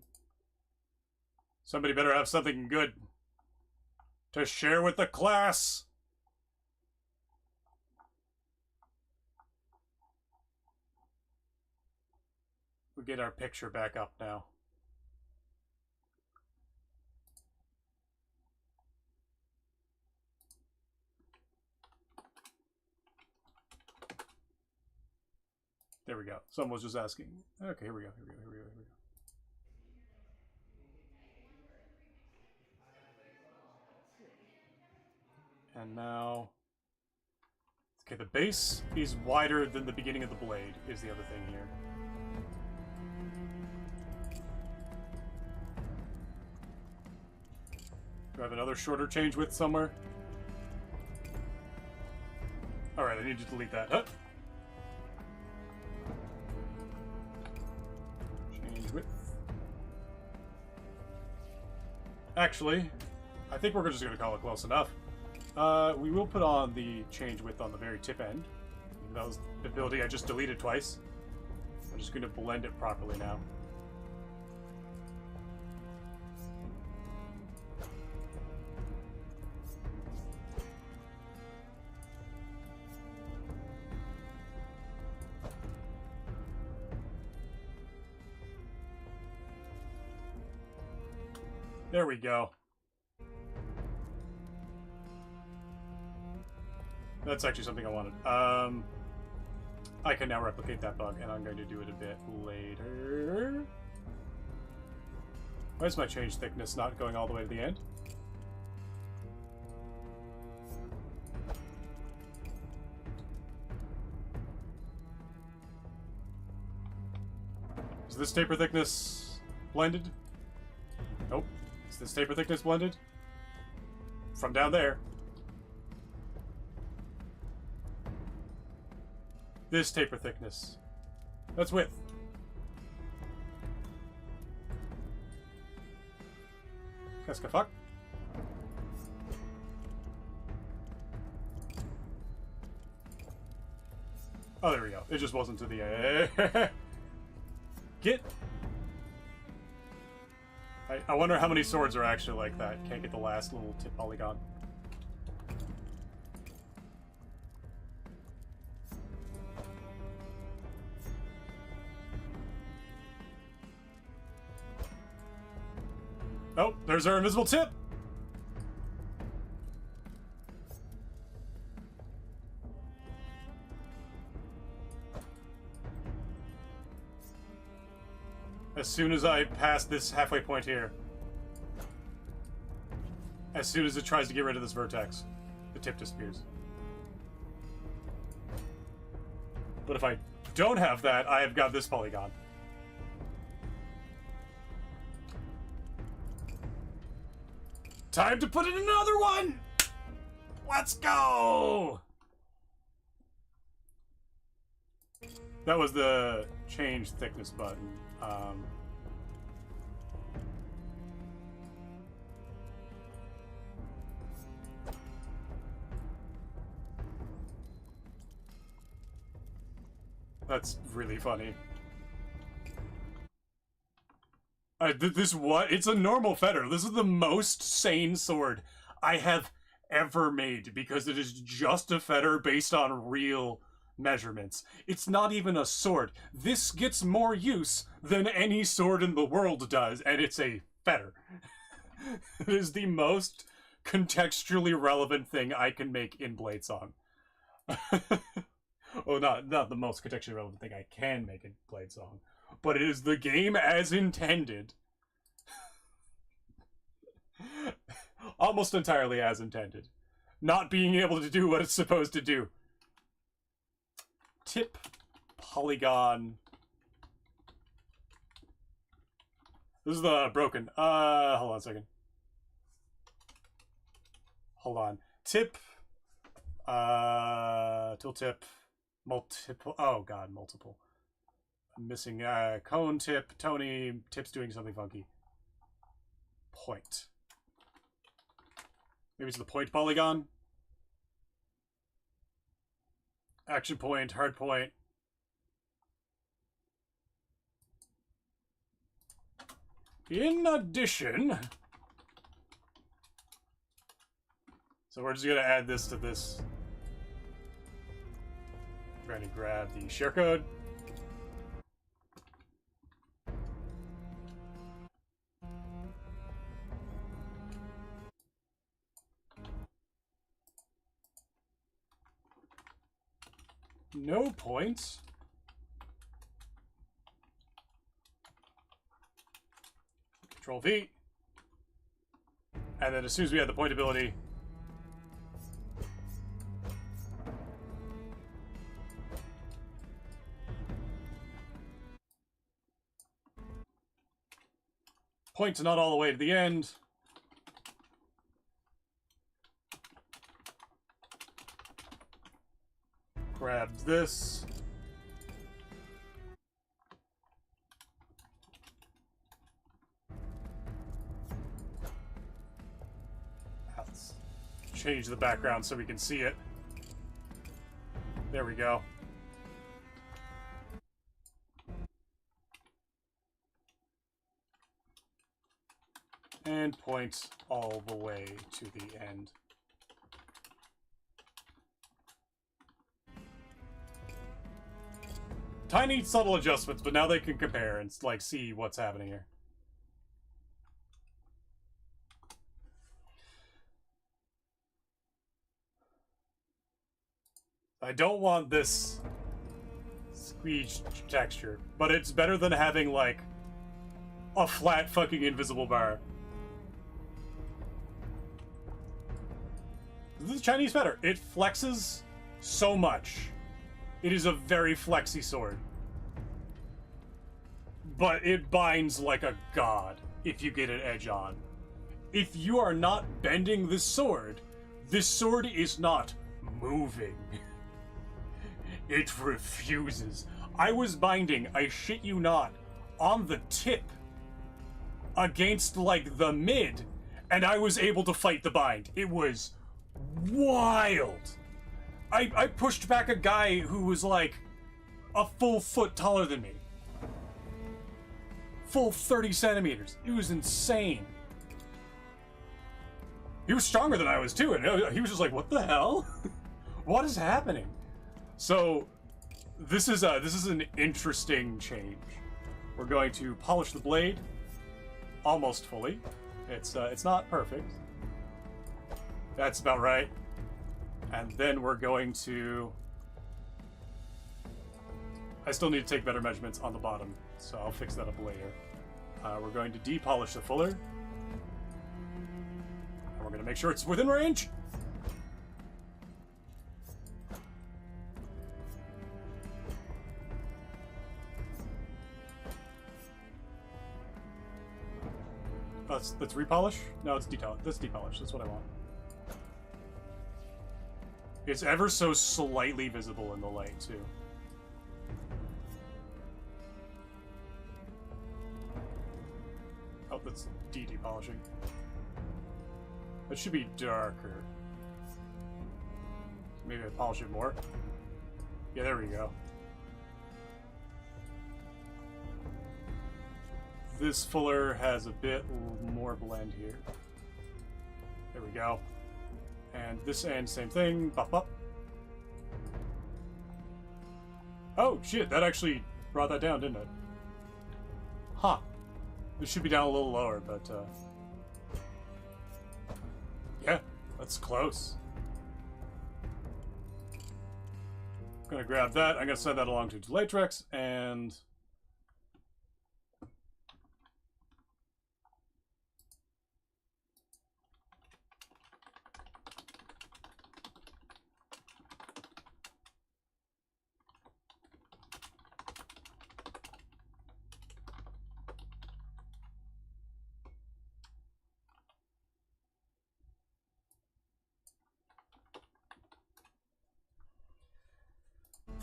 Somebody better have something good to share with the class. We get our picture back up now. There we go. Someone was just asking. Okay, here we go. Here we go. Here we go. Here we go. And now, okay, the base is wider than the beginning of the blade, is the other thing here. Do I have another shorter change width somewhere? Alright, I need to delete that. Huh? Change width. Actually, I think we're just going to call it close enough. We will put on the change width on the very tip end. That was the ability I just deleted twice. I'm just going to blend it properly now. There we go. That's actually something I wanted. I can now replicate that bug, and I'm going to do it a bit later. Why is my change thickness not going all the way to the end? Is this taper thickness blended? Nope. Is this taper thickness blended? From down there. This taper thickness. That's width. Qu'est-ce que fuck? Oh, there we go. It just wasn't to the Get. I wonder how many swords are actually like that. Can't get the last little tip polygon. Oh, there's our invisible tip. As soon as I pass this halfway point here, as soon as it tries to get rid of this vertex, the tip disappears. But if I don't have that, I have got this polygon. Time to put in another one! Let's go! That was the change thickness button. That's really funny. It's a normal fetter. This is the most sane sword I have ever made because it is just a fetter based on real measurements. It's not even a sword. This gets more use than any sword in the world does, and it's a fetter. It is the most contextually relevant thing I can make in Bladesong. Oh, not the most contextually relevant thing I can make in Bladesong, but it is the game as intended. Almost entirely as intended. Not being able to do what it's supposed to do. Tip, polygon. This is the broken. Hold on a second. Hold on. Tip, tooltip, multiple. Oh god, multiple. I'm missing cone tip. Tony tip's doing something funky. Point. Maybe it's the point polygon. Action point, hard point. In addition, so we're just gonna add this to this. Trying to grab the share code. No points. Control V. And then as soon as we have the point ability, point's not all the way to the end. Grab this. Let's change the background so we can see it. There we go. And point all the way to the end. Tiny, subtle adjustments, but now they can compare and, like, see what's happening here. I don't want this squeeged texture, but it's better than having, like, a flat fucking invisible bar. This is Chinese fetter. It flexes so much. It is a very flexy sword. But it binds like a god if you get an edge on. If you are not bending this sword is not moving. It refuses. I was binding, I shit you not, on the tip against, like, the mid, and I was able to fight the bind. It was wild. I pushed back a guy who was like a full foot taller than me. Full 30 centimeters. It was insane. He was stronger than I was too, and he was just like, what the hell? What is happening? So this is an interesting change. We're going to polish the blade almost fully. It's not perfect. That's about right. And then we're going to... I still need to take better measurements on the bottom, so I'll fix that up later. We're going to depolish the fuller. And we're going to make sure it's within range. Let's repolish? No, it's let's depolish. That's what I want. It's ever so slightly visible in the light, too. Oh, that's depolishing. That should be darker. Maybe I polish it more. Yeah, there we go. This fuller has a bit more blend here. There we go. And this end, same thing. Bop, bop. Oh, shit, that actually brought that down, didn't it? Huh. This should be down a little lower, but, yeah, that's close. I'm gonna grab that. I'm gonna send that along to Delaytrex, and...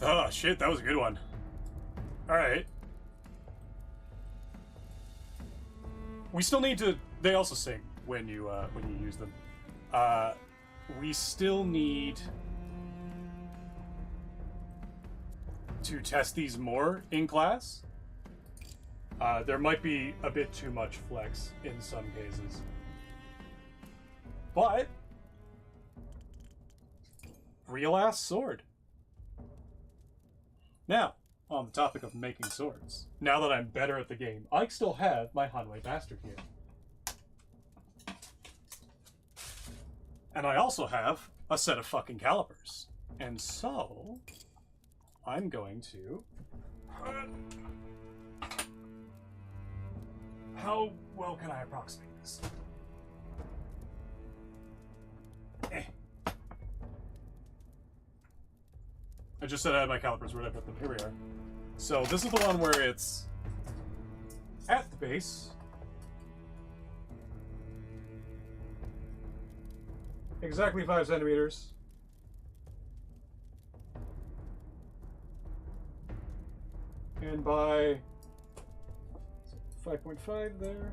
Oh, shit, that was a good one. Alright. We still need to... They also sing when you use them. We still need to test these more in class. There might be a bit too much flex in some cases. But... real-ass sword. Now, on the topic of making swords, now that I'm better at the game, I still have my Hanwei Bastard here. And I also have a set of fucking calipers. And so, I'm going to... How well can I approximate this? I just said I had my calipers. Where'd I put them? Here we are. So this is the one where it's at the base. Exactly 5 centimeters. And by 5.5 there.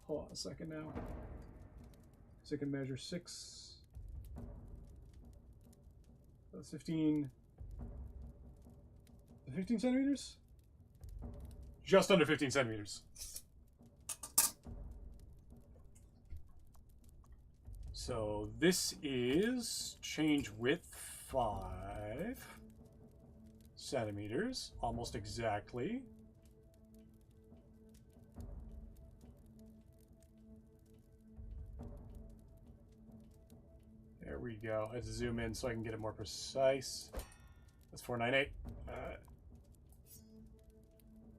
Hold on a second now. So I can measure 6. That's 15. 15 centimeters? Just under 15 centimeters. So this is change width 5 centimeters, almost exactly. There we go. I have to zoom in so I can get it more precise. That's 498.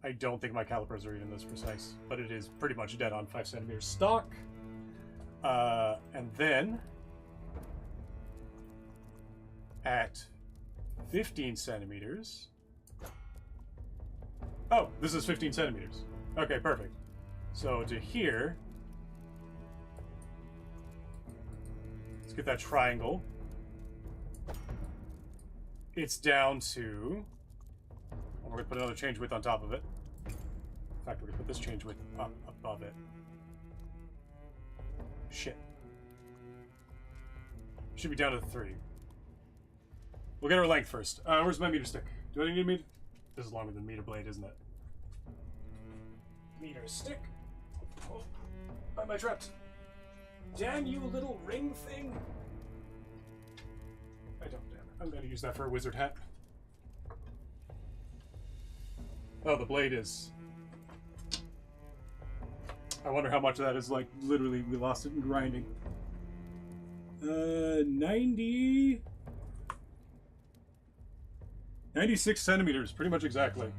I don't think my calipers are even this precise, but it is pretty much dead on 5 centimeters stock. And then at 15 centimeters. Oh, this is 15 centimeters. Okay, perfect. So to here, let's get that triangle. It's down to, we're going to put another change width on top of it. In fact, we're going to put this change width up above it. Shit. Should be down to 3. We'll get our length first. Where's my meter stick? Do I need a meter? This is longer than meter blade, isn't it? Meter stick. Oh, why am I trapped? Damn you, little ring thing! I don't, damn it. I'm going to use that for a wizard hat. Oh, the blade is... I wonder how much of that is, like, literally, we lost it in grinding. 90... 96 centimeters, pretty much exactly.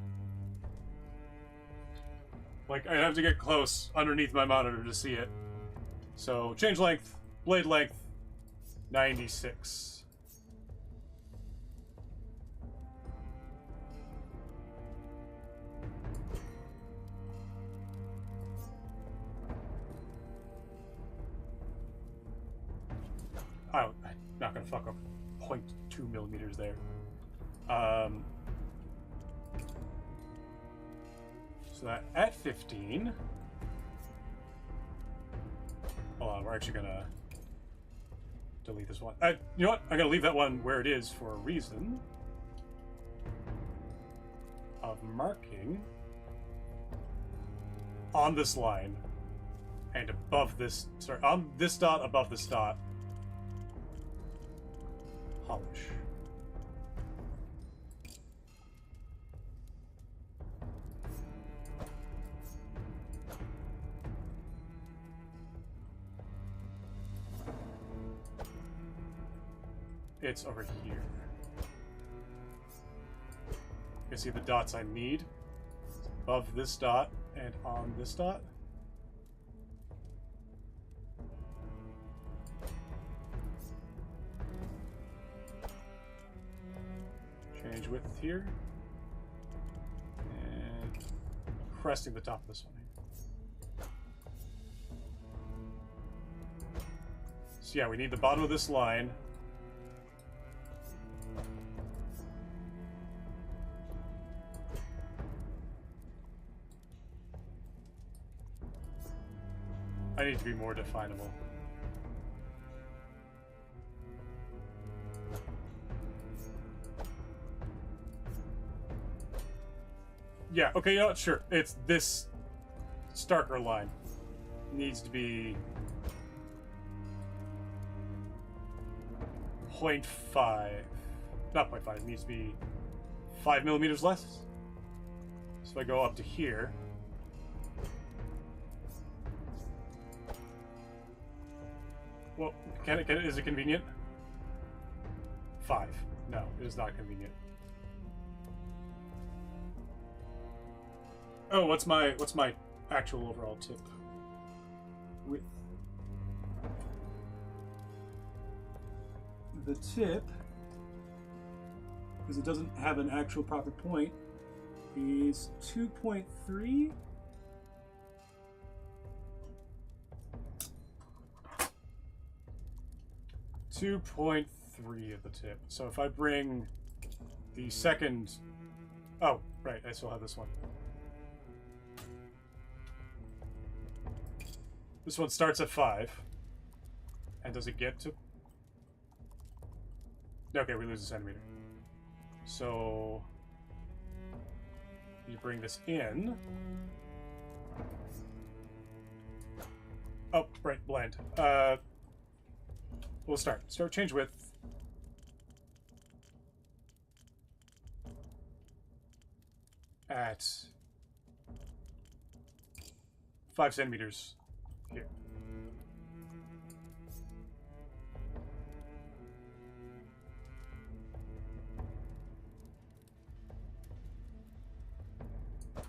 Like, I'd have to get close underneath my monitor to see it. So, change length, blade length, 96. Oh, I'm not gonna fuck up 0.2 millimeters there. So that at 15. Hold on, we're actually gonna delete this one. You know what? I'm gonna leave that one where it is for a reason of marking on this line and above this. Sorry, on this dot, above this dot. Polish. It's over here. You see the dots I need? It's above this dot and on this dot. Change width here. And cresting the top of this one here. So yeah, we need the bottom of this line. I need to be more definable. Yeah, okay, you know what? Sure. It's this starker line. Needs to be 0.5. Not 0.5, it needs to be 5 millimeters less. So if I go up to here. Well, is it convenient? 5. No, it is not convenient. Oh, what's my actual overall tip? Width. The tip, because it doesn't have an actual proper point, is 2.3. .3 of the tip. So if I bring the second... Oh, right, I still have this one. This one starts at 5. And does it get to... Okay, we lose a centimeter. So... you bring this in. Oh, right, blend. We'll start. Change width. At 5 centimeters here.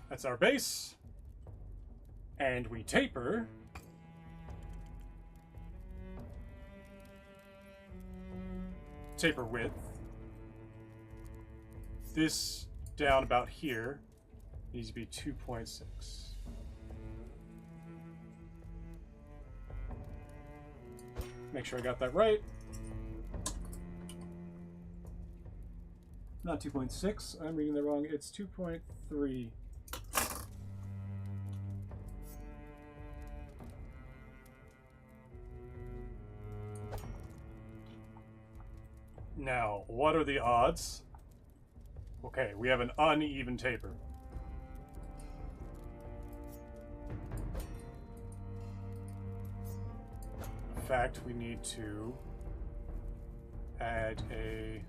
That's our base. And we taper. Taper width. This down about here needs to be 2.6. Make sure I got that right. Not 2.6. I'm reading that wrong. It's 2.3. Now, what are the odds? Okay, we have an uneven taper. In fact, we need to add a...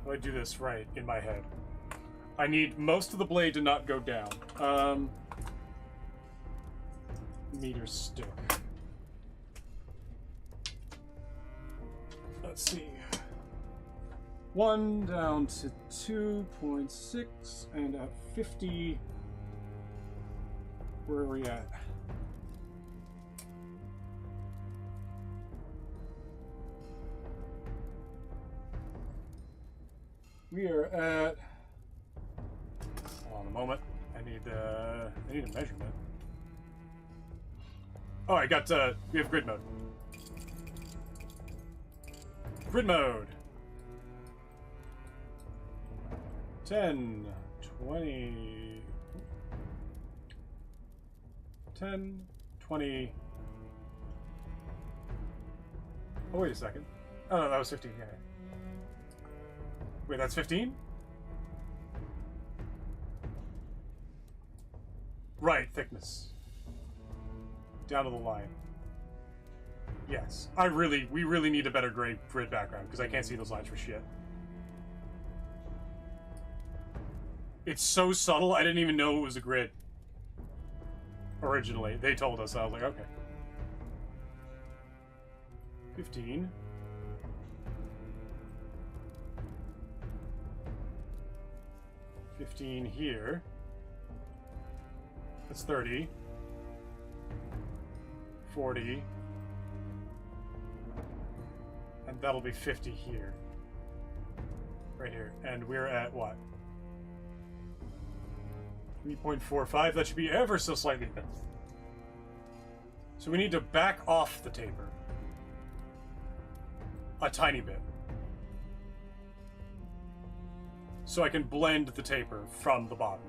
How do I do this right in my head? I need most of the blade to not go down. Meter stick. let's see. 1 down to 2.6, and at 50, where are we at? We are at. Hold on a moment. I need a measurement. Oh, I got. We have grid mode. Grid mode. 10, 20, 10, 20. Oh, wait a second. Oh, no, that was 15. Yeah. Wait, that's 15? Right, thickness. Down to the line. Yes. We really need a better grid background, because I can't see those lines for shit. It's so subtle, I didn't even know it was a grid. Originally. They told us, I was like, okay. 15. Here. That's 30. 40. And that'll be 50 here. Right here. And we're at what? 3.45. That should be ever so slightly better. So we need to back off the taper. A tiny bit. So I can blend the taper from the bottom.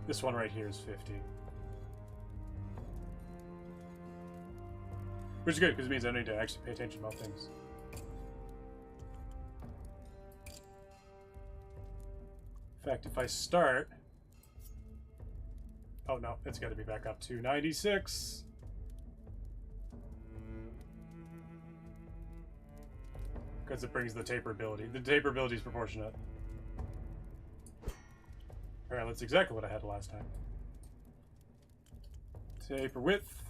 This one right here is 50. Which is good, because it means I need to actually pay attention about things. In fact, if I start... Oh no, it's got to be back up to 96. Because it brings the taper ability. The taper ability is proportionate. Alright, that's exactly what I had last time. Taper width.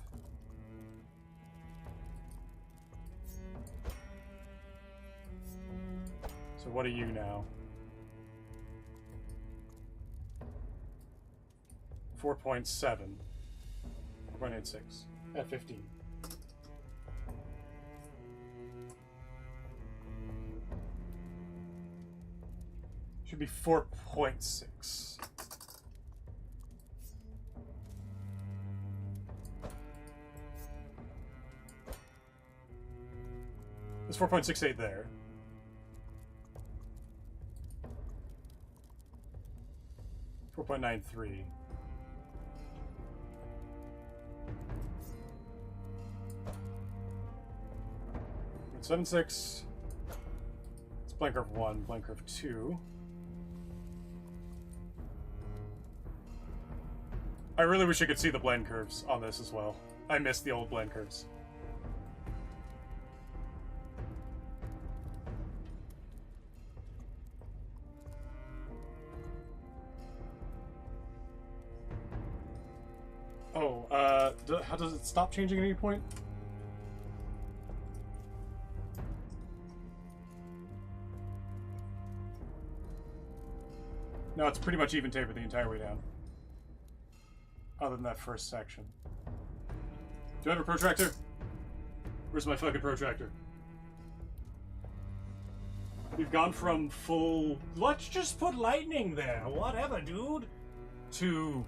So what are you now? 4.7. 4.86 at 15. Should be 4.6. There's 4.68 there. .93. 0.76. It's blank curve 1, blank curve 2. I really wish I could see the blend curves on this as well. I miss the old blend curves. Oh, how does it stop changing at any point? No, it's pretty much even taper the entire way down. Other than that first section. Do I have a protractor? Where's my fucking protractor? We've gone from full, let's just put lightning there, whatever, dude, to,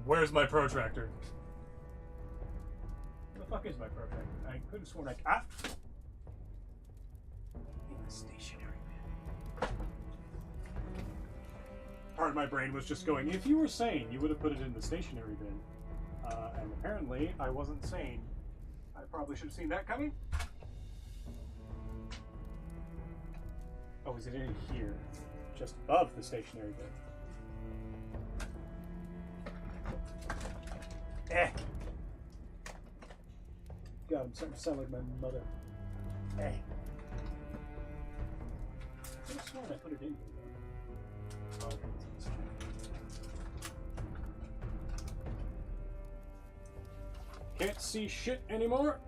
where's my protractor? Where the fuck is my protractor? I could have sworn in the stationary bin. Part of my brain was just going, if you were sane, you would have put it in the stationary bin. And apparently, I wasn't sane. I probably should have seen that coming. Oh, is it in here? Just above the stationary bin. Eh. God, I'm starting to sound like my mother. Eh. I could have sworn I put it in here. Oh, okay. Can't see shit anymore.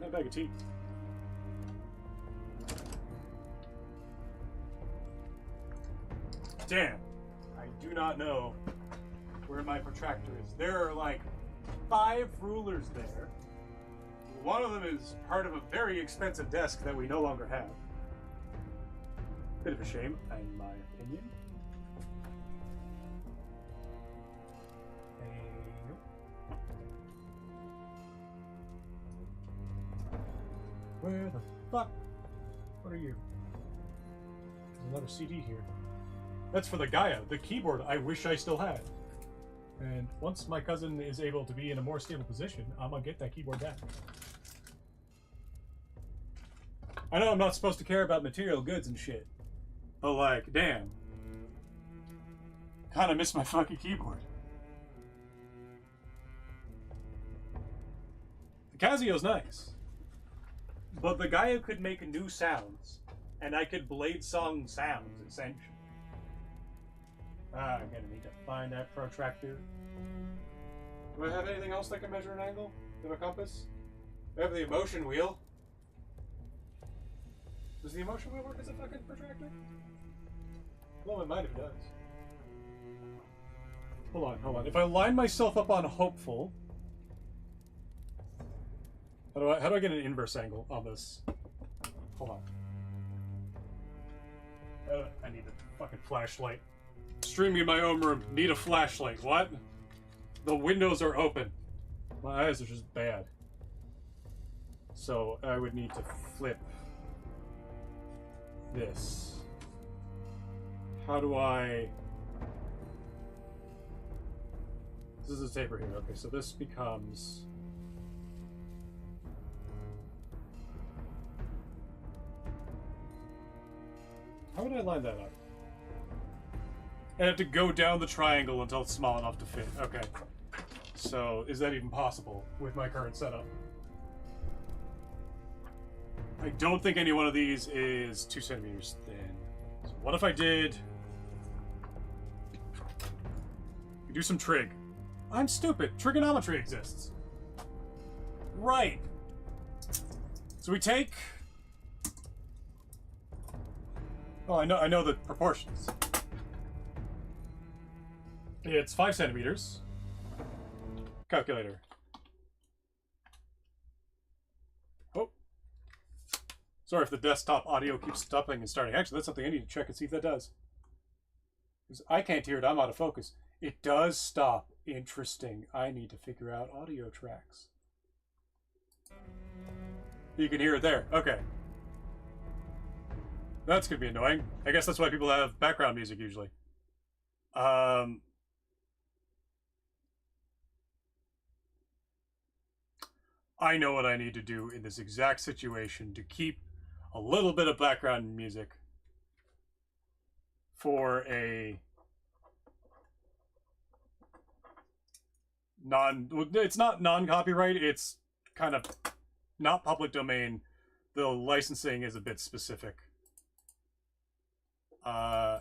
Got a bag of tea. Damn. I do not know where my protractor is. There are like 5 rulers there. One of them is part of a very expensive desk that we no longer have. Bit of a shame, in my opinion. Where the fuck? What are you? There's another CD here. That's for the Gaia, the keyboard I wish I still had. And once my cousin is able to be in a more stable position, I'm gonna get that keyboard back. I know I'm not supposed to care about material goods and shit, but like, damn. Kinda miss my fucking keyboard. The Casio's nice, but the Gaia could make new sounds, and I could blade song sounds, essentially. I'm gonna need to find that protractor. Do I have anything else that can measure an angle? Do I have a compass? I have the emotion wheel. Does the emotion wheel work as a fucking protractor? Well, it might if it does. Hold on. If I line myself up on hopeful, how do I get an inverse angle on this? Hold on. I need a fucking flashlight. Streaming in my own room. Need a flashlight. What? The windows are open. My eyes are just bad. So I would need to flip this. How do I... This is a taper here. Okay, so this becomes... How would I line that up? I have to go down the triangle until it's small enough to fit. Okay. So, is that even possible with my current setup? I don't think any one of these is 2 centimeters thin. So what if I did... We do some trig. I'm stupid. Trigonometry exists. Right. So we take... Oh, I know the proportions. It's 5 centimeters. Calculator. Oh. Sorry if the desktop audio keeps stopping and starting. Actually, that's something I need to check and see if that does. Because I can't hear it. I'm out of focus. It does stop. Interesting. I need to figure out audio tracks. You can hear it there. Okay. That's going to be annoying. I guess that's why people have background music usually. I know what I need to do in this exact situation to keep a little bit of background music for a it's not non-copyright, it's kind of not public domain. The licensing is a bit specific. I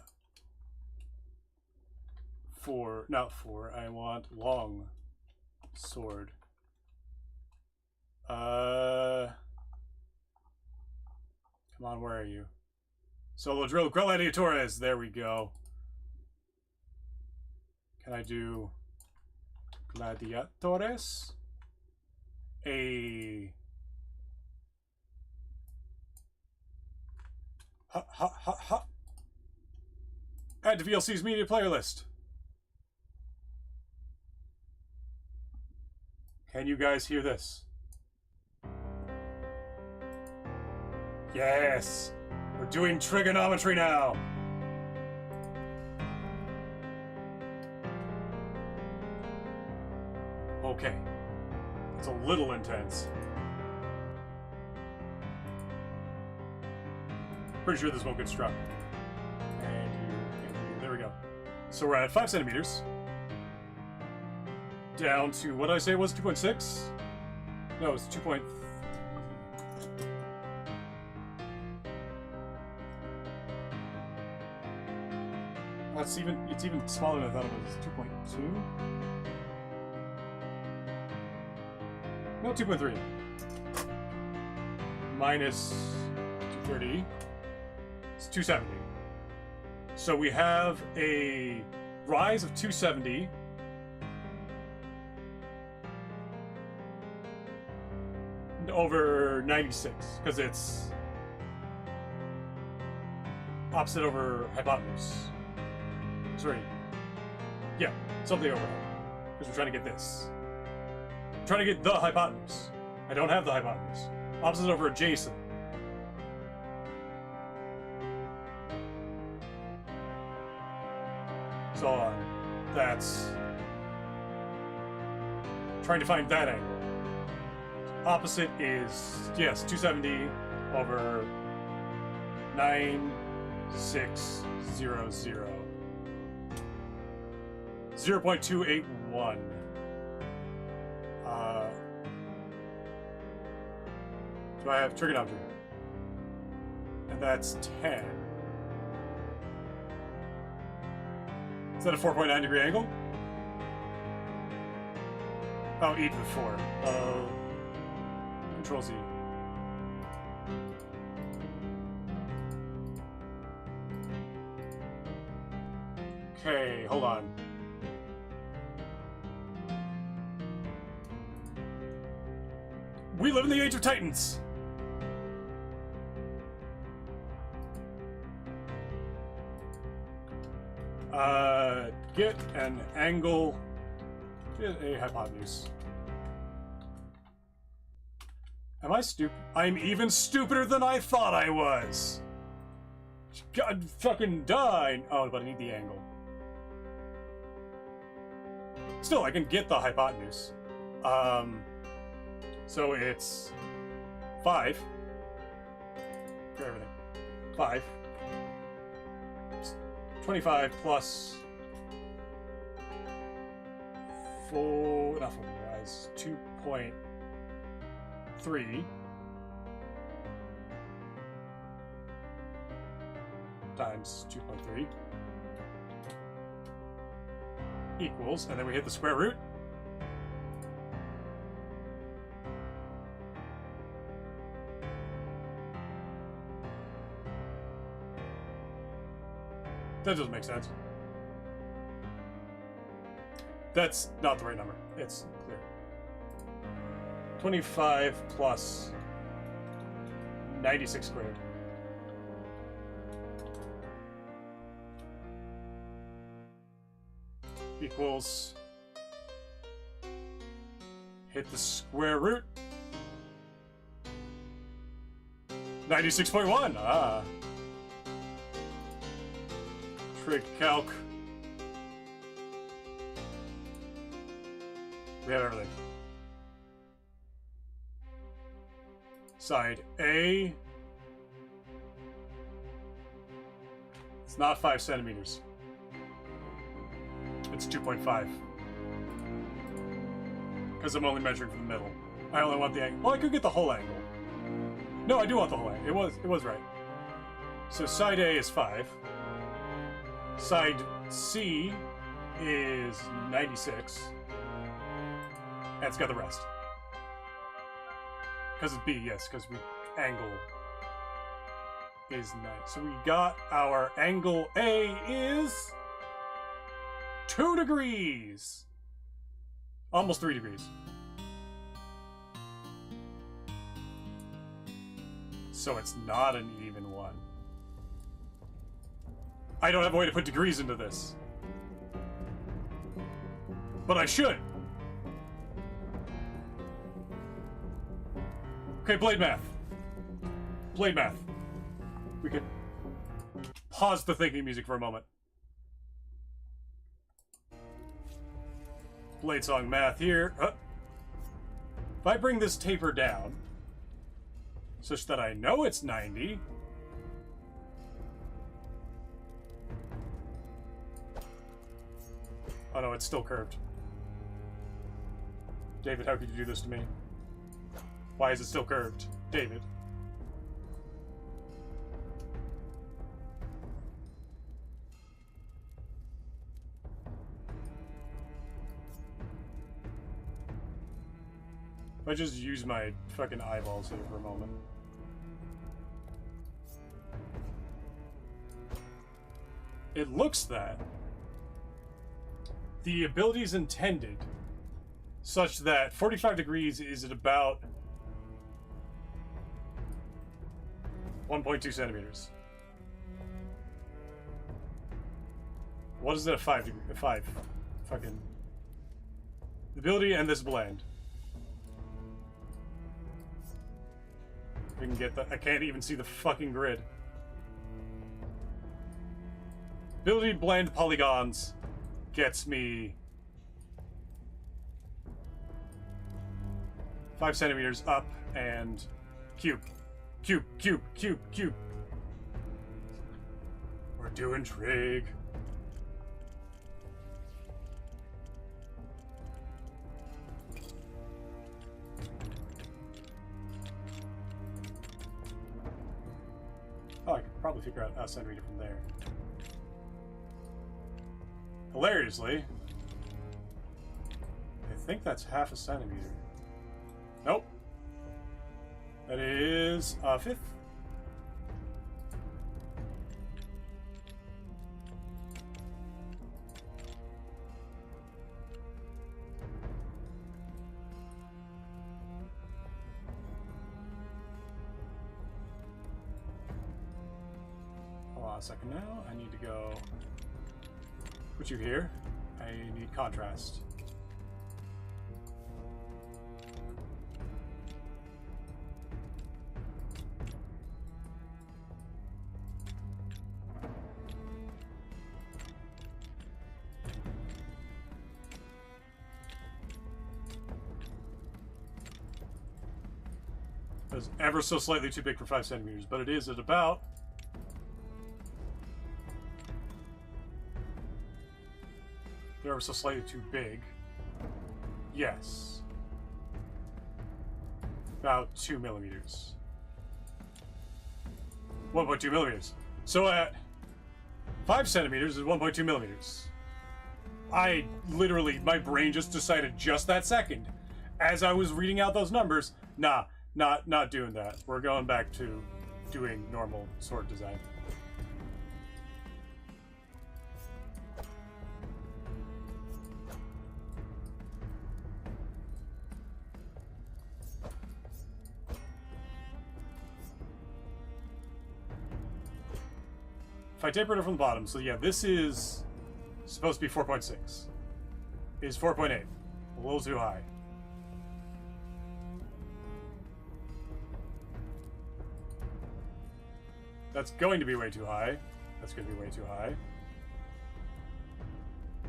want long sword. Come on, where are you? Solo drill, gladiatores. There we go. Can I do gladiatores? Ha. Add to VLC's media player list. Can you guys hear this? Yes! We're doing trigonometry now! Okay. It's a little intense. Pretty sure this won't get struck. And there we go. So we're at 5 centimeters. Down to, what did I say it was, 2.6? No, it's 2. it's even smaller than I thought it was. 2.2? No, 2.3. Minus 230. It's 270. So we have a rise of 270. Over 96, because it's opposite over hypotenuse. Sorry. Yeah, something over. Because we're trying to get this. I'm trying to get the hypotenuse. I don't have the hypotenuse. Opposite over adjacent. So that's trying to find that angle. Opposite is, yes, 270 over 9600. 0.281. Do I have trigonometry? And that's 10. Is that a 4.9 degree angle? Oh, e to the 4. Control Z. Okay, hold on. We live in the age of Titans. Get an angle. Get a hypotenuse. Am I stupid? I'm even stupider than I thought I was. God fucking die. Oh, but I need the angle. Still, I can get the hypotenuse. So it's 5 for everything. 5. 25 plus 4. Not 4. That's 2.3 times 2.3 equals, and then we hit the square root. That doesn't make sense. That's not the right number. It's clear. 25 plus 96 squared. Equals, hit the square root, 96.1. Ah, trig calc. We have everything. Side A, it's not 5 centimeters. It's 2.5. Because I'm only measuring from the middle. I only want the angle. Well, I could get the whole angle. No, I do want the whole angle. It was right. So side A is 5. Side C is 96. And it's got the rest. Because it's B, yes, because we angle is 9. So we got our angle A is 2 degrees. Almost 3 degrees. So it's not an even one. I don't have a way to put degrees into this. But I should. Okay, blade math. Blade math. We can pause the thinking music for a moment. Blade song math here. If I bring this taper down, such that I know it's 90, oh no, it's still curved. David, how could you do this to me? Why is it still curved? David. I just use my fucking eyeballs here for a moment. It looks that the ability is intended such that 45 degrees is at about 1.2 centimeters. What is it at 5 degree? 5. Fucking. The ability and this blend. We can get that. I can't even see the fucking grid. Ability blend polygons gets me 5 centimeters up and cube. Cube, cube, cube, cube. We're doing trig. Oh, I could probably figure out a centimeter from there. Hilariously, I think that's half a centimeter. Nope. That is a fifth. Hold on a second now. I need to go put you here. I need contrast. It's ever so slightly too big for 5 centimeters, but it is at about ever so slightly too big. Yes. About 2 millimeters. 1.2 millimeters. So at 5 centimeters is 1.2 millimeters. I literally, my brain just decided just that second, as I was reading out those numbers, nah, not doing that. We're going back to doing normal sword design. If I tapered it from the bottom, so yeah, this is supposed to be 4.6. Is 4.8. A little too high. That's going to be way too high. That's going to be way too high.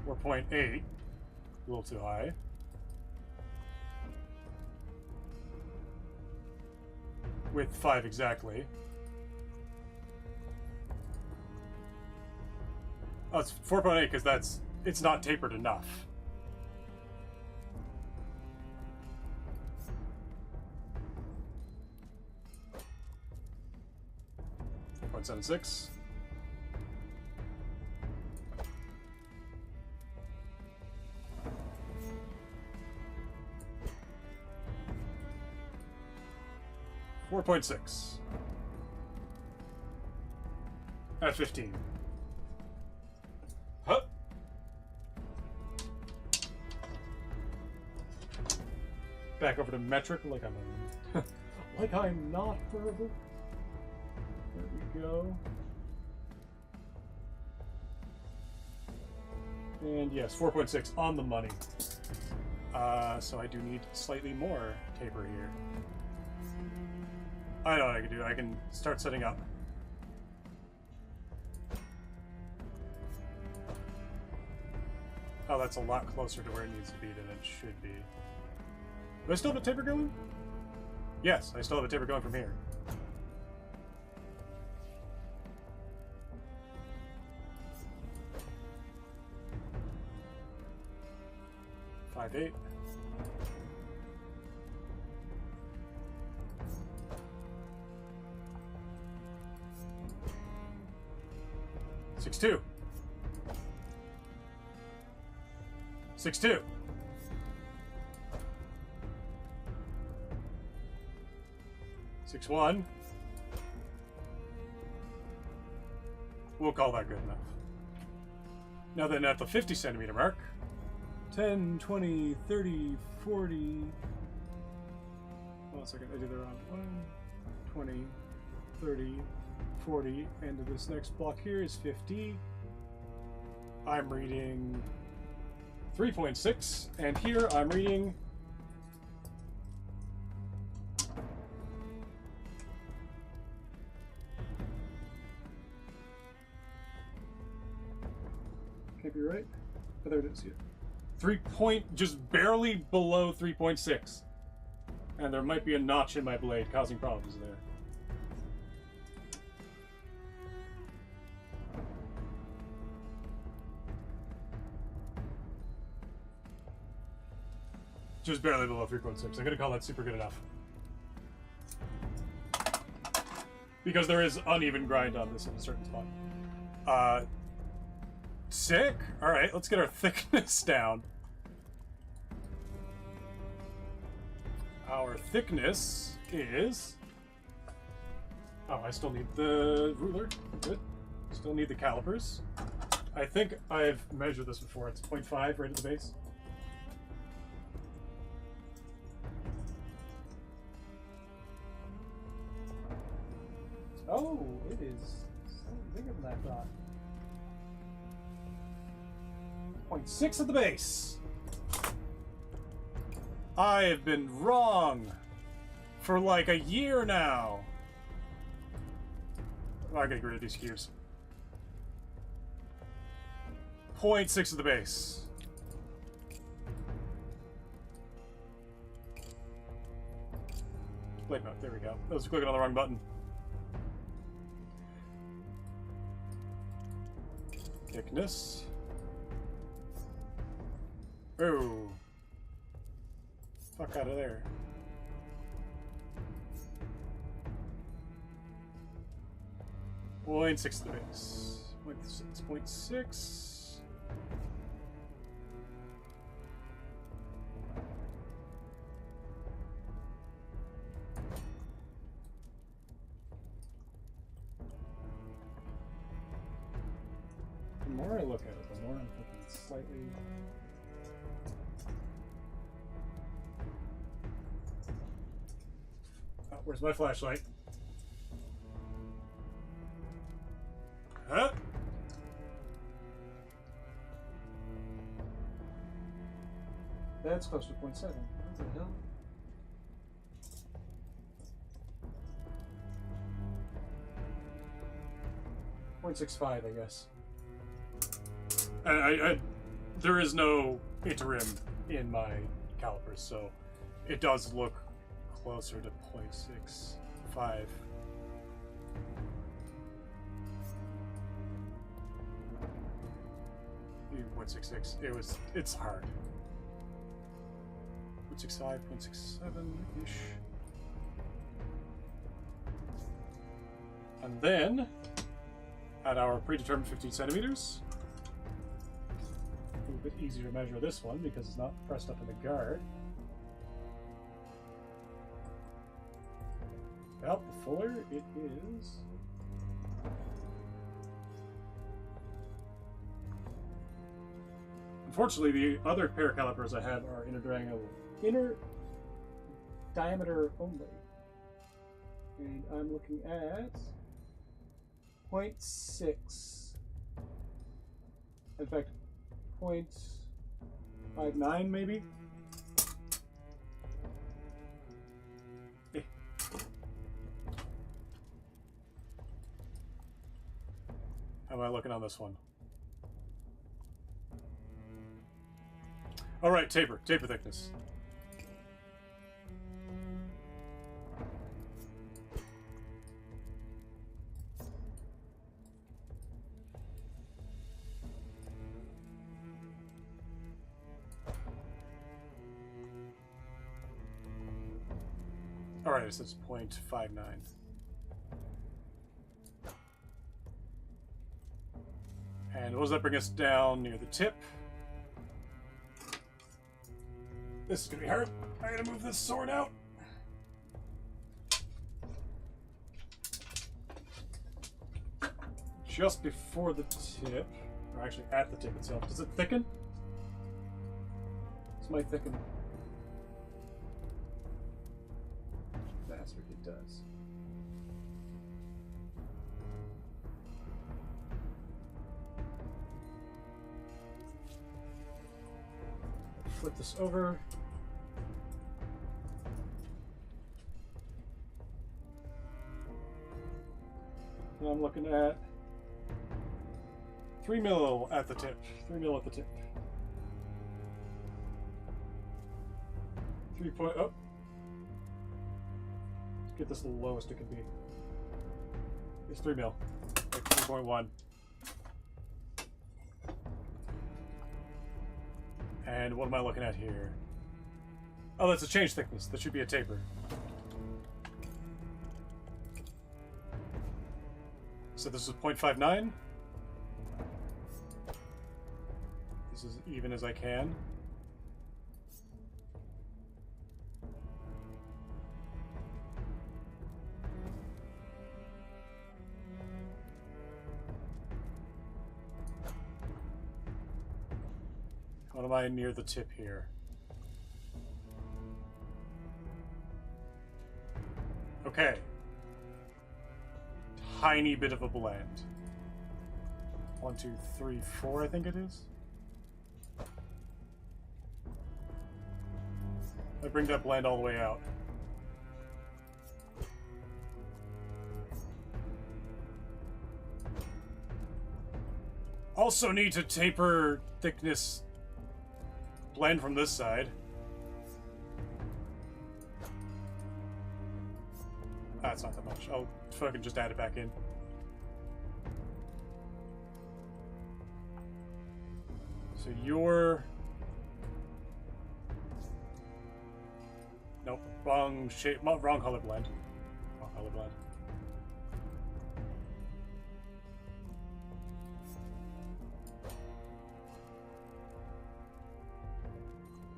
4.8. A little too high. With 5 exactly. Oh, it's 4.8 because it's not tapered enough. .76. .6 at 15. Huh? Back over to metric like I'm like I'm not verbal. There we go. And yes, 4.6 on the money. So I do need slightly more taper here. I know what I can do. I can start setting up. Oh, that's a lot closer to where it needs to be than it should be. Do I still have a taper going? Yes, I still have a taper going from here. Five, 8. Six, 2. 6, 2. 6-1. We'll call that good enough. Now then, at the 50 centimeter mark, 10, 20, 30, 40. Hold on a second, I did that wrong. 1, 20, 30, 40, and this next block here is 50. I'm reading 3.6, and here I'm reading can't be right. Oh, there it is. Yeah. Just barely below 3.6. And there might be a notch in my blade causing problems there. Just barely below 3.6. I'm going to call that super good enough. Because there is uneven grind on this at a certain spot. Sick. All right, let's get our thickness down. Our thickness is... Oh, I still need the ruler. Good. Still need the calipers. I think I've measured this before. It's 0.5 right at the base. Oh, it is slightly bigger than I thought. 0.6 at the base. I have been wrong for like a year now. I gotta get rid of these gears. 0.6 at the base. Wait, no, there we go. I was clicking on the wrong button. Thickness. Oh. Fuck out of there. Point 6 to the base. 0.6. The more I look at it, the more I'm thinking it's slightly... Oh, where's my flashlight? Huh? That's close to 0.7. What the hell? .65, I guess. There is no interim in my calipers, so it does look closer to 0.65. 0.66. It's hard. 0.65, 0.67-ish. And then, at our predetermined 15 centimeters, a little bit easier to measure this one because it's not pressed up in the guard. About the fuller it is. Unfortunately, the other pair of calipers I have are inner diameter only. And I'm looking at 0.6. In fact, 0.59 maybe. How am I looking on this one? All right, taper thickness. All right, so it's 0.59. And what does that bring us down near the tip? This is gonna be hard. I gotta move this sword out. just before the tip, or actually at the tip itself. Does it thicken? This might thicken. That's what it does. Flip this over. And I'm looking at 3 mil at the tip. 3 mil at the tip. 3 point. Oh. Let's get this the lowest it can be. It's 3 mil. Like 3.1. And what am I looking at here? Oh, that's a change thickness. That should be a taper. So this is 0.59. This is even as I can. What am I near the tip here? Okay. Tiny bit of a blend. 1, 2, 3, 4, I think it is. I bring that blend all the way out. Also need to taper thickness blend from this side. That's not that much. I'll fucking just add it back in. So you're... Nope, wrong shape, wrong color blend. Wrong color blend.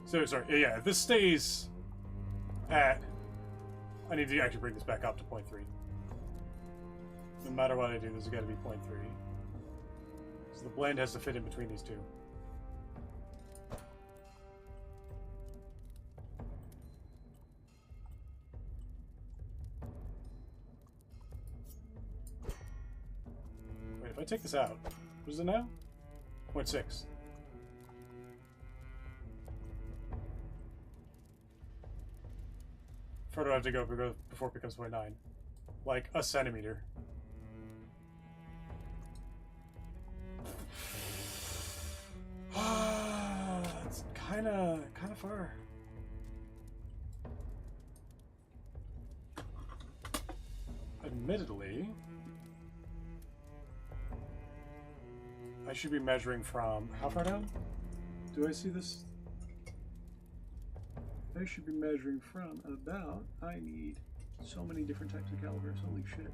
So, sorry, yeah, if this stays at... I need to actually bring this back up to 0.3. No matter what I do, this has got to be 0.3. So the blend has to fit in between these two. Wait, if I take this out, what is it now? 0.6. Far do I have to go before it becomes 0.9? Like a centimeter. It's kind of far. Admittedly, I should be measuring from how far down? Do I see this? I should be measuring from about, I need so many different types of calibers, holy shit.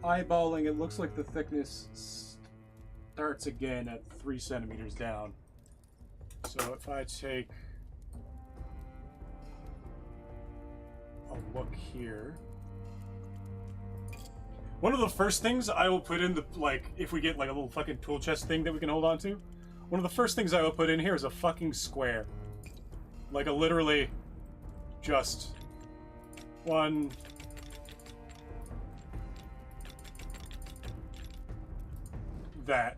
Eyeballing, it looks like the thickness starts again at 3 centimeters down. So if I take a look here. One of the first things I will put in the, like, if we get like a little fucking tool chest thing that we can hold on to, one of the first things I will put in here is a fucking square. Like a literally just one. That.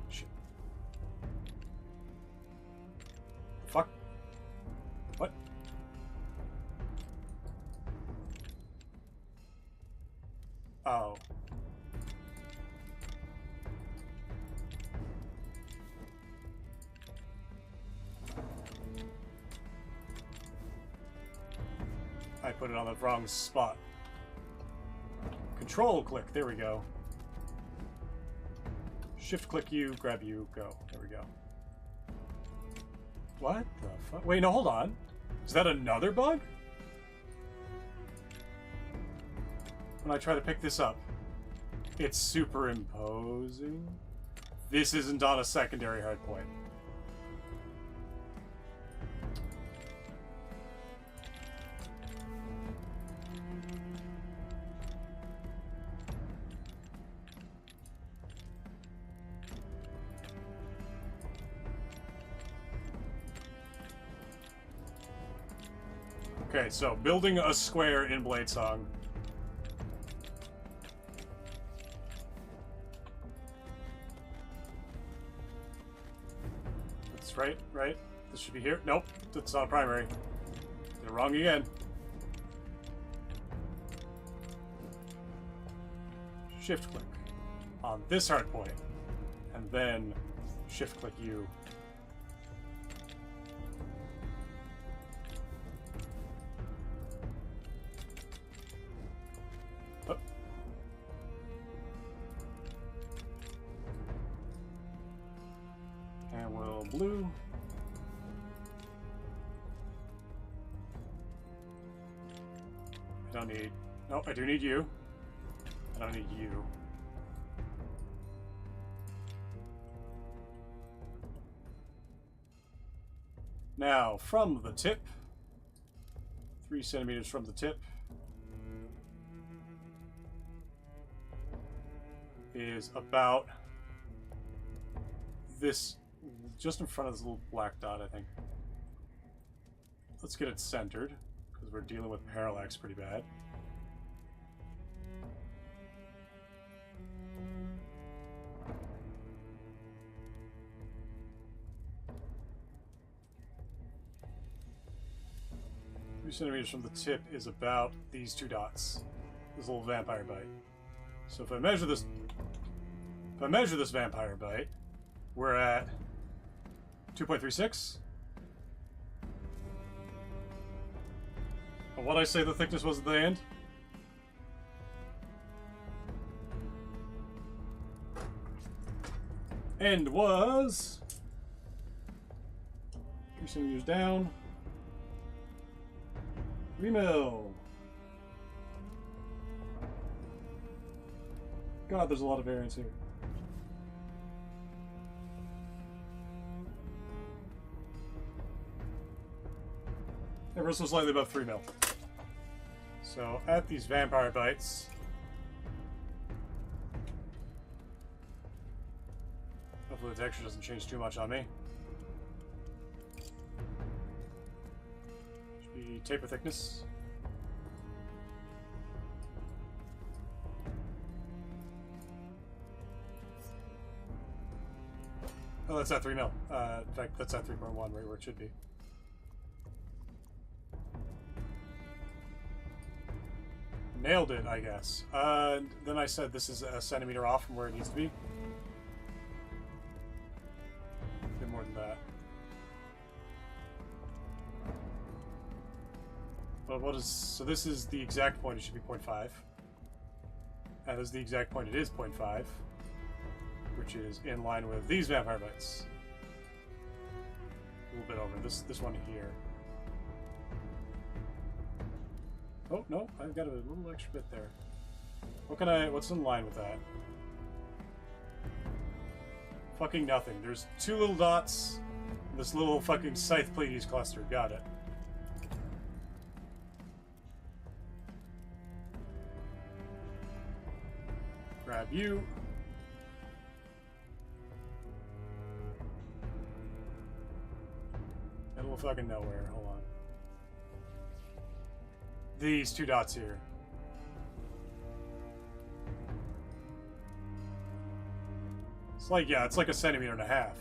Shit. Fuck. What? Oh. I put it on the wrong spot. Control click, there we go. Shift click you, grab you, go. There we go. What the fuck? Wait, no, hold on. Is that another bug? When I try to pick this up, it's superimposing. this isn't on a secondary hard point. Okay, so building a square in Bladesong. That's right, right? This should be here. Nope, that's not a primary. Did it wrong again. Shift click on this hard point, and then shift click U. And we'll blue. I don't need... No, I do need you. I don't need you. Now, from the tip, 3 centimeters from the tip, is about this, just in front of this little black dot, I think. Let's get it centered, because we're dealing with parallax pretty bad. Centimeters from the tip is about these 2 dots. This little vampire bite. So if I measure this vampire bite, we're at 2.36. And what I say the thickness was at the end? End was 3 centimeters down. 3 mil. God, there's a lot of variance here. Ever so slightly above 3 mil. So at these vampire bites, hopefully the texture doesn't change too much on me. Taper thickness. Oh, that's at 3 mil. In fact, that's at 3.1, right where it should be. Nailed it, I guess. Then I said this is a centimeter off from where it needs to be. A bit more than that. But what is, so this is the exact point, it should be 0.5. And this is the exact point, it is 0.5. Which is in line with these vampire bites. A little bit over, this one here. Oh, no, I've got a little extra bit there. What's in line with that? Fucking nothing. There's 2 little dots, and this little fucking Scythe Pleiades cluster, got it. Grab you. Middle of fucking nowhere. Hold on. These 2 dots here. It's like, yeah, it's like a centimeter and a half.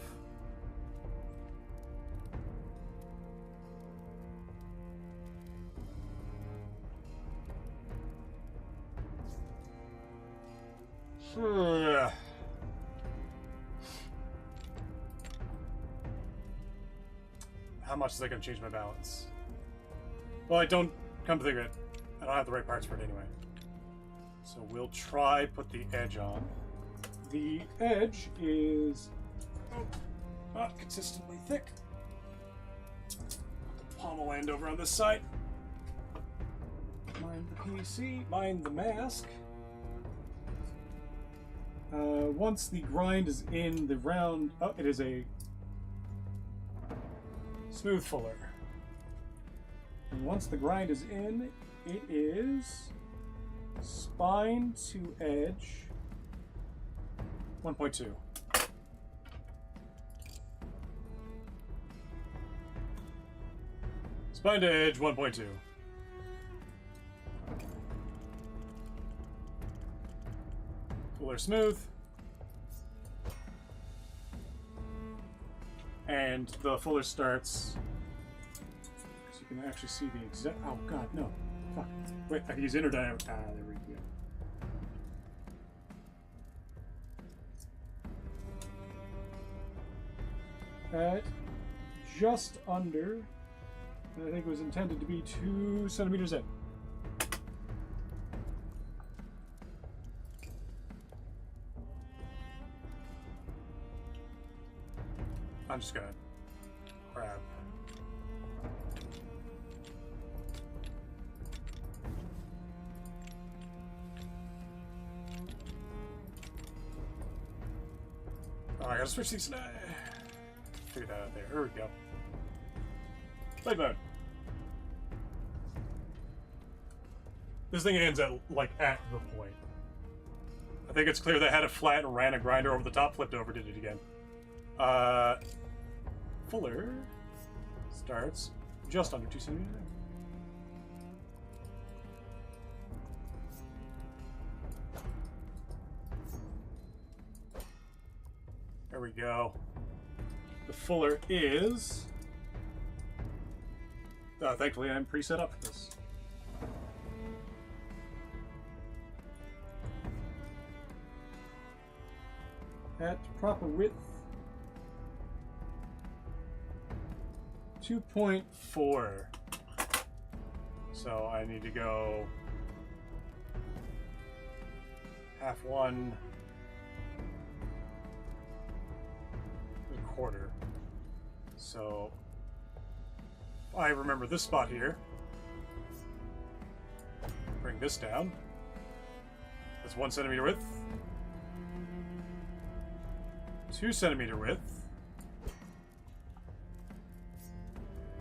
How much is that going to change my balance? Well, I don't, come to think of it, I don't have the right parts for it anyway. So we'll try put the edge on. The edge is not consistently thick. The pommel end over on this side. Mind the PC, mind the mask. Once the grind is in the round... Oh, it is a smooth fuller. And once the grind is in, it is spine to edge 1.2. Spine to edge 1.2. Fuller smooth. And the fuller starts. So you can actually see the exact. Oh god, no. Fuck. Wait, I can use inner diameter. Ah, there we go. At just under. I think it was intended to be 2 centimeters in. I'm just gonna grab. Oh, I gotta switch these. Figure that out there. There we go. Blade mode. This thing ends at like at the point. I think it's clear that had it flat and ran a grinder over the top, flipped over, did it again. Fuller starts just under 2 centimeters. There we go. The fuller is. Thankfully, I'm pre-set up for this. At proper width, 2.4. So I need to go half one, a quarter. So I remember this spot here. Bring this down. That's 1 centimeter width. 2 centimeter width.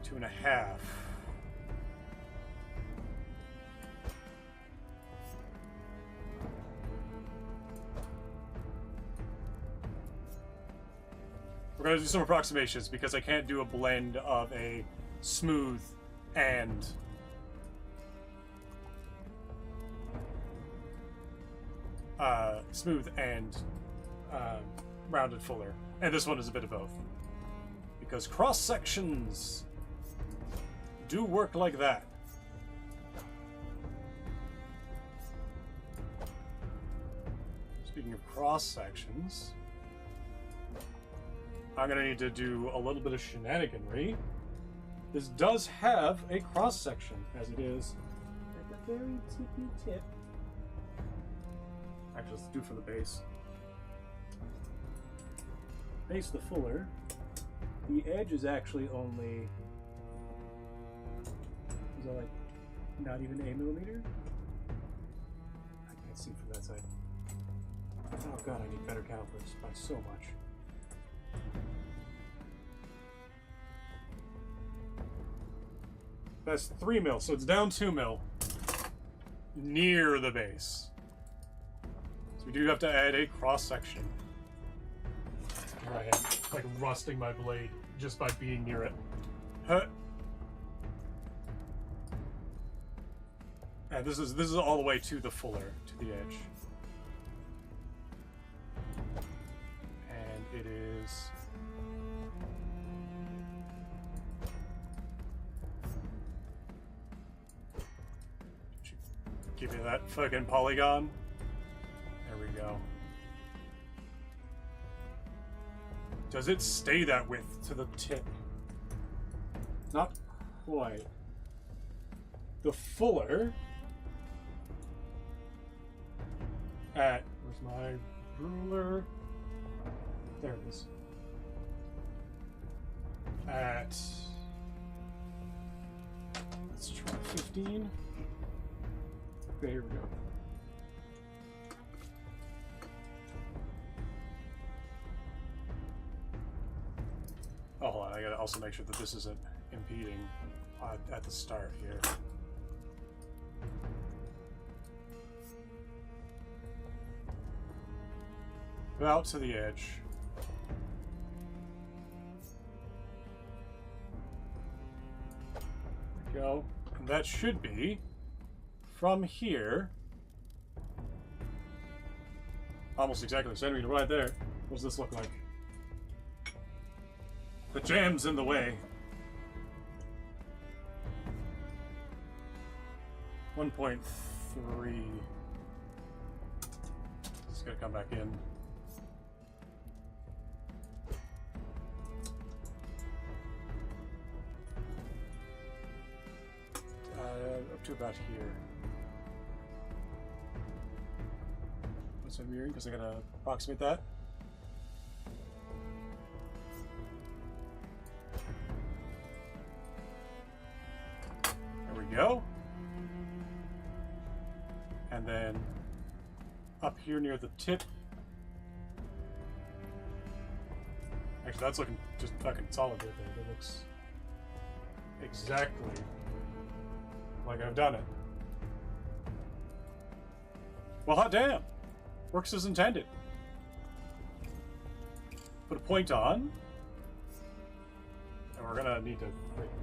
2.5. We're going to do some approximations because I can't do a blend of a smooth and rounded fuller. And this one is a bit of both. Because cross sections do work like that. Speaking of cross sections, I'm gonna need to do a little bit of shenaniganry. This does have a cross section, as it is at the very tippy tip. Actually, let's do it for the base. Base the fuller. The edge is actually only. Is that like not even a millimeter? I can't see from that side. Oh god, I need better calipers by so much. That's 3 mil, so it's down 2 mil near the base. So we do have to add a cross section. Here I am, like rusting my blade just by being near it. Huh. And this is all the way to the fuller, to the edge. And it is. Give me that fucking polygon. There we go. Does it stay that width to the tip? Not quite. The fuller at, where's my ruler? There it is. At, let's try 15. Okay, here we go. on, I gotta also make sure that this isn't impeding at the start here. Out to the edge. There we go. And that should be from here. Almost exactly a centimeter right there. What does this look like? The jam's in the way. 1.3. Just gotta come back in. Up to about here. What's I'm mirroring? Because I gotta approximate that. There we go. And then up here near the tip. Actually, that's looking just fucking solid right there. That looks exactly like I've done it. Well, hot damn. Works as intended. Put a point on. And we're gonna need to...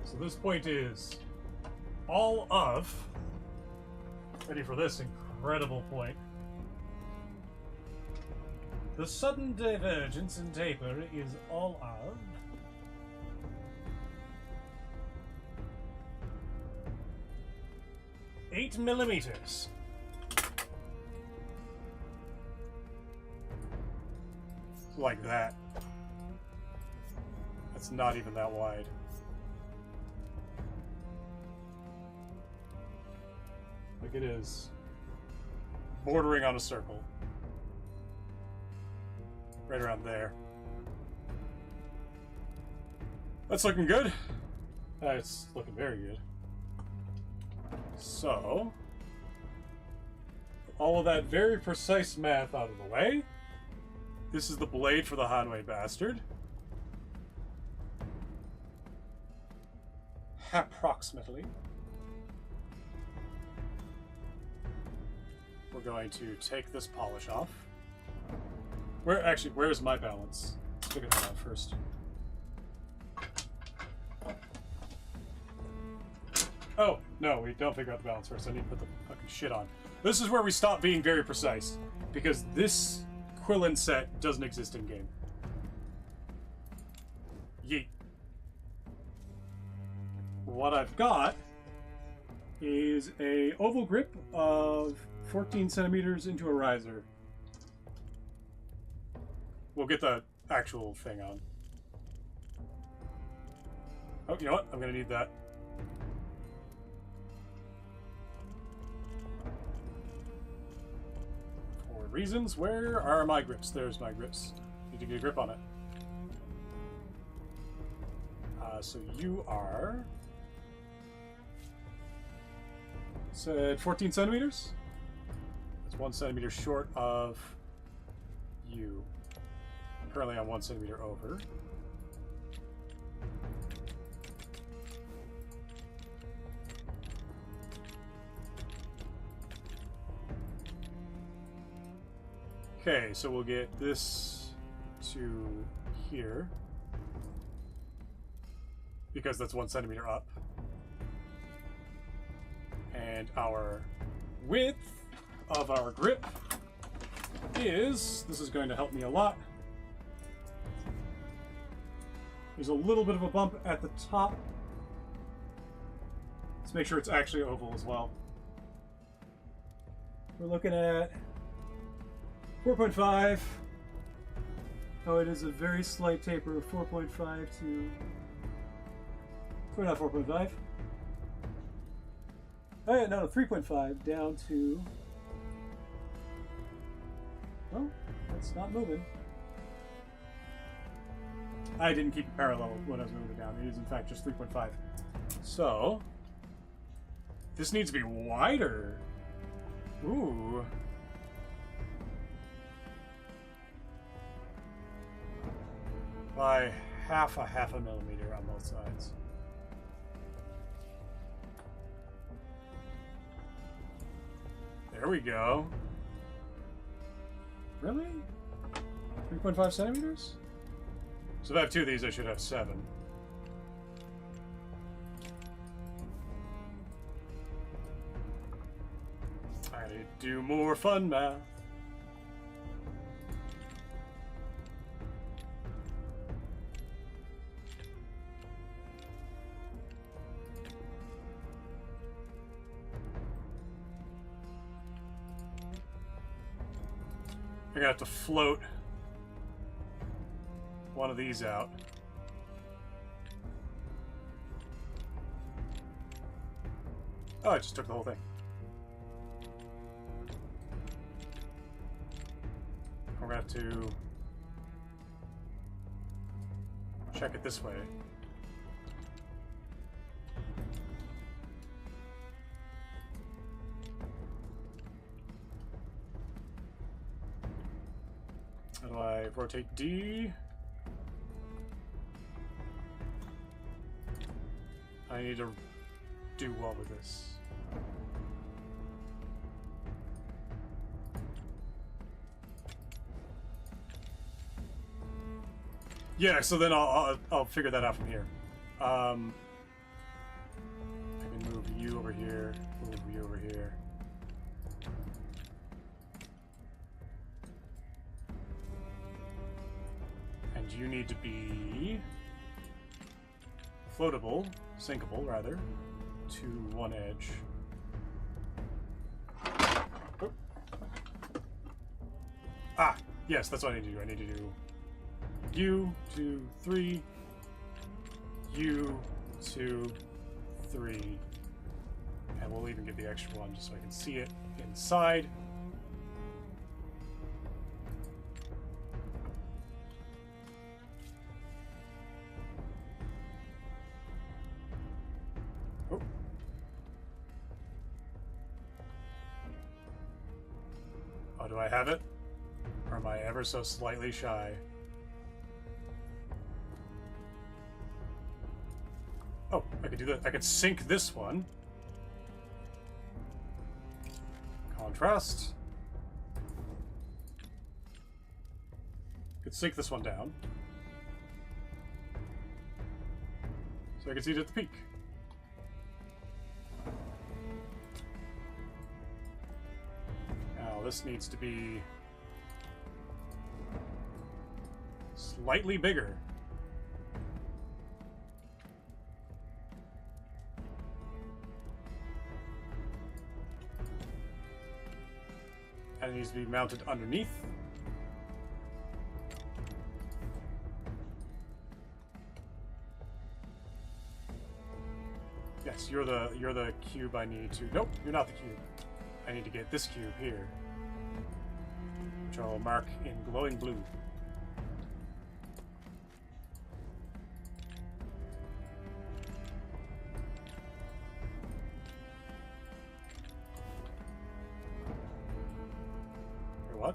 So this point is all of... Ready for this incredible point. The sudden divergence in taper is all of... 8 millimeters. Like that. That's not even that wide. Like it is bordering on a circle. Right around there. That's looking good. It's looking very good. So, all of that very precise math out of the way. This is the blade for the Hanway bastard. Approximately. We're going to take this polish off. Where's my balance? Let's figure that out first. Oh, no, we don't figure out the balance first. I need to put the fucking shit on. This is where we stop being very precise. Because this Quillen set doesn't exist in game. Yeet. What I've got is a oval grip of 14 centimeters into a riser. We'll get the actual thing on. Oh, you know what? I'm gonna need that. For reasons, where are my grips? There's my grips. Need to get a grip on it. So you are... Said 14 centimeters? That's 1 centimeter short of you. Currently I'm 1 centimeter over. Okay, so we'll get this to here. Because that's 1 centimeter up. And our width of our grip is, this is going to help me a lot. There's a little bit of a bump at the top. Let's make sure it's actually oval as well. We're looking at 4.5. Oh, it is a very slight taper of 4.5 to... not 4.5. Oh, yeah, no, 3.5 down to... Oh, that's not moving. I didn't keep it parallel when I was moving it down. It is, in fact, just 3.5. So, this needs to be wider. Ooh. By half a millimeter on both sides. There we go. Really? 3.5 centimeters? So if I have 2 of these, I should have 7. I need to do more fun math. I'm gonna have to float one of these out. Oh, I just took the whole thing. We're gonna have to check it this way. How do I rotate D? I need to do what with this? Yeah, so then I'll figure that out from here. I can move you over here, move you over here. And you need to be floatable, sinkable rather, to one edge. Oh. Ah, yes, that's what I need to do. I need to do U, 2, 3, U, 2, 3, and we'll even get the extra one just so I can see it inside. Oh. Oh, do I have it? Or am I ever so slightly shy? Oh, I could do that. I could sync this one. Contrast. Could sync this one down. So I can see it at the peak. Now this needs to be slightly bigger. And it needs to be mounted underneath. Yes, you're the cube I need to. Nope, you're not the cube. I need to get this cube here, which I'll mark in glowing blue. What?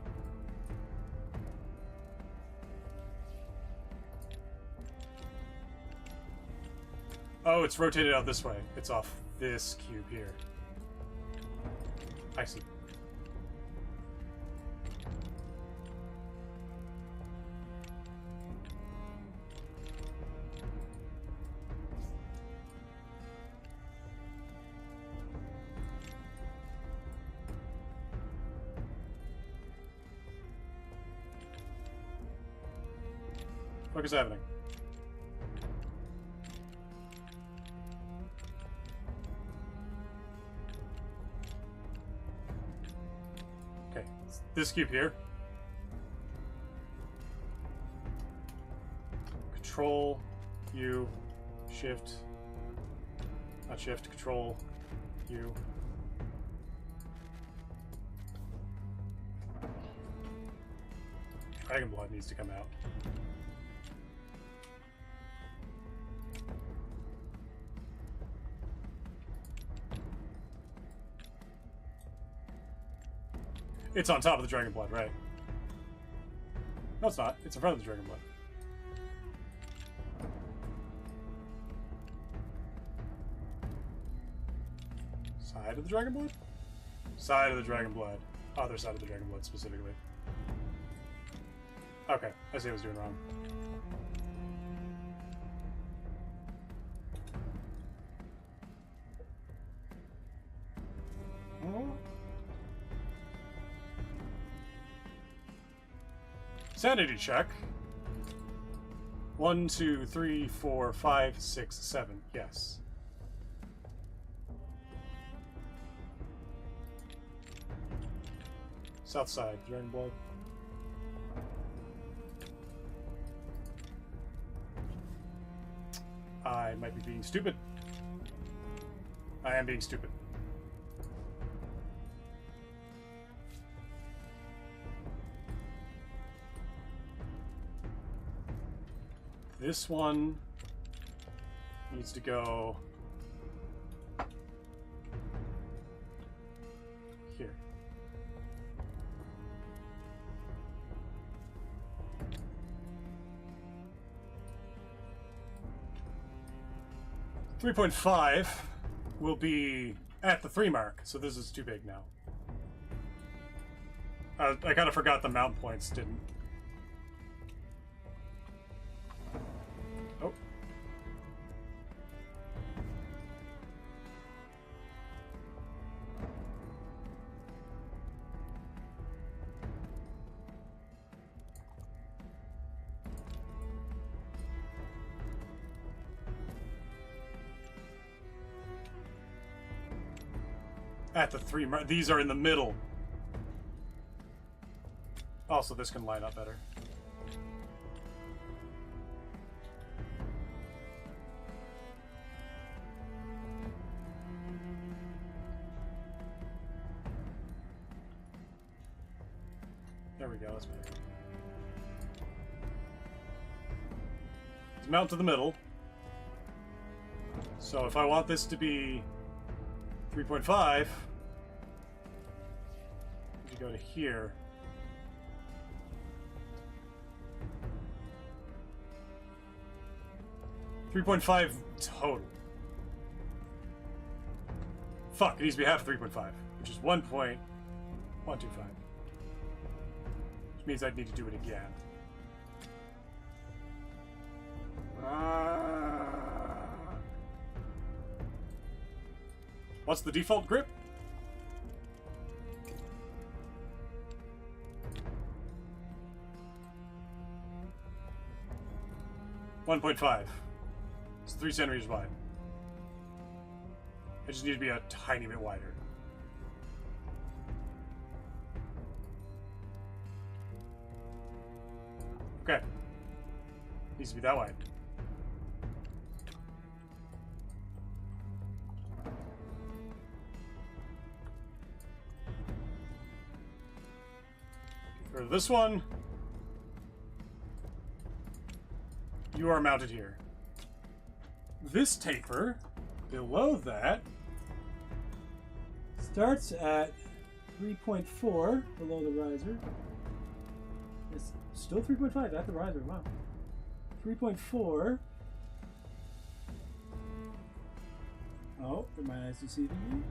Oh, it's rotated out this way. It's off this cube here. I see. What is happening? Okay, this cube here. Control, U, Shift, not Shift, Control, U. Dragon blood needs to come out. It's on top of the dragon blood, right? No, it's not. It's in front of the dragon blood. side of the Dragon Blood? Side of the Dragon Blood. Other side of the Dragon Blood, specifically. Okay, I see what I was doing wrong. Sanity check. 1, 2, 3, 4, 5, 6, 7. Yes. South side, Dragon Blood. I might be being stupid. I am being stupid. This one needs to go here. .5 will be at the 3 mark, so this is too big now. I kind of forgot the mount points didn't. Oh. At the 3 mark. These are in the middle. Also, this can line up better. There we go, that's better. Let's mount to the middle. So if I want this to be 3.5, you go to here. .5 total. Fuck, it needs to be half of 3.5, which is 1.125. Which means I'd need to do it again. What's the default grip? .5. It's 3 centimeters wide. I just need to be a tiny bit wider. Okay. Needs to be that wide. For this one, you are mounted here. This taper, below that, starts at 3.4 below the riser. It's still 3.5 at the riser, wow. 3.4. Oh, are my eyes deceiving me?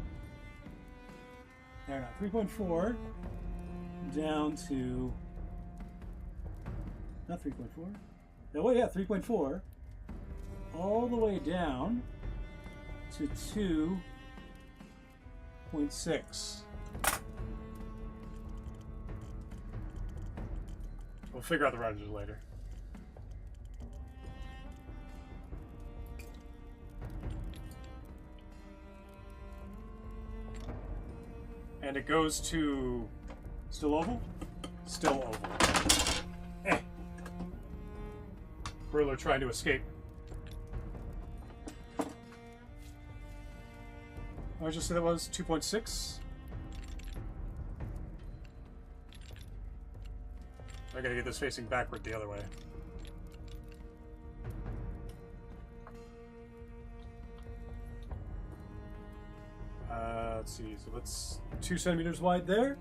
There, not 3.4 down to, not 3.4. No, wait, yeah, 3.4. All the way down to 2.6. We'll figure out the risers later. And it goes to still oval? Still oval. Eh. Ruler trying to escape. What did I just say that was? 2.6? I gotta get this facing backward the other way. Let's see, so that's 2 centimeters wide there.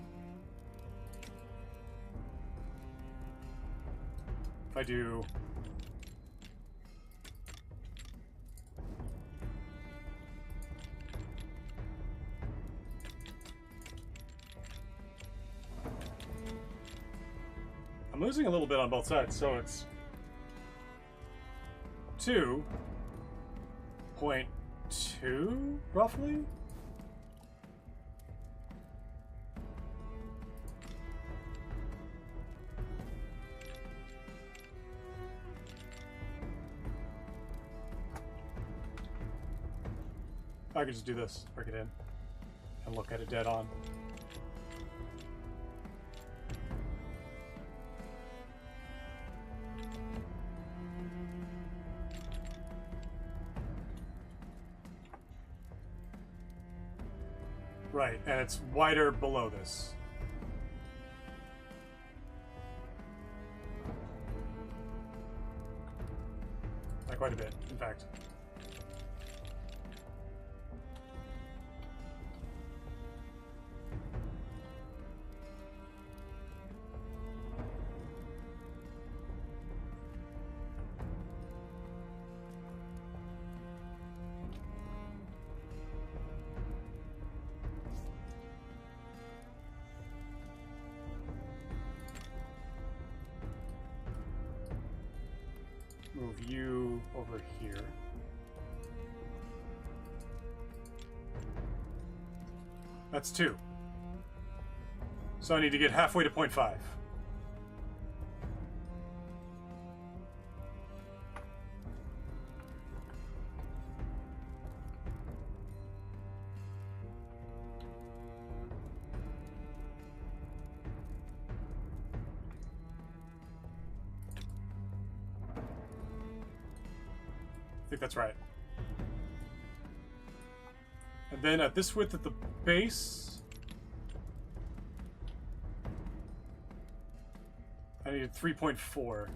If I do I'm losing a little bit on both sides, so it's 2.2 roughly. I could just do this, break it in, and look at it dead on. Right, and it's wider below this. By quite a bit, in fact. Move you over here. That's 2. So I need to get halfway to 0.5. I think that's right. And then at this width at the base, I needed 3.4.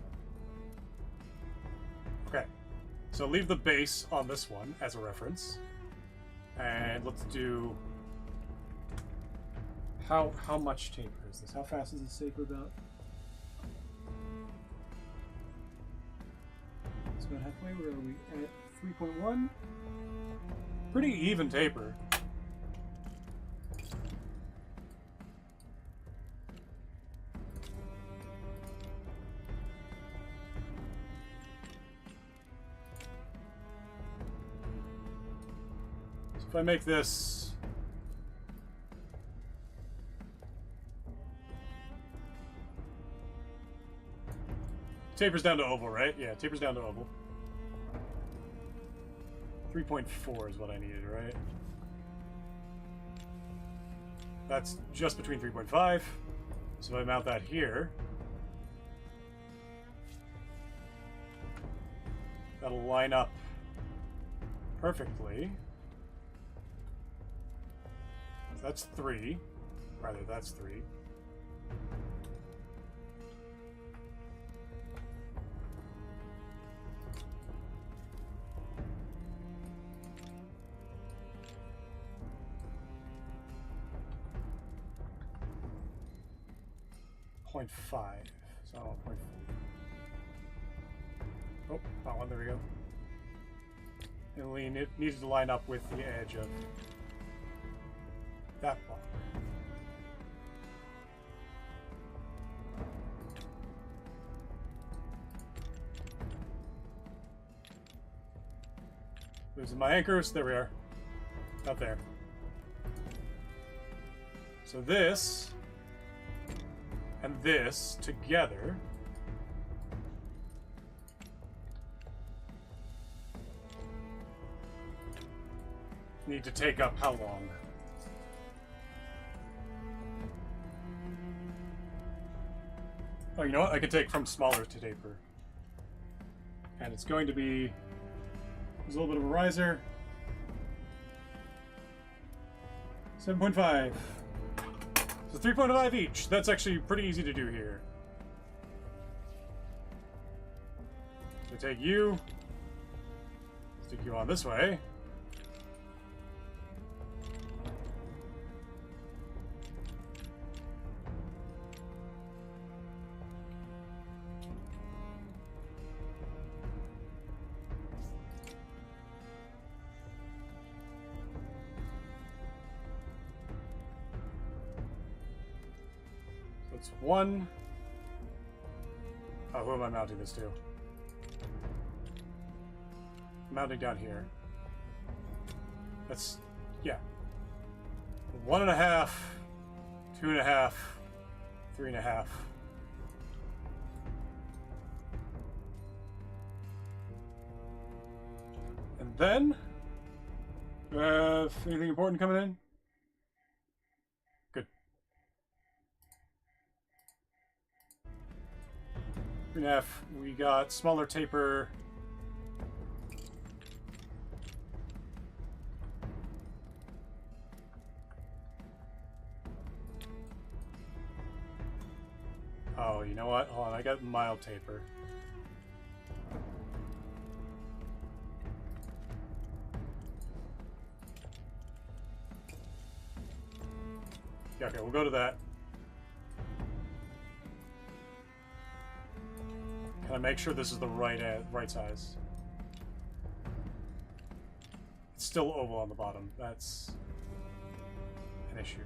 Okay, so leave the base on this one as a reference, and let's do how much taper is this? How fast is this taper about? It's about halfway. Where are we at? 3.1. Pretty even taper. So if I make this tapers down to oval, right? Yeah, tapers down to oval. 3.4 is what I needed, right? That's just between 3.5. So if I mount that here, that'll line up perfectly. So that's 3. Rather, that's 3. .5. So 0.4. Oh, that one. There we go. And it needs to line up with the edge of that block. Losing my anchors. There we are. Up there. So this and this together need to take up how long? Oh, you know what? I can take from smaller to taper. And it's going to be... There's a little bit of a riser. 7.5. So 3.5 each. That's actually pretty easy to do here. So take you, stick you on this way. That's 1, Oh, who am I mounting this to? Mounting down here. That's, yeah. 1.5, 2.5, 3.5. And then, anything important coming in? Good. 3.5. We got smaller taper. Oh, you know what? Hold on, I got mild taper. Yeah, okay, we'll go to that. Can I make sure this is the right size? It's still oval on the bottom. That's an issue.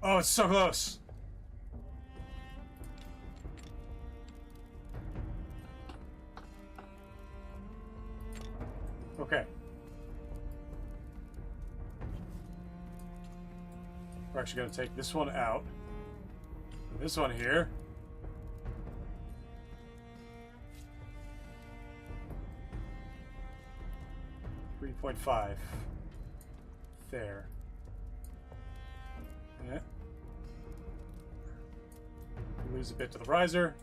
Oh, it's so close. Okay. We're actually going to take this one out. And this one here. .5. There. Yeah. Lose a bit to the riser.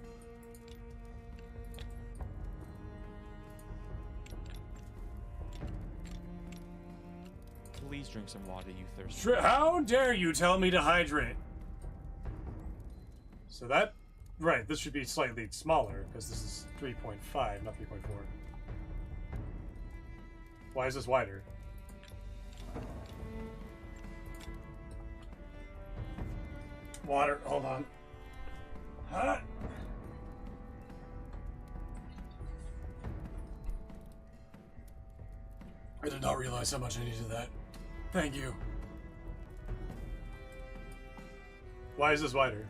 Please drink some water, you thirsty. How dare you tell me to hydrate? So that, right, this should be slightly smaller because this is 3.5, not 3.4. Why is this wider? Water, hold on. Huh? I did not realize how much I needed that. Thank you. Why is this wider?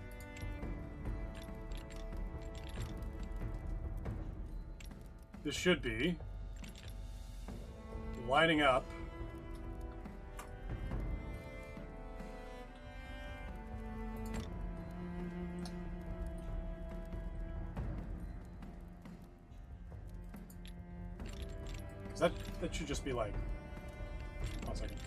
This should be lining up. That should just be like 1 second.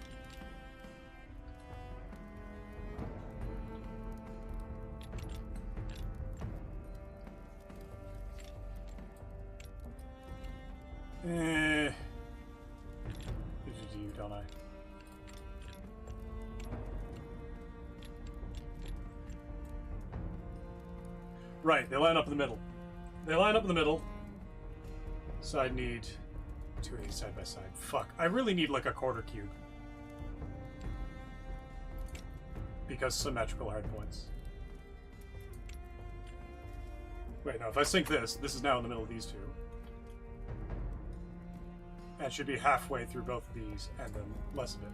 You don't I? Right, they line up in the middle. They line up in the middle. So I need 2 of these side by side. Fuck. I really need like a quarter cube. Because symmetrical hardpoints. Wait, no, if I sync this is now in the middle of these two. And it should be halfway through both of these, and then less of it.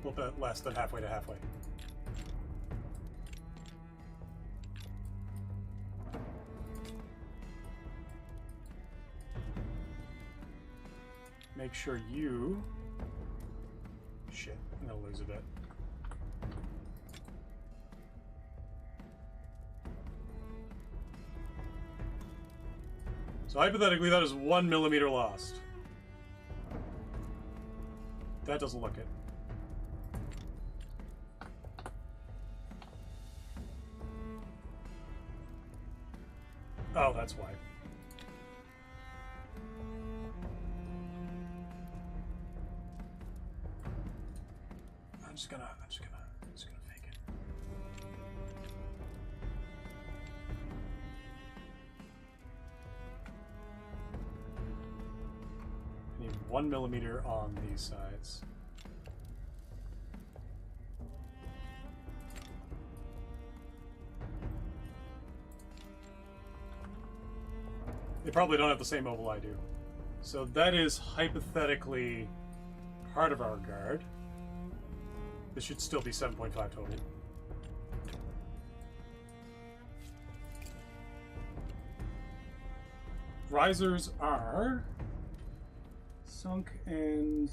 A little bit less than halfway to halfway. Make sure you... Shit, I'm gonna lose a bit. So hypothetically, that is 1 millimeter lost. That doesn't look it. Oh, that's why. I'm just gonna fake it. I need 1 millimeter on these sides. They probably don't have the same mobile I do. So that is hypothetically part of our guard. This should still be 7.5 total. Risers are sunk and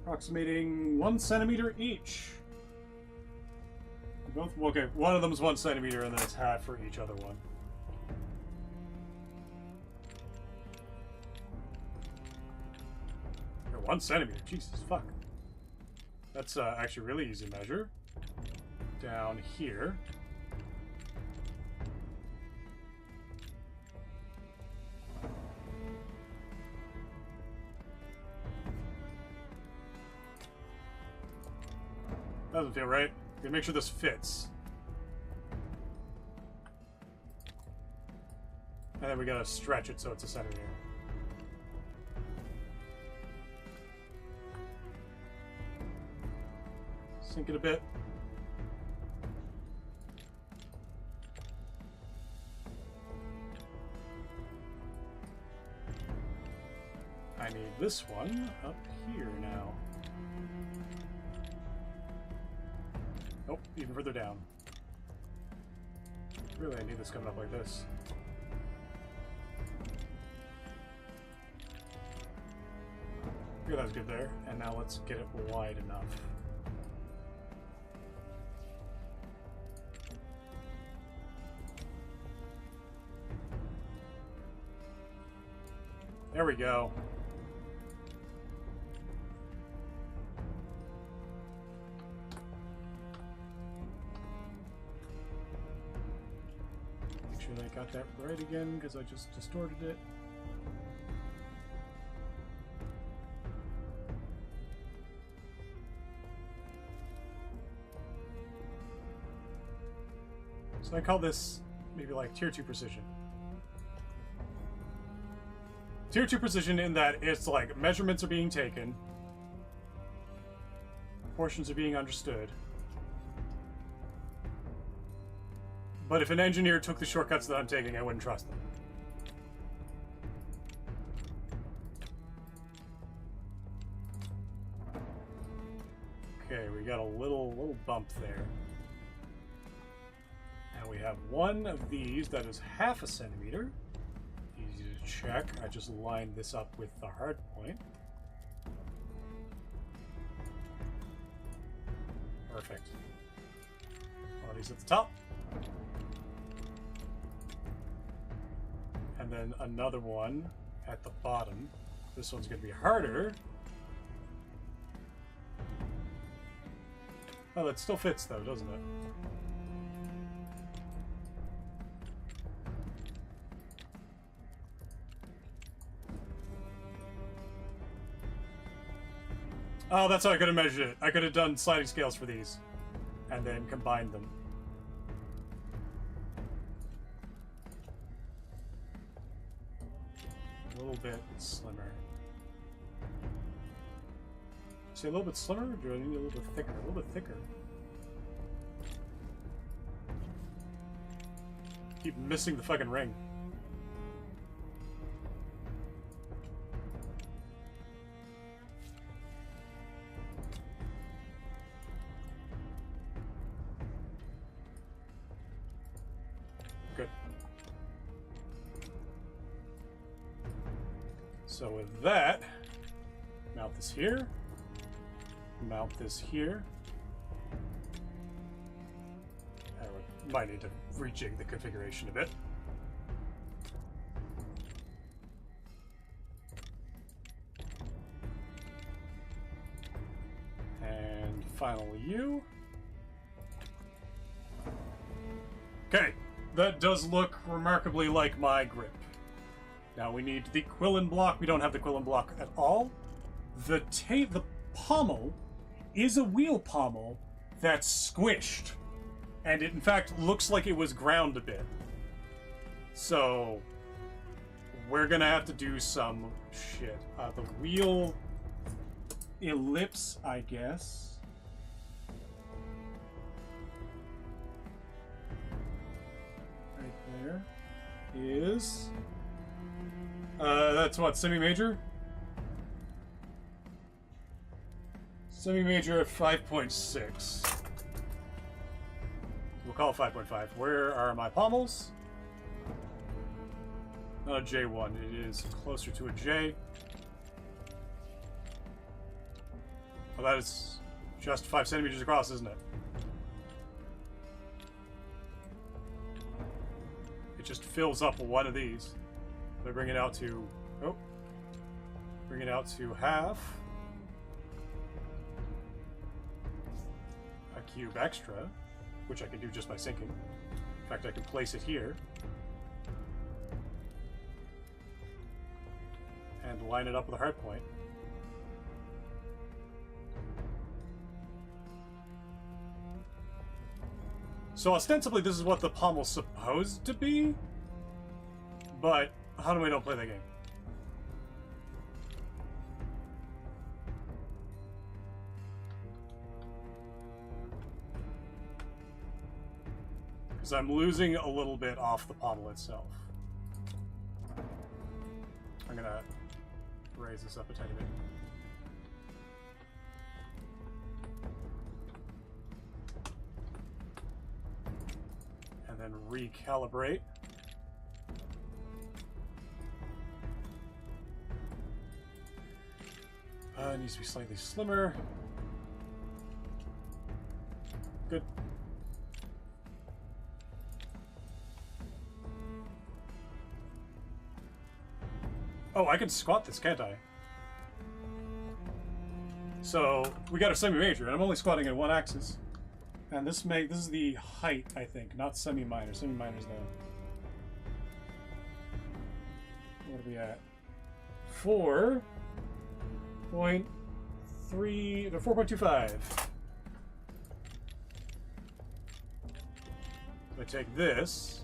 approximating 1 centimeter each. Both, okay, one of them is 1 centimeter, and then it's half for each other one. Or 1 centimeter, Jesus fuck. That's actually really easy to measure. Down here. Doesn't feel right. Gotta make sure this fits. And then we gotta stretch it so it's a centimeter. Sink it a bit. I need this one up here now. Nope, even further down. Really, I need this coming up like this. Yeah, that's good there. And now let's get it wide enough. There we go. I got that right again because I just distorted it. So I call this maybe like tier 2 precision. Tier 2 precision in that it's like measurements are being taken, proportions are being understood. But if an engineer took the shortcuts that I'm taking, I wouldn't trust them. Okay, we got a little bump there. And we have one of these that is half a centimeter. Easy to check. I just lined this up with the hard point. Perfect. One of these at the top. And then another one at the bottom. This one's going to be harder. Oh, that still fits though, doesn't it? Oh, that's how I could have measured it. I could have done sliding scales for these and then combined them. A little bit slimmer. Say a little bit slimmer, or do I need a little bit thicker? A little bit thicker. Keep missing the fucking ring. Good. So with that, mount this here. Mount this here. I might need to rejig the configuration a bit. And finally you. Okay, that does look remarkably like my grip. Now we need the quillen block. We don't have the quillen block at all. The pommel is a wheel pommel that's squished. And it, in fact, looks like it was ground a bit. So, we're gonna have to do some shit. The wheel ellipse, I guess. Right there. is... that's what, semi-major? Semi-major at 5.6. We'll call it 5.5. Where are my pommels? Not a J1, it is closer to a J. Well, that is just 5 centimeters across, isn't it? It just fills up one of these. So I bring it out to... Oh. Bring it out to half. A cube extra, which I can do just by sinking. In fact, I can place it here. And line it up with a hard point. So ostensibly this is what the pommel's supposed to be, but how do we don't play that game? Because I'm losing a little bit off the pommel itself. I'm gonna raise this up a tiny bit. And then recalibrate. It needs to be slightly slimmer. Good. Oh, I can squat this, can't I? So we got a semi-major, and I'm only squatting in one axis. And this is the height, I think, not semi-minor. Semi-minor's the... What are we at? 4.3 to 4.25. So I take this.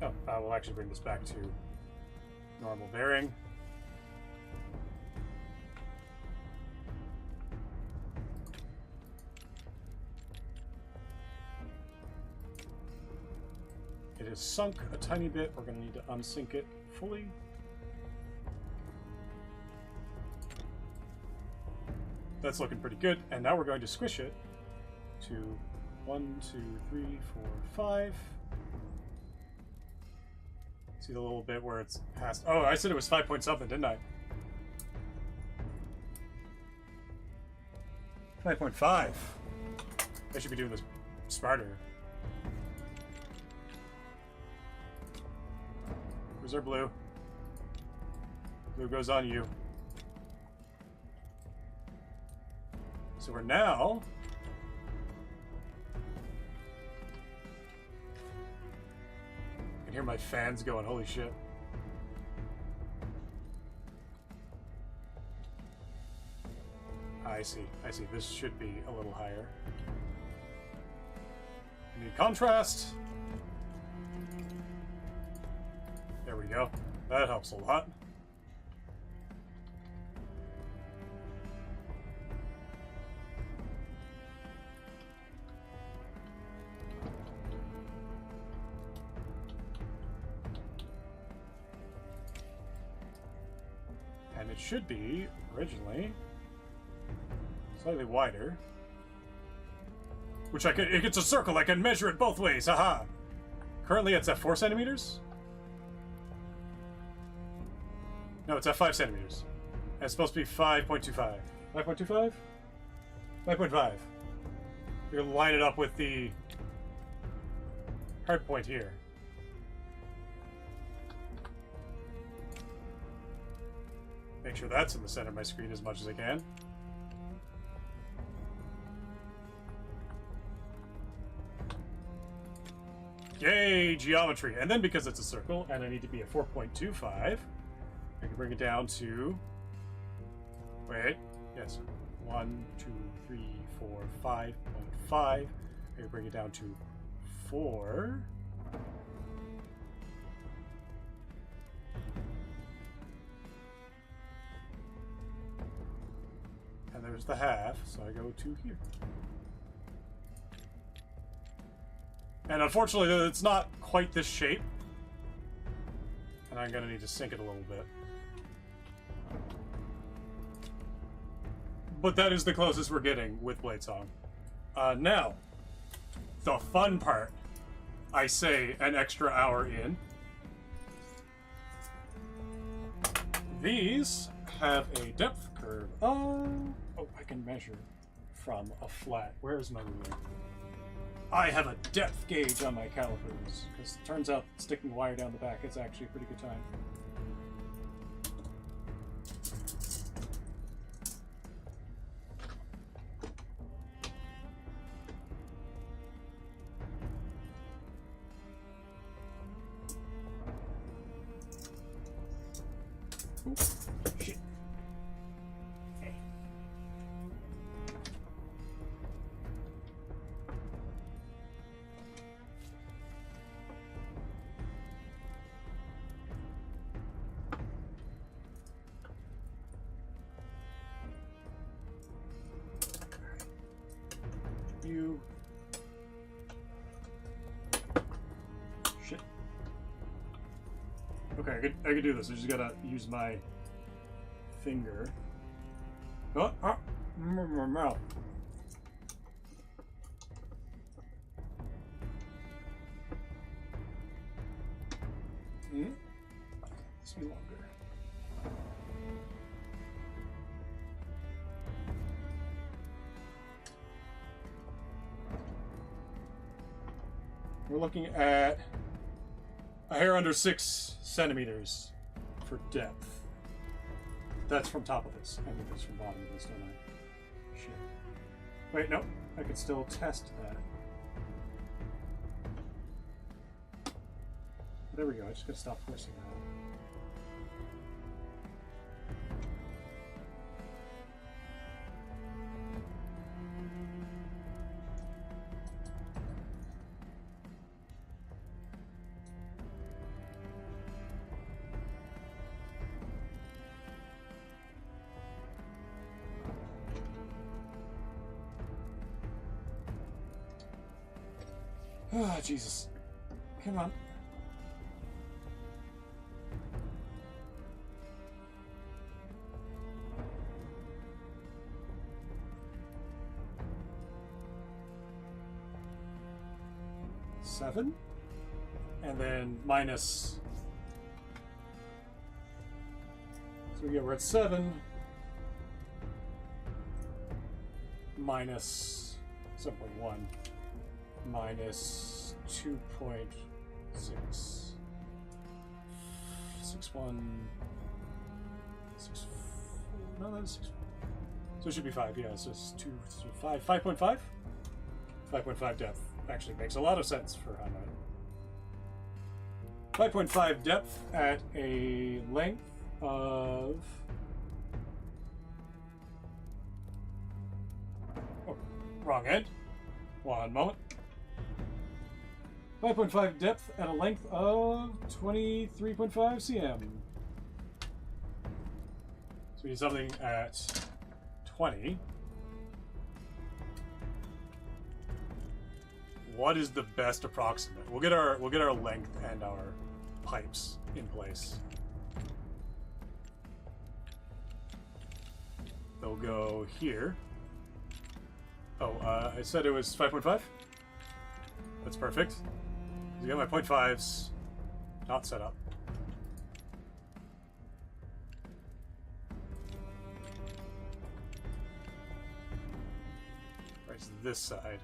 Oh, we'll actually bring this back to normal bearing. It is sunk a tiny bit. We're going to need to unsink it fully. That's looking pretty good. And now we're going to squish it to 1, 2, 3, 4, 5. See the little bit where it's past... Oh, I said it was 5 point something, didn't I? 5.5. I should be doing this smarter. Where's our blue? Blue goes on you. So we're now... I can hear my fans going, holy shit. I see. This should be a little higher. I need contrast. There we go. That helps a lot. And it should be, originally, slightly wider. Which I could, it's a circle, I can measure it both ways, haha! Currently it's at 4 centimeters? No, it's at 5 centimeters. And it's supposed to be 5.25. 5.25? 5.5. You're gonna line it up with the hard point here. Make sure that's in the center of my screen as much as I can. Yay, geometry. And then because it's a circle, and I need to be at 4.25, I can bring it down to... Wait, yes. 1, 2, 3, 4, 5.5. I can bring it down to 4. there's the half, so I go 2 here. And unfortunately, it's not quite this shape. And I'm gonna need to sink it a little bit. But that is the closest we're getting with Blade Song. Now, the fun part. I say an extra hour in. These have a depth curve. Oh, I can measure from a flat. Where's my ruler? I have a depth gauge on my calipers, because it turns out sticking wire down the back is actually a pretty good time. Ooh, shit. Hey. You. Shit. Okay, I could do this. I just gotta use my finger. Oh, mouth. This be longer. We're looking at a hair under 6 centimeters for depth. That's from top of this. I think that's from bottom of this, don't I? Shit. Wait, no. I could still test that. There we go. I just gotta stop forcing that. Oh, Jesus. Come on. Seven. And then minus. So yeah, we're at 7. Minus 7.1. Minus 2.6. 6.1. 6. No, that's 6. So it should be 5, yeah. So it's 2, 5. 5.5? 5.5 depth. Actually makes a lot of sense for Hanai. 5.5 depth at a length of. Oh, wrong end. One moment. 5.5 depth at a length of 23.5 cm. So we need something at 20. What is the best approximate? We'll get our length and our pipes in place. They'll go here. Oh, I said it was 5.5? That's perfect. I got my 0.5s not set up. Where's this side?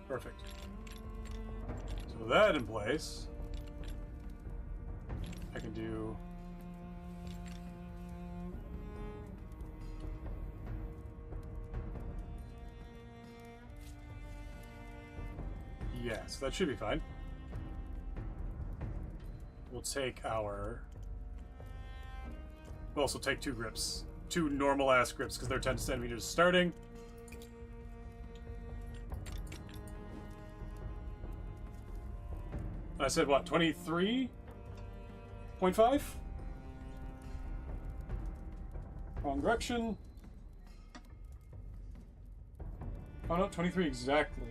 Perfect. So with that in place, I can do yeah, so that should be fine. We'll take our we'll also take 2 grips. 2 normal ass grips because they're 10 centimeters starting. I said what, 23.5? Wrong direction. Oh no, 23 exactly.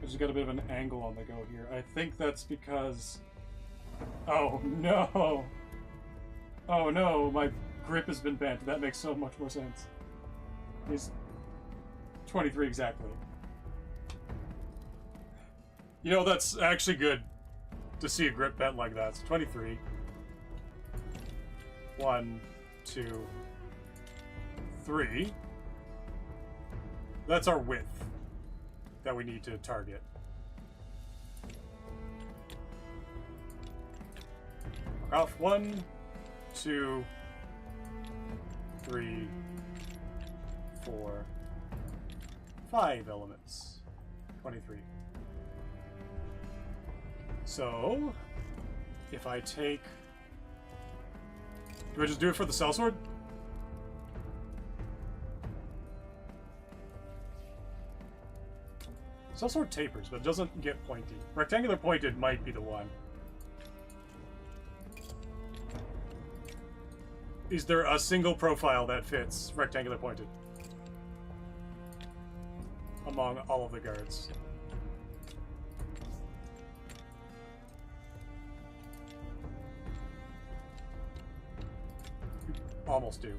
I just got a bit of an angle on the go here. I think that's because... Oh no! Oh no, my grip has been bent. That makes so much more sense. It's 23 exactly. You know, that's actually good to see a grip bent like that. It's 23. 1, 2, 3. That's our width that we need to target. Off 1, 2, 3, 4, 5 elements. 23. So, if I take... Do I just do it for the sellsword? Sellsword tapers, but it doesn't get pointy. Rectangular pointed might be the one. Is there a single profile that fits rectangular pointed among all of the guards? Almost do.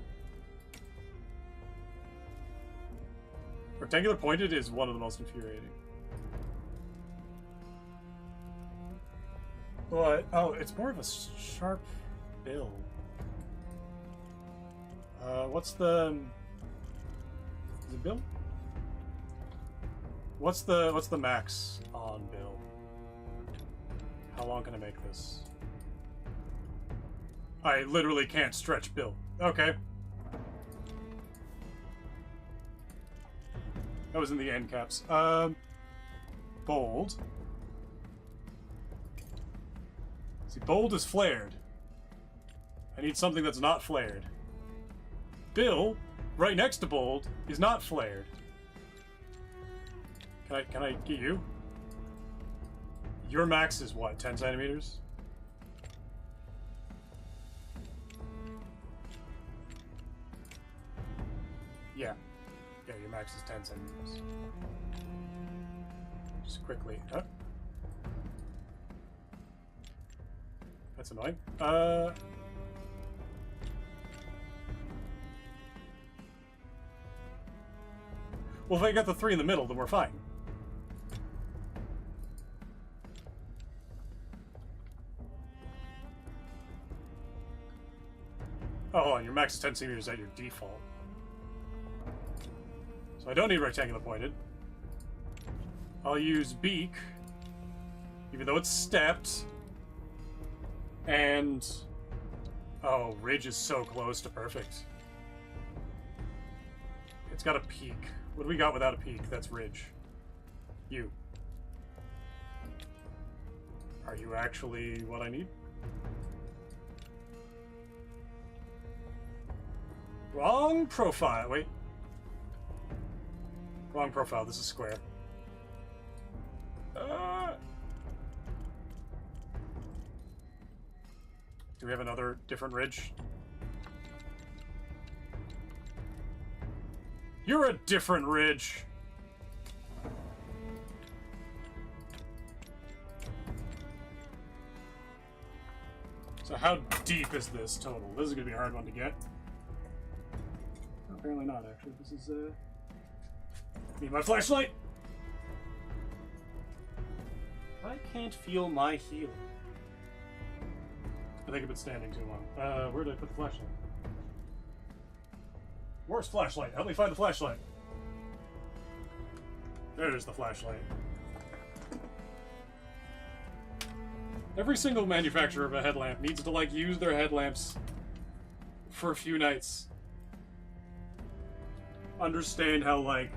Rectangular pointed is one of the most infuriating. But, oh, it's more of a sharp bill. What's the... Is it Bill? What's the max on Bill? How long can I make this? I literally can't stretch Bill. Okay. That was in the end caps. Bold. See, bold is flared. I need something that's not flared. Bill, right next to bold, is not flared. Can I get you? Your max is what, 10 centimeters? Yeah. Yeah, your max is 10 centimeters. Just quickly. Huh? That's annoying. Well, if I got the 3 in the middle, then we're fine. Oh, hold on, your max is 10 centimeters at your default. So I don't need rectangular pointed. I'll use beak, even though it's stepped. And... oh, ridge is so close to perfect. It's got a peak. What do we got without a peak? That's ridge. You. Are you actually what I need? Wrong profile. Wait. Wrong profile. This is square. Do we have another different ridge? You're a different ridge. So how deep is this total? This is gonna be a hard one to get. Apparently not, actually. This is, need my flashlight! I can't feel my heel. I think I've been standing too long. Where did I put the flashlight? Where's flashlight? Help me find the flashlight. There's the flashlight. Every single manufacturer of a headlamp needs to, like, use their headlamps for a few nights. Understand how, like,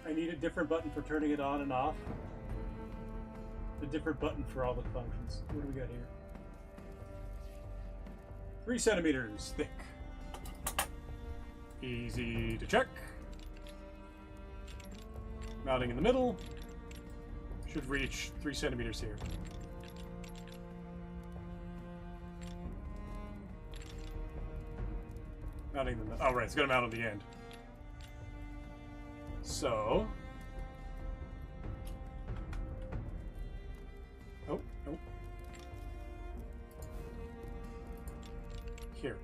I need a different button for turning it on and off. A different button for all the functions. What do we got here? 3 centimeters thick. Easy to check. Mounting in the middle. Should reach 3 centimeters here. Mounting the... Oh, right, it's gonna mount on the end. So... Oh, nope. Here.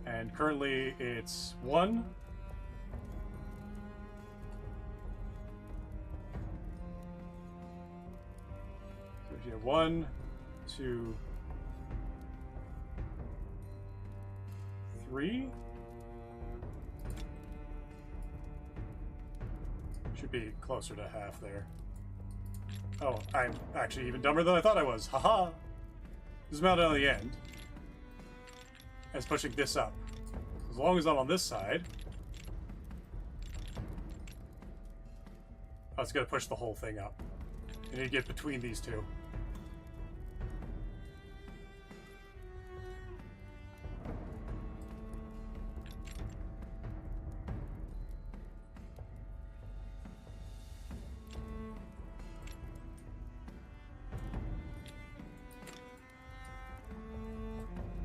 And currently it's 1. So if you have 1, 2, 3. Should be closer to half there. Oh, I'm actually even dumber than I thought I was. Haha! This is mounted on the end. And it's pushing this up. As long as I'm on this side... Oh, it's gonna push the whole thing up. You need to get between these two.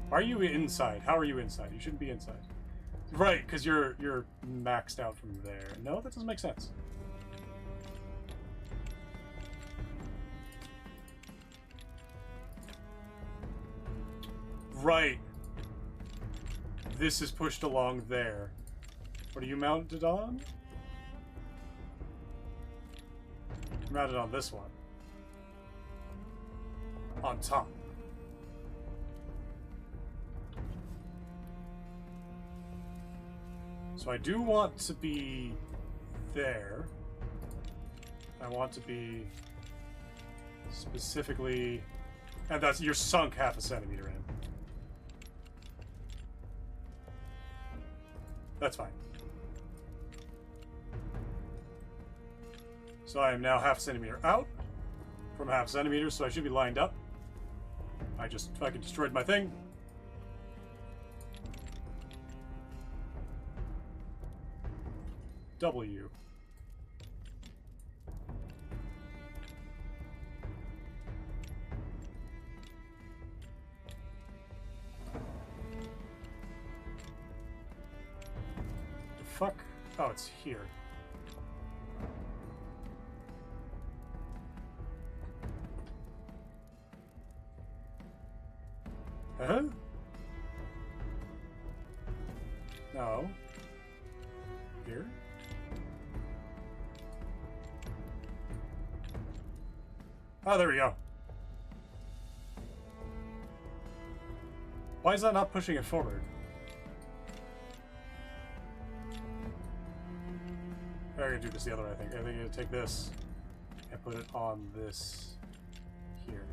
Why are you inside? How are you inside? You shouldn't be inside. Right, because you're maxed out from there. No, that doesn't make sense. Right. This is pushed along there. What are you mounted on? You're mounted on this one. On top. So I do want to be there. I want to be specifically... And that's... You're sunk half a centimeter in. That's fine. So I am now half a centimeter out from half a centimeter, so I should be lined up. I just fucking destroyed my thing. W. The fuck? Oh, it's here. Huh? No. Here? Oh, there we go. Why is that not pushing it forward? I'm gonna do this the other way, I think. I think I'm gonna take this and put it on this here.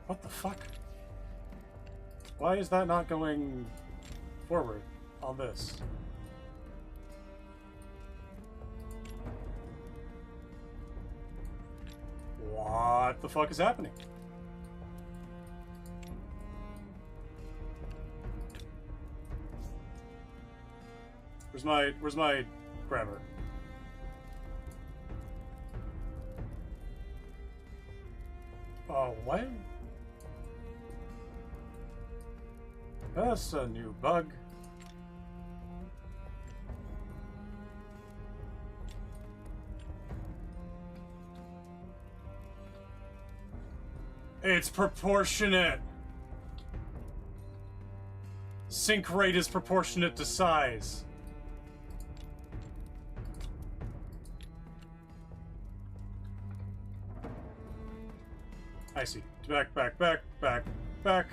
What the fuck? Why is that not going forward on this? What the fuck is happening? Where's my grabber? Oh, what? That's a new bug. It's proportionate. Sync rate is proportionate to size. I see. Back, back, back, back, back.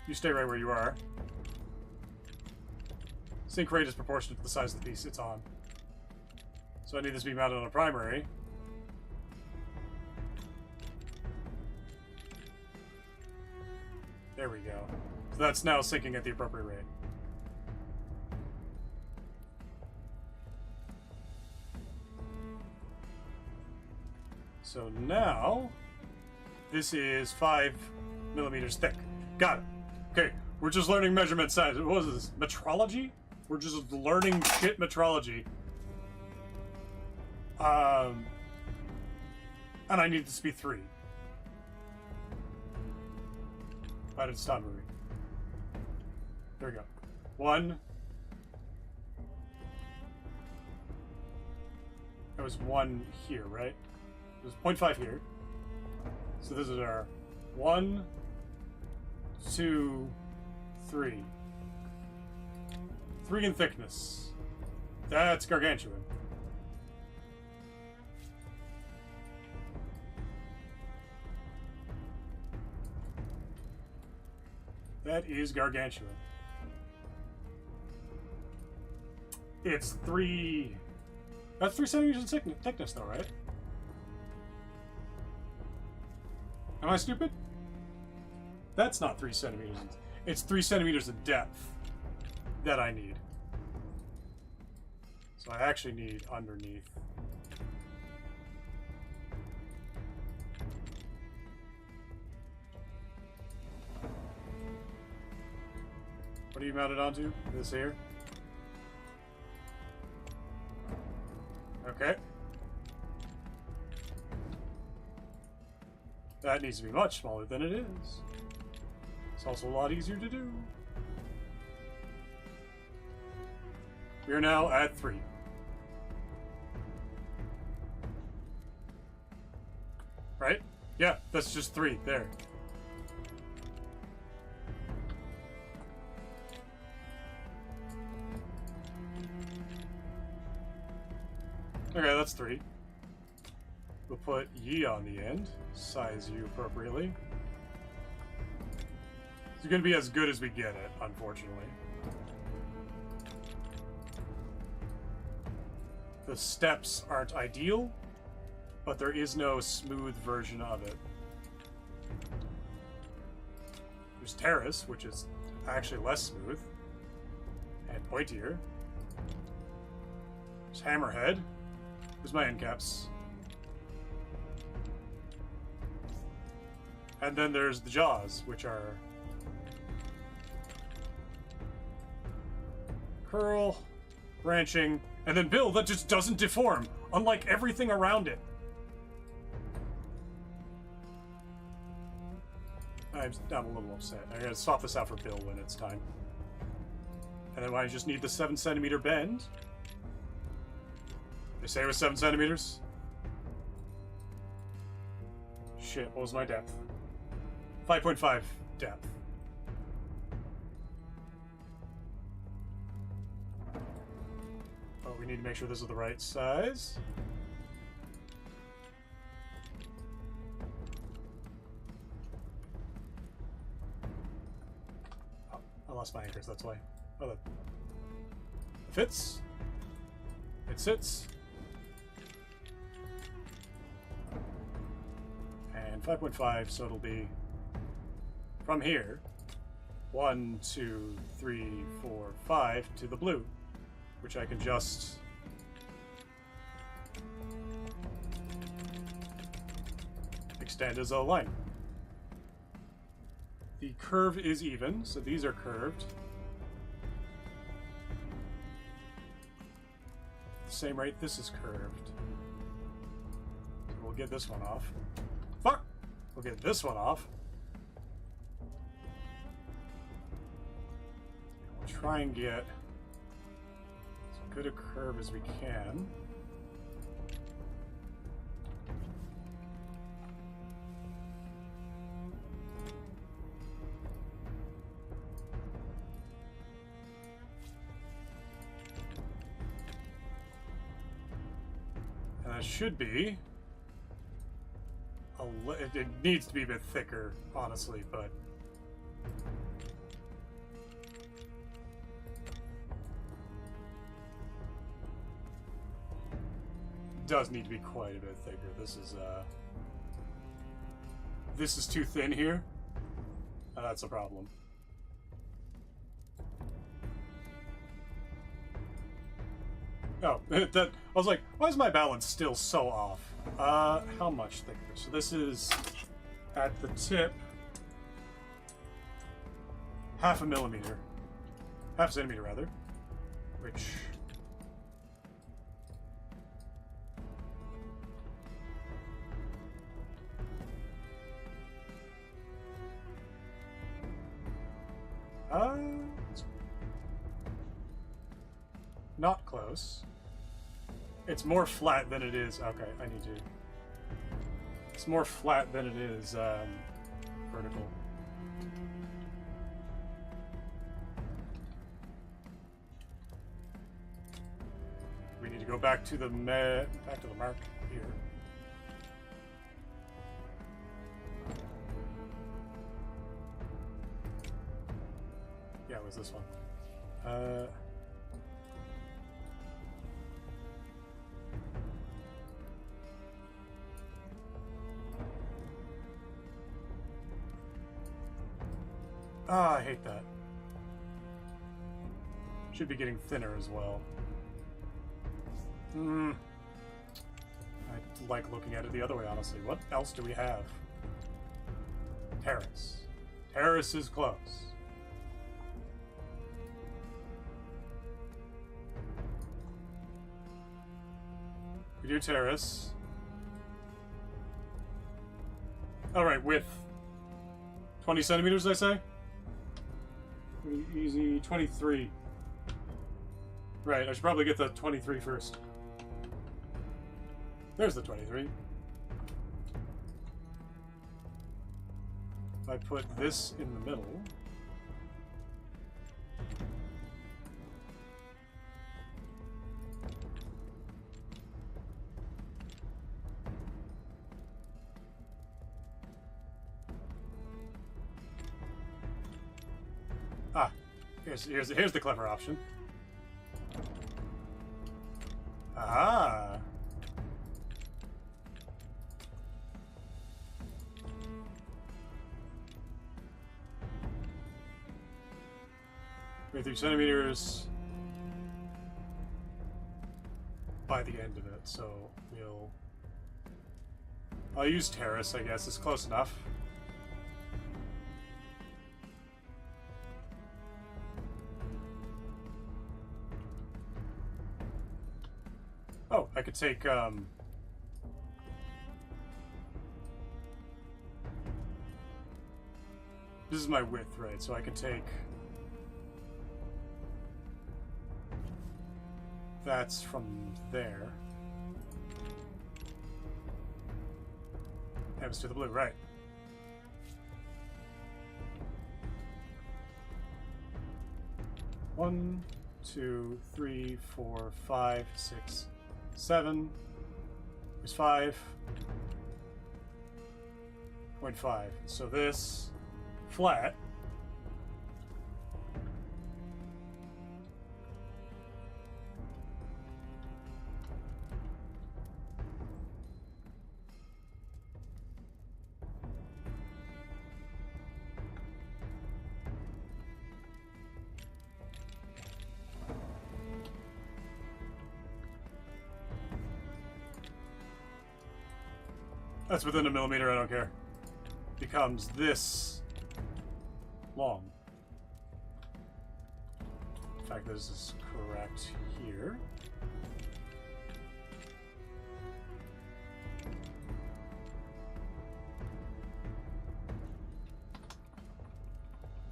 You stay right where you are. Sync rate is proportionate to the size of the piece it's on. So I need this to be mounted on a primary. There we go. So that's now syncing at the appropriate rate. So now, this is 5 millimeters thick. Got it. Okay, we're just learning measurement size. What was this? Metrology? We're just learning shit metrology. And I need this to be 3. Why did it stop moving? There we go. 1. That was 1 here, right? It was 0.5 here. So this is our 1, 2, 3. 3 in thickness. That's gargantuan. That is gargantuan. It's 3... That's 3 centimeters in thickness, though, right? Am I stupid? That's not 3 centimeters. It's 3 centimeters in depth that I need. So I actually need underneath. What are you mounted onto? This here? Okay. That needs to be much smaller than it is. It's also a lot easier to do. We are now at 3. Right? Yeah, that's just 3 there. Okay, that's 3. We'll put ye on the end. Size you appropriately. It's going to be as good as we get it, unfortunately. The steps aren't ideal, but there is no smooth version of it. There's terrace, which is actually less smooth and pointier. There's hammerhead. Where's my end caps? And then there's the jaws, which are curl, branching, and then bill that just doesn't deform, unlike everything around it. I'm a little upset. I gotta swap this out for bill when it's time. And then I just need the 7 centimeter bend. They say it was 7 centimeters. Shit, what was my depth? 5.5 depth. Oh, we need to make sure this is the right size. Oh, I lost my anchors, that's why. Oh, that fits. It sits. And 5.5, so it'll be from here 1, 2, 3, 4, 5 to the blue, which I can just extend as a line. The curve is even, so these are curved. At the same rate, this is curved. So we'll get this one off. Fuck! We'll get this one off. We'll try and get as good a curve as we can. And that should be it needs to be a bit thicker, honestly, but it does need to be quite a bit thicker. This is too thin here. That's a problem. Oh, I was like, why is my balance still so off? How much thicker? So this is at the tip. half a millimeter. Half a centimeter, rather. Which... not close. It's more flat than it is... Okay, I need to... It's more flat than it is vertical. We need to go back to the mark here. Yeah, it was this one. I hate that. Should be getting thinner as well. I like looking at it the other way, honestly. What else do we have? Terrace. Terrace is close. We do terrace. Alright, width. 20 centimeters, I say? Pretty easy. 23. Right, I should probably get the 23 first. There's the 23. If I put this in the middle... Ah, here's the clever option. Ah. Three centimeters by the end of it, so I'll use terrace, I guess. It's close enough. Oh, I could take, this is my width, right? So I could take... That's from there. Heavens to the blue, right. One, 2, 3, 4, 5, 6, 7. There's 5.5. So this flat. That's within a millimeter, I don't care. Becomes this long. In fact, this is correct here.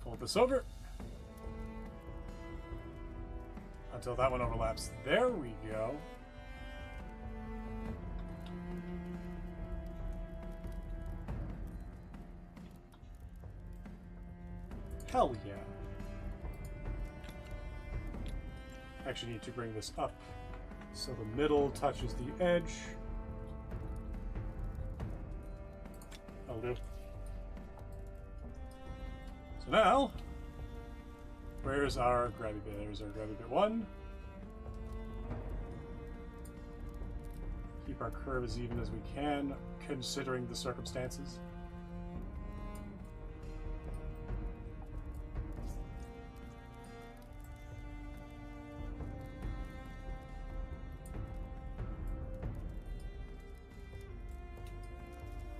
Fold this over. Until that one overlaps. There we go. Hell yeah. Actually need to bring this up so the middle touches the edge. That'll do. So now, where's our grabby bit? There's our grabby bit 1. Keep our curve as even as we can, considering the circumstances.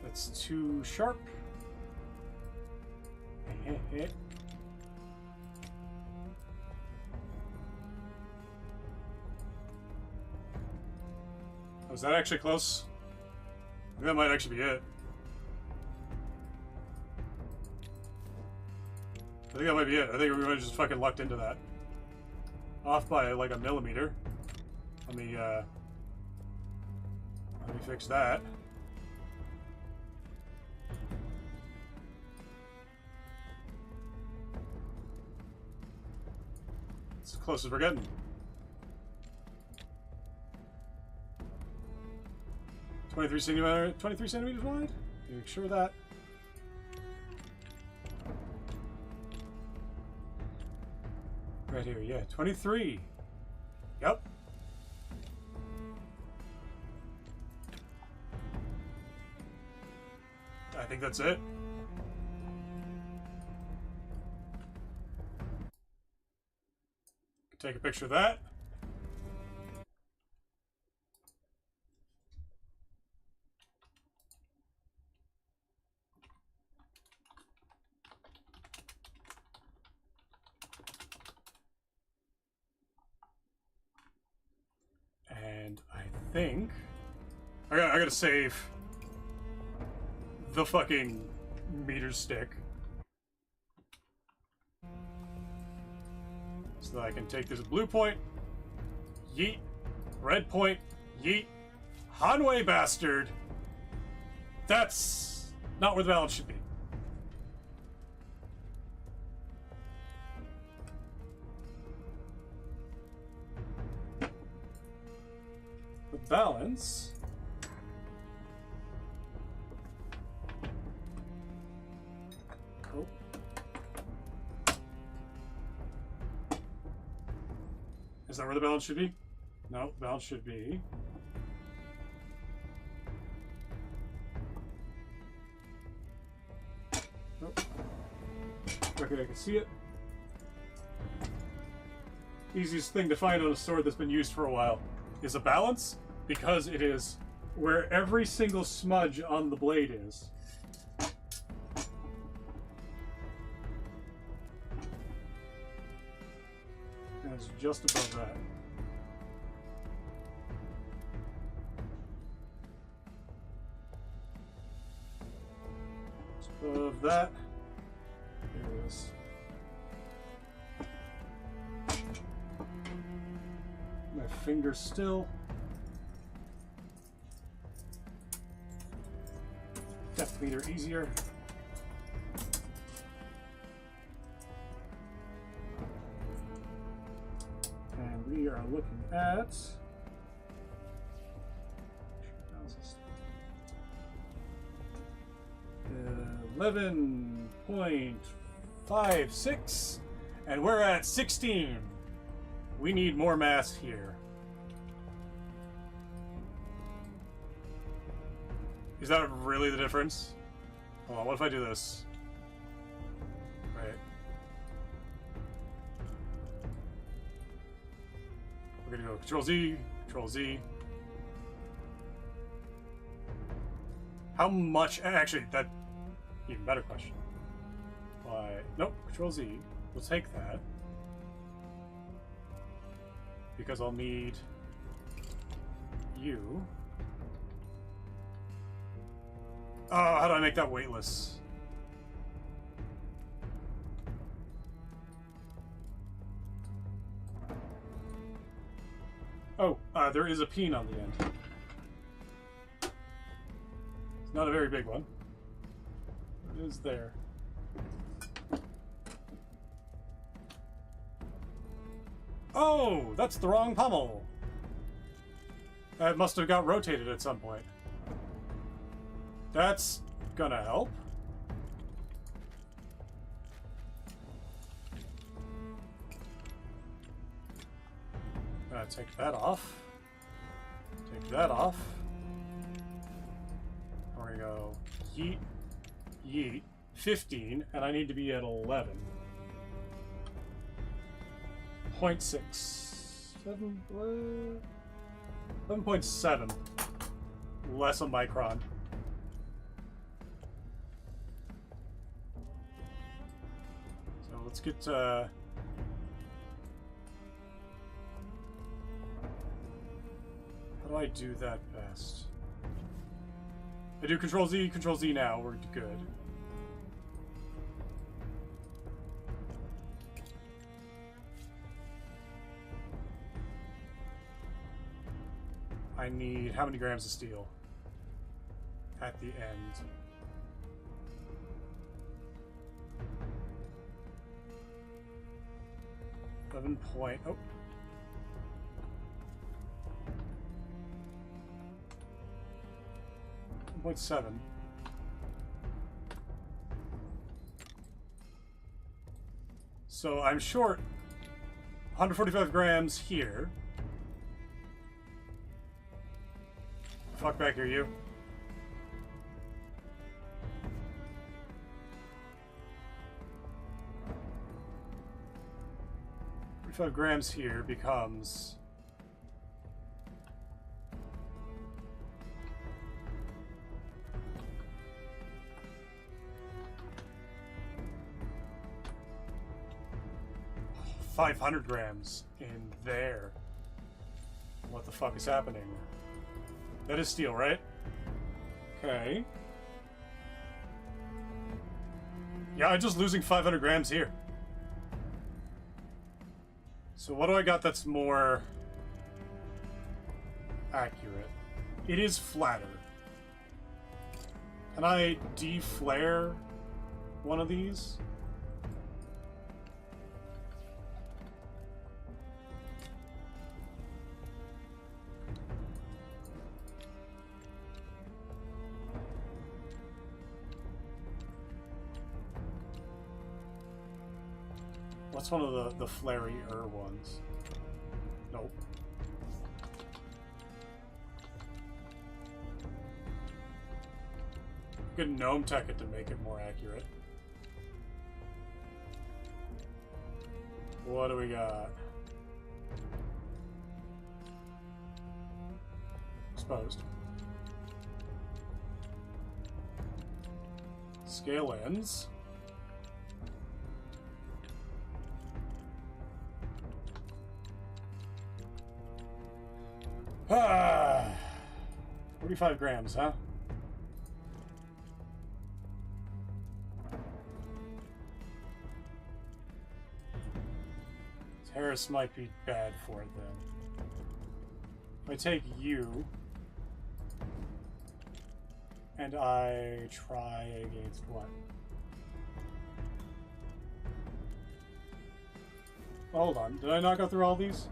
It's too sharp. Was that actually close? I think that might actually be it. I think that might be it. I think we might have just fucking lucked into that. Off by like a millimeter. Let me fix that. It's as close as we're getting. 23 centimeters wide? Make sure of that. Right here, yeah, 23. Yep. I think that's it. Take a picture of that. And I think I gotta save the fucking meter stick so that I can take this blue point, yeet, red point, yeet, Hanway bastard. That's not where the balance should be. The balance is that where the balance should be? No, balance should be okay, I can see it. Easiest thing to find on a sword that's been used for a while is a balance, because it is where every single smudge on the blade is. And it's just above that. Just above that. There it is. My finger still. Depth meter easier. And we are looking at 11.56, and we're at 16. We need more mass here. Is that really the difference? Hold on, what if I do this? Right. We're gonna go Control Z, Control Z. How much? Actually, that even better question. Why? Nope. Control Z. We'll take that because I'll need you. Oh, how do I make that weightless? Oh, there is a peen on the end. It's not a very big one. It is there. Oh, that's the wrong pommel. That must have got rotated at some point. That's gonna help. Take that off. Take that off. There we go. Yeet. Yeet. 15, and I need to be at 11. 0.6. 11.7. Less a micron. So let's get how do I do that best? I do Control Z now. We're good. I need how many grams of steel at the end? Oh. 1.7. So I'm short 145 grams here. Fuck back here, you. Grams here becomes 500 grams in there. What the fuck is happening? That is steel, right? Okay. Yeah, I'm just losing 500 grams here. So what do I got that's more accurate? It is flatter. Can I deflare one of these? What's one of the flary-er ones? Nope. Could gnome tech it to make it more accurate. What do we got? Exposed. Scale ends. Ah, 45 grams, huh? Terrace might be bad for it then. If I take you and I try against what? Oh, hold on, did I not go through all these?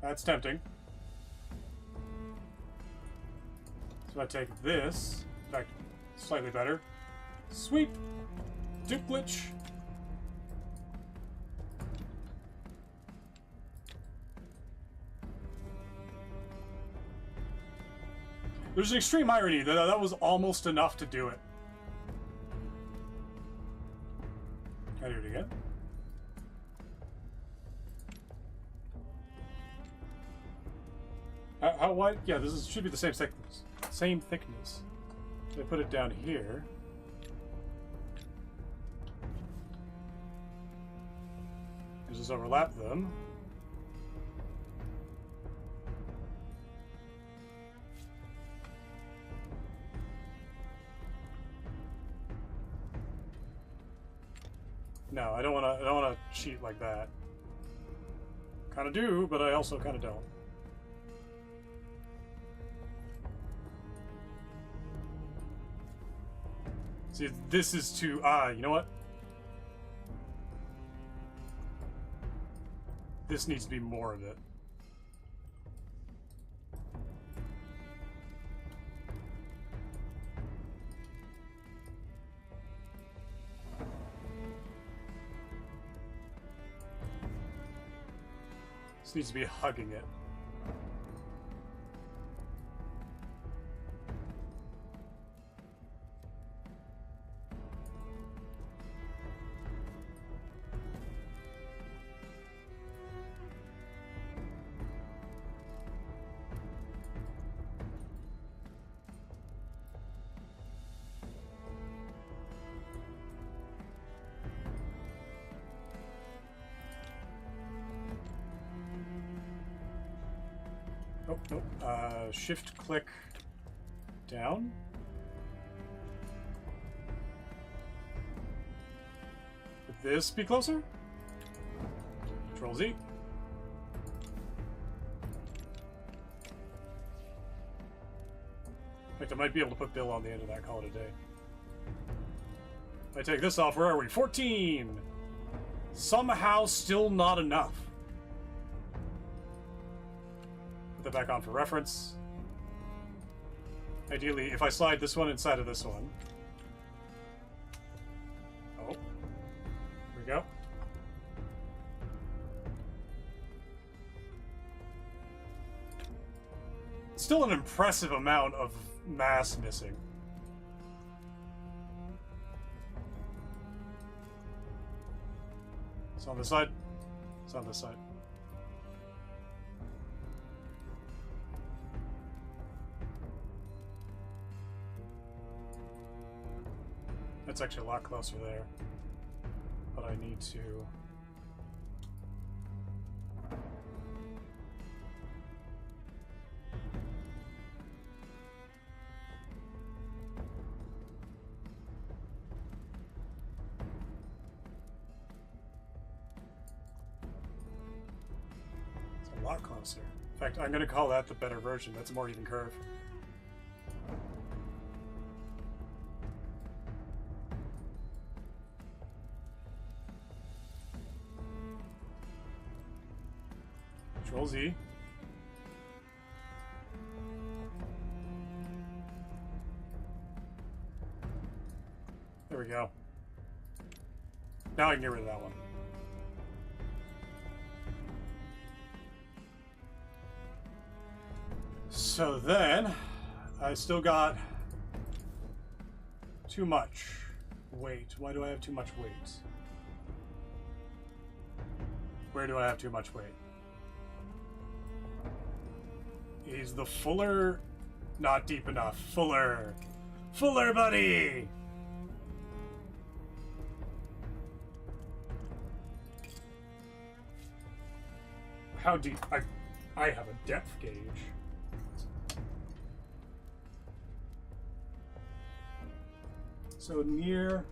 That's tempting. So I take this, in fact, slightly better. Sweep! Dupe glitch! There's an extreme irony that that was almost enough to do it. Can I do it again? How wide? Yeah, this should be the same thickness. Same thickness. So I put it down here. I just overlap them. No, I don't wanna cheat like that. Kinda do, but I also kinda don't. See, this is too... you know what? This needs to be more of it. This needs to be hugging it. Oh, nope. Shift click down. Would this be closer? Control Z. In fact, I might be able to put Bill on the end of that, call it a day. If I take this off, where are we? 14! Somehow still not enough. Put that back on for reference. Ideally, if I slide this one inside of this one. Oh. Here we go. Still an impressive amount of mass missing. It's on this side. It's on this side. That's actually a lot closer there. But I need to... a lot closer. In fact, I'm going to call that the better version. That's a more even curve. Control Z. There we go. Now I can get rid of that one. So then, I still got too much weight. Why do I have too much weight? Where do I have too much weight? Is the fuller not deep enough? Fuller! Fuller, buddy! How deep? I have a depth gauge. So near...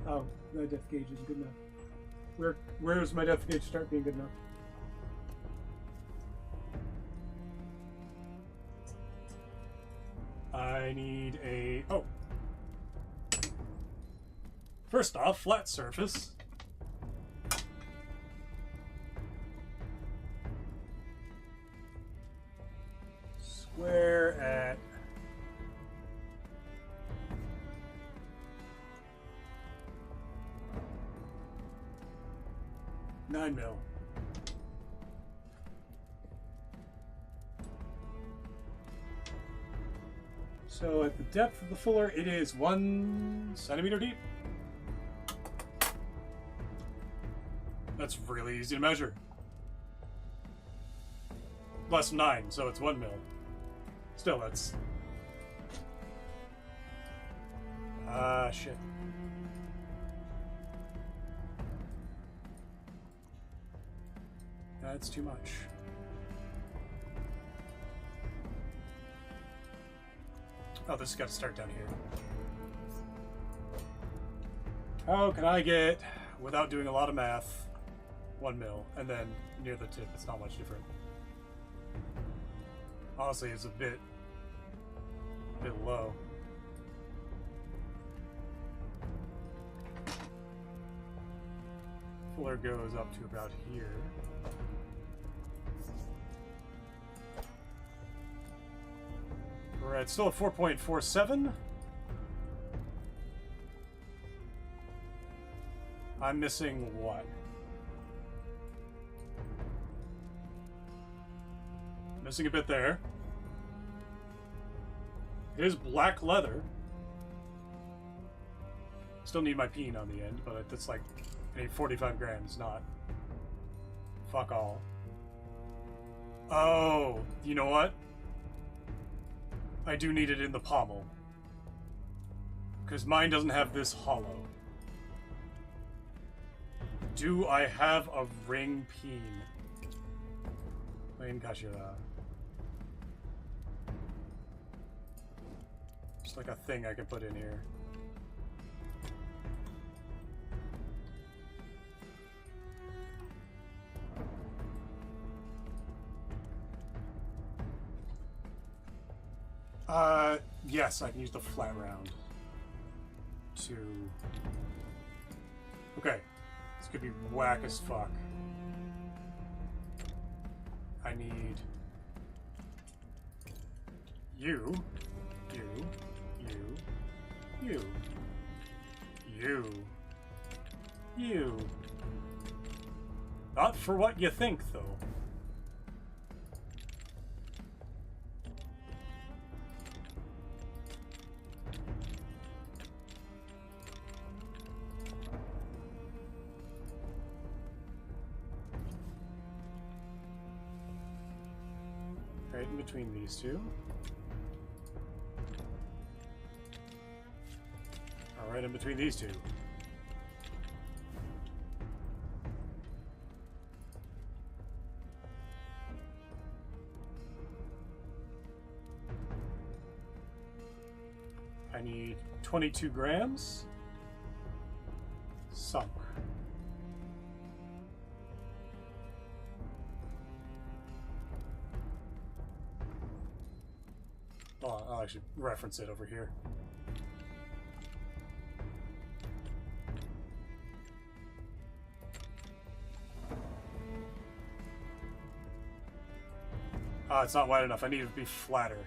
Oh, my depth gauge is good enough. Where does my depth gauge start being good enough? I need a... Oh. First off, flat surface. Square at... 9 mil. So at the depth of the fuller, it is 1 centimeter deep. That's really easy to measure. Less than 9, so it's 1 mil. Still, that's... shit. That's too much. Oh, this has got to start down here. How can I get, without doing a lot of math, 1 mil, and then near the tip, it's not much different. Honestly, it's a bit low. Fuller goes up to about here. We're at still at 4.47. I'm missing what? Missing a bit there. It is black leather. Still need my peen on the end, but that's like I need 45 grams, not fuck all. Oh, you know what? I do need it in the pommel. Because mine doesn't have this hollow. Do I have a ring peen? Plain Kashira. Just like a thing I can put in here. Yes, I can use the flat round to... Okay, this could be whack as fuck. I need... You. Not for what you think, though. Right in between these two. All right in between these two. I need 22 grams. Sunk. Oh, I'll actually reference it over here. It's not wide enough. I need it to be flatter.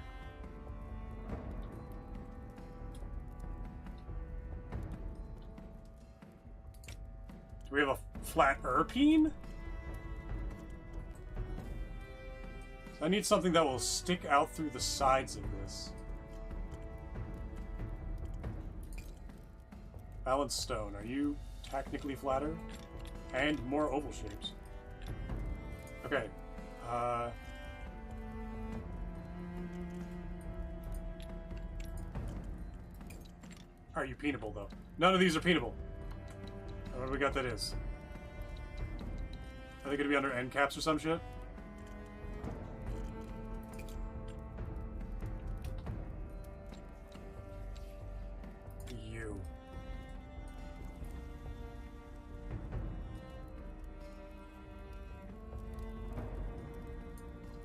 Do we have a flat Erpine? I need something that will stick out through the sides of this. Balanced stone. Are you technically flatter? And more oval shapes. Okay. Are you peenable, though? None of these are peenable. What do we got that is? Are they going to be under end caps or some shit? You.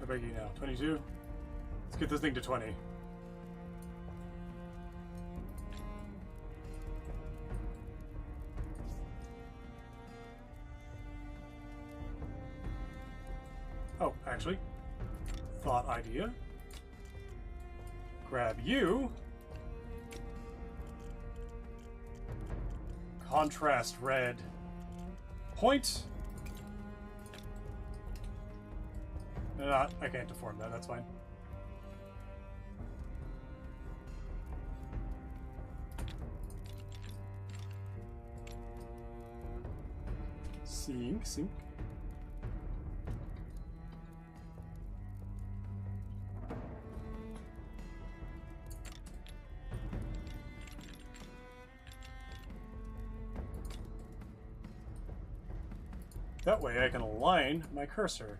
I beg you now. 22? Let's get this thing to 20. Oh, actually, thought idea. Grab you. Contrast red. Point. No, I can't deform that, that's fine. Sync. That way I can align my cursor.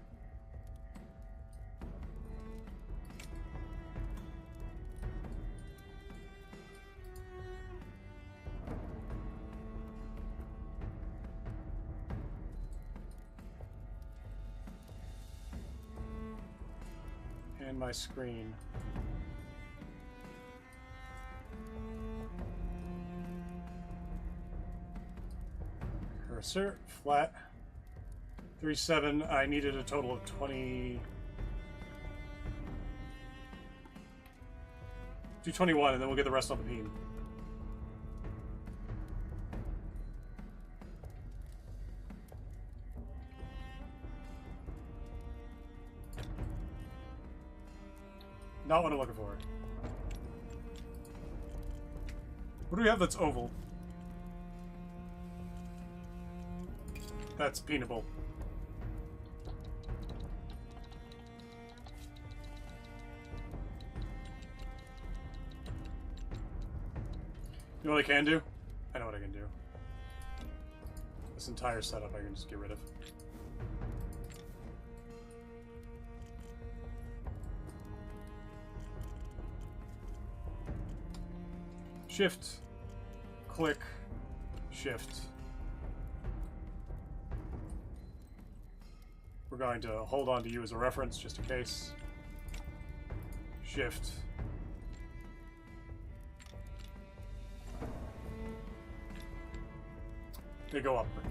And my screen. Cursor, flat. 37, I needed a total of 20... Do 21, and then we'll get the rest on the beam. Not what I'm looking for. What do we have that's oval? That's peenable. You know what I can do? I know what I can do. This entire setup I can just get rid of. Shift, click, shift. We're going to hold on to you as a reference just in case. Shift. They go upward.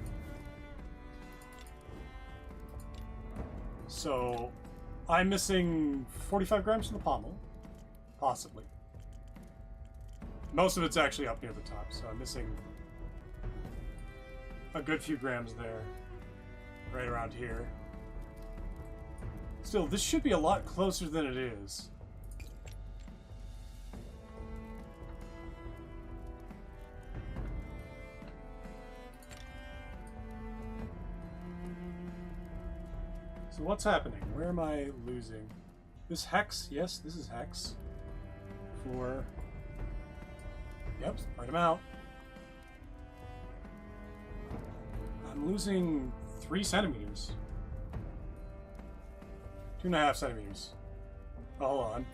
So, I'm missing 45 grams from the pommel. Possibly. Most of it's actually up near the top, so I'm missing a good few grams there. Right around here. Still, this should be a lot closer than it is. So what's happening? Where am I losing? This hex? Yes, this is hex. 4. Yep, write them out. I'm losing 3 centimeters. 2.5 centimeters. Oh, hold on.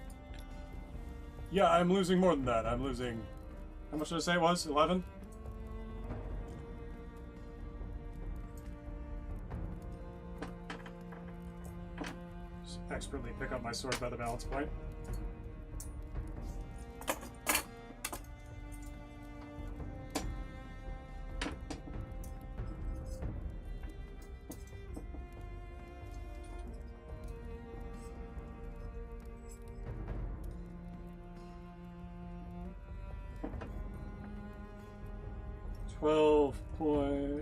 Yeah, I'm losing more than that. I'm losing... How much did I say it was? 11? Just expertly pick up my sword by the balance point.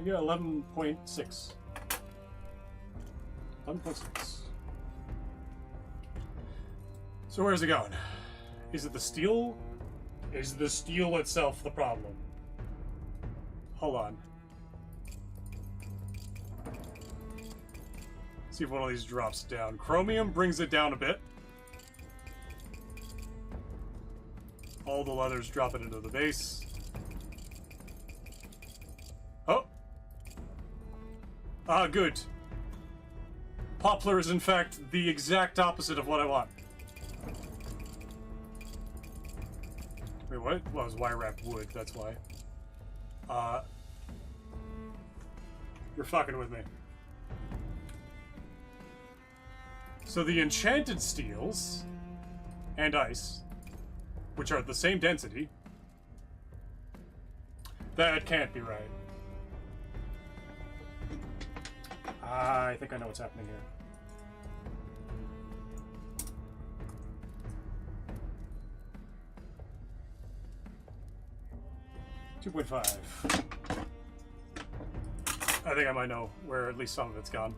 Yeah, 11.6. 11.6. So where's it going? Is it the steel? Is the steel itself the problem? Hold on. See if one of these drops down. Chromium brings it down a bit. All the leathers drop it into the base. Oh! Ah, good. Poplar is in fact the exact opposite of what I want. Wait, what? Well, it was wire wrapped wood, that's why. You're fucking with me. So the enchanted steels and ice, which are the same density, that can't be right. I think I know what's happening here. $2.5. I think I might know where at least some of it's gone.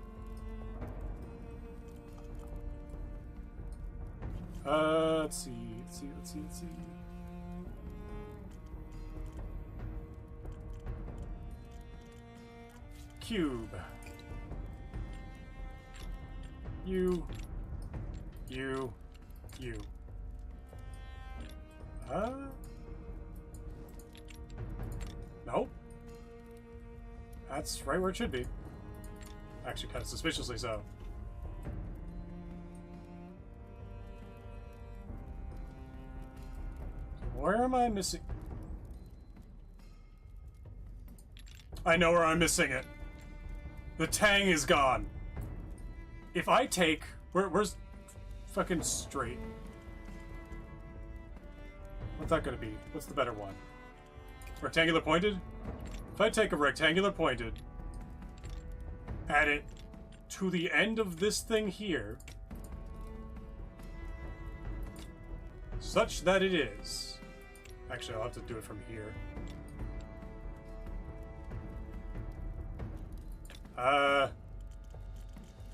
Let's see. Cube. You. Nope. That's right where it should be. Actually, kind of suspiciously so. Where am I missing? I know where I'm missing it. The tang is gone. If I take... Where's... Fucking straight. What's that gonna be? What's the better one? Rectangular pointed? If I take a rectangular pointed, add it to the end of this thing here, such that it is... Actually, I'll have to do it from here.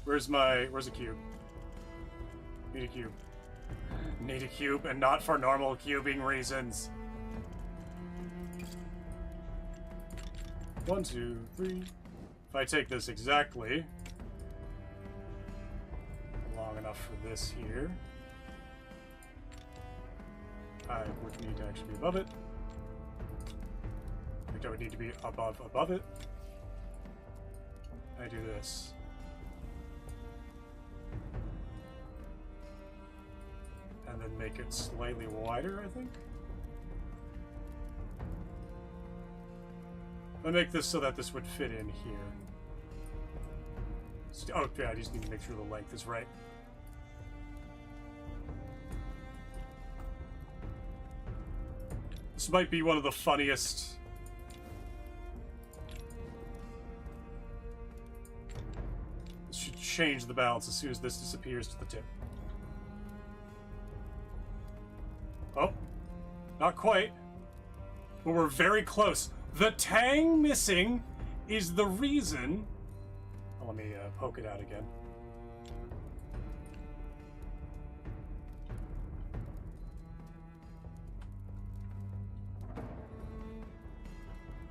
Where's a cube? Need a cube. Need a cube, and not for normal cubing reasons. 1, 2, 3. If I take this exactly long enough for this here, I would need to actually be above it. I think I would need to be above it. I do this. And then make it slightly wider, I think. I'll make this so that this would fit in here. Oh, yeah, I just need to make sure the length is right. This might be one of the funniest... This should change the balance as soon as this disappears to the tip. Oh, not quite. But we're very close. The tang missing is the reason... Oh, let me poke it out again.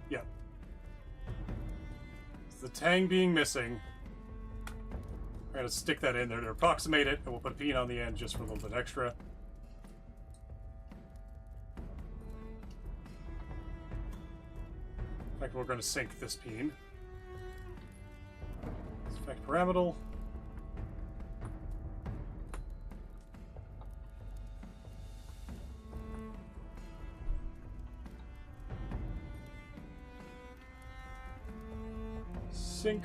Yeah. It's the tang being missing. We're going to stick that in there to approximate it, and we'll put a peen on the end just for a little bit extra. In fact, we're going to sink this peen. Select pyramidal. Sink.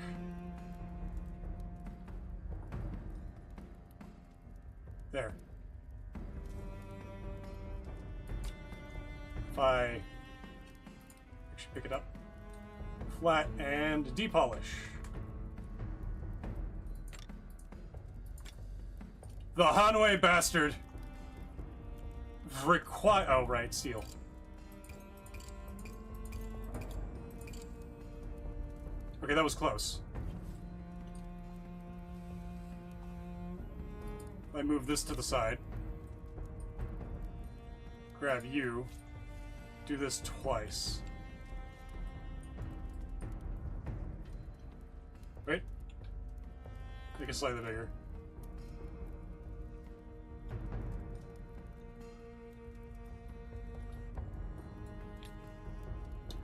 There. If I actually pick it up, flat and depolish. The Hanwei bastard require. Oh, right, steel. Okay, that was close. I move this to the side. Grab you. Do this twice. Wait. Make it slightly bigger.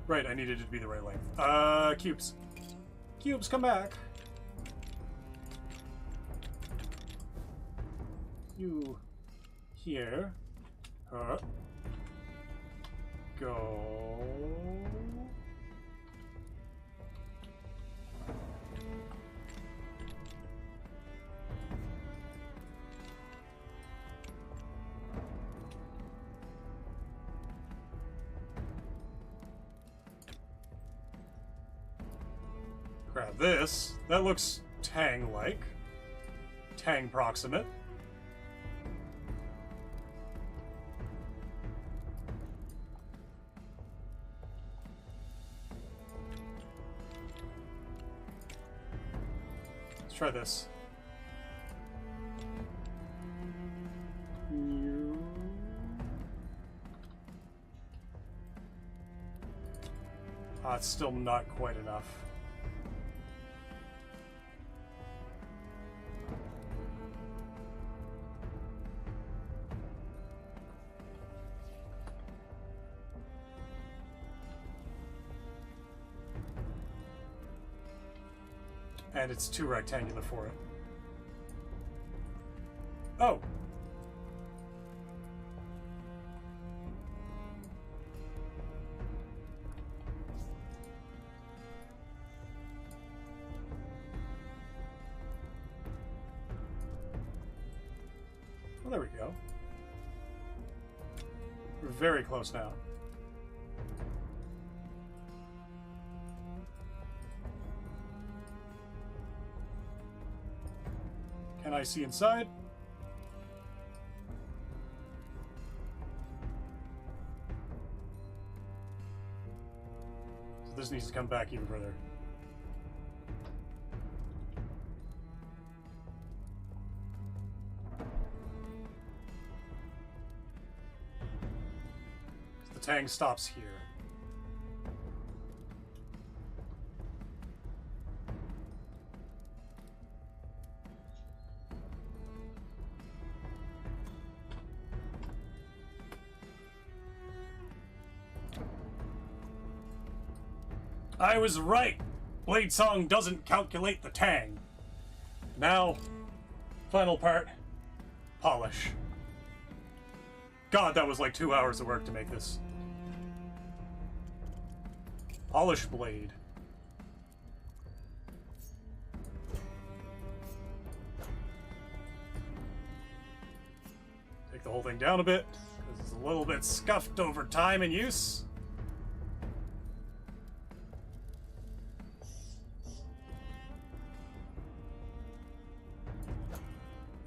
Right, I needed it to be the right length. Cubes. Cubes, come back. You here. Go. Grab this. That looks Tang-like. Tang proximate. Let's try this. It's still not quite enough. And it's too rectangular for it. Oh! Well, there we go. We're very close now. Can I see inside? So this needs to come back even further. The Tang stops here. I was right! Blade Song doesn't calculate the Tang. Now, final part, polish. God, that was like 2 hours of work to make this. Polish blade. Take the whole thing down a bit, because it's a little bit scuffed over time and use.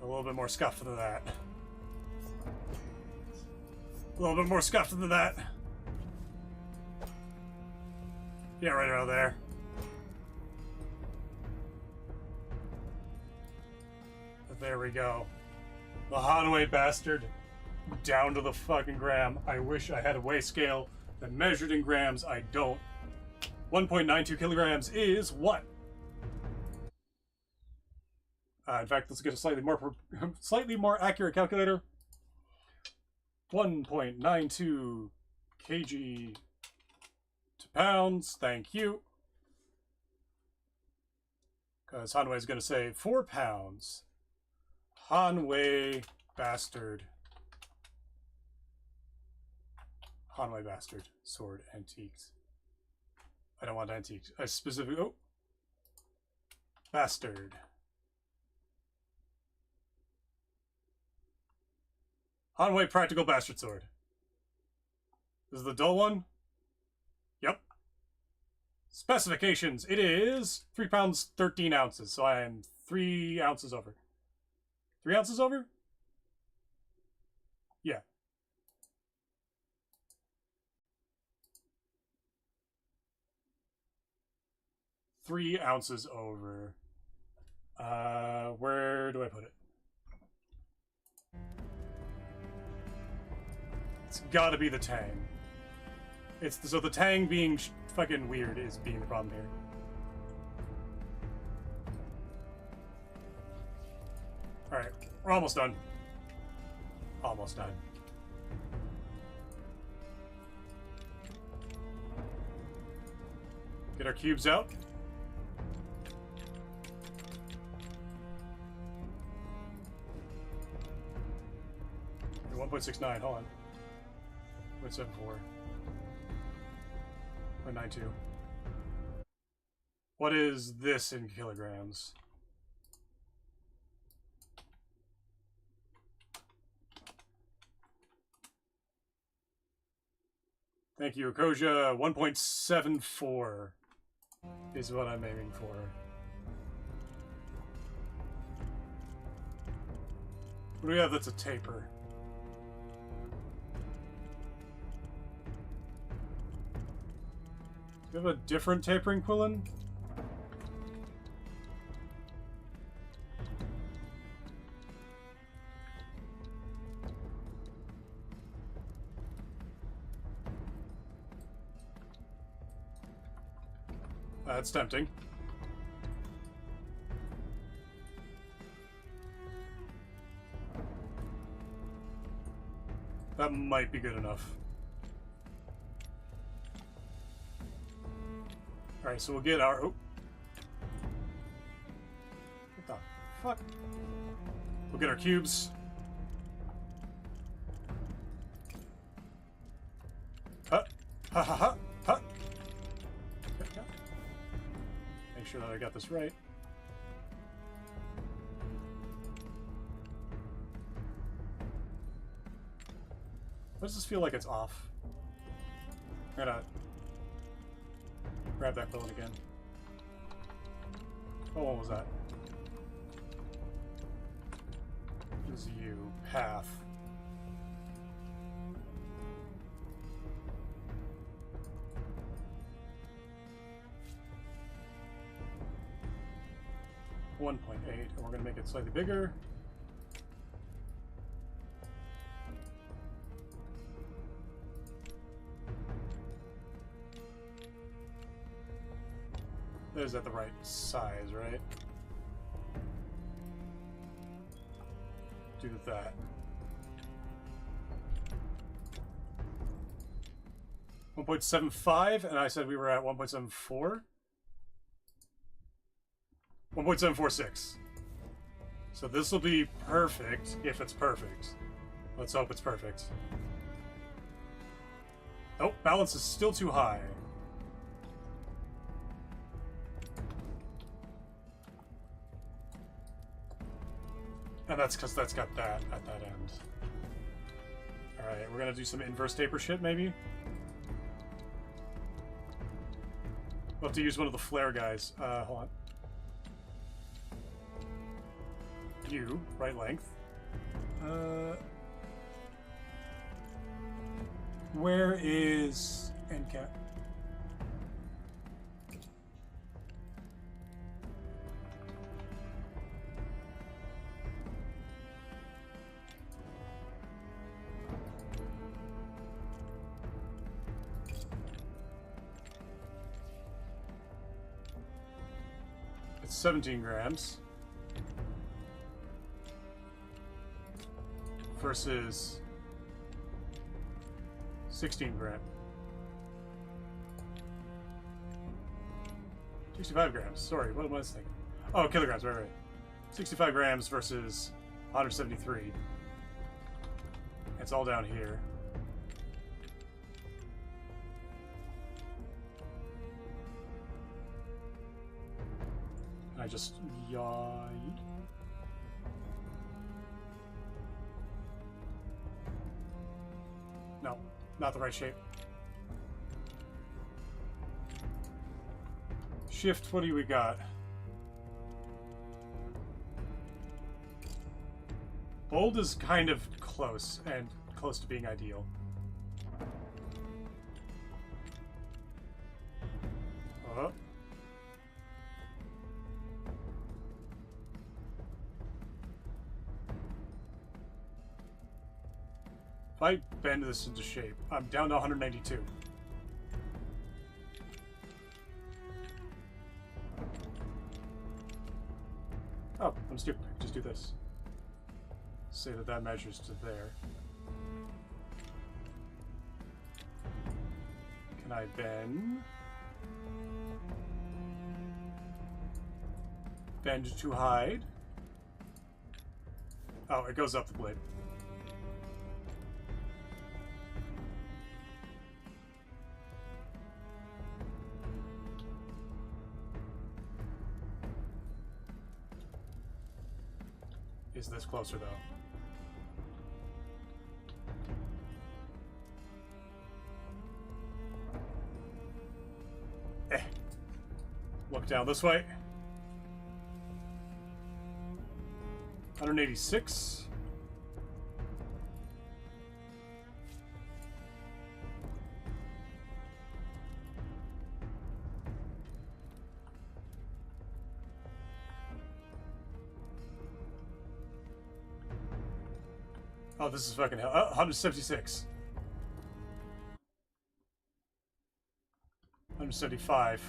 A little bit more scuffed than that. A little bit more scuffed than that. Yeah, right around there. But there we go. The Hanway bastard. Down to the fucking gram. I wish I had a weigh scale that measured in grams. I don't. 1.92 kilograms is what? In fact, let's get a slightly more accurate calculator. 1.92 kg to pounds. Thank you. Because Hanway is going to say 4 pounds. Hanway bastard. Hanway bastard. Sword antiques. I don't want antiques. I specifically... Oh. Bastard. Hanway practical bastard sword. This is the dull one? Yep. Specifications. It is 3 pounds 13 ounces. So I am 3 ounces over. 3 ounces over? Yeah. Three ounces over. Where do I put it? It's gotta be the tang. So the tang being fucking weird is being the problem here. Alright, we're almost done. Almost done. Get our cubes out. You're 1.69, hold on. 0.74. 0.92. What is this in kilograms? Thank you, Okoja. 1.74 is what I'm aiming for. What do we have that's a taper? Do you have a different tapering quillin? That's tempting. That might be good enough. Alright, so we'll get our... Oh. What the fuck? We'll get our cubes. Ha! Ha ha ha! Ha! Make sure that I got this right. Why does this feel like it's off? I'm gonna grab that bullet again. Oh, what was that? This is you. Path. .8, and we're gonna make it slightly bigger. Is that the right size, right? Do that. 1.75, and I said we were at 1.74. 1.746. So this will be perfect if it's perfect. Let's hope it's perfect. Oh, balance is still too high. And that's because that's got that at that end. Alright, we're gonna do some inverse taper shit, maybe? We'll have to use one of the flare guys. Hold on. You, right length. Where is end cap? It's 17 grams. Versus 16 gram. 65 grams. Sorry, what am I thinking? Oh, kilograms, right. 65 grams versus 173. It's all down here. And I just yaw. No, not the right shape. Shift, what do we got? Bold is kind of close, and close to being ideal. Oh. If I bend this into shape, I'm down to 192. Oh, I'm stupid. I can just do this. Say that that measures to there. Can I bend? Bend to hide. Oh, it goes up the blade. Is this closer, though? Look down this way. 186. Oh, this is fucking hell. 176. 175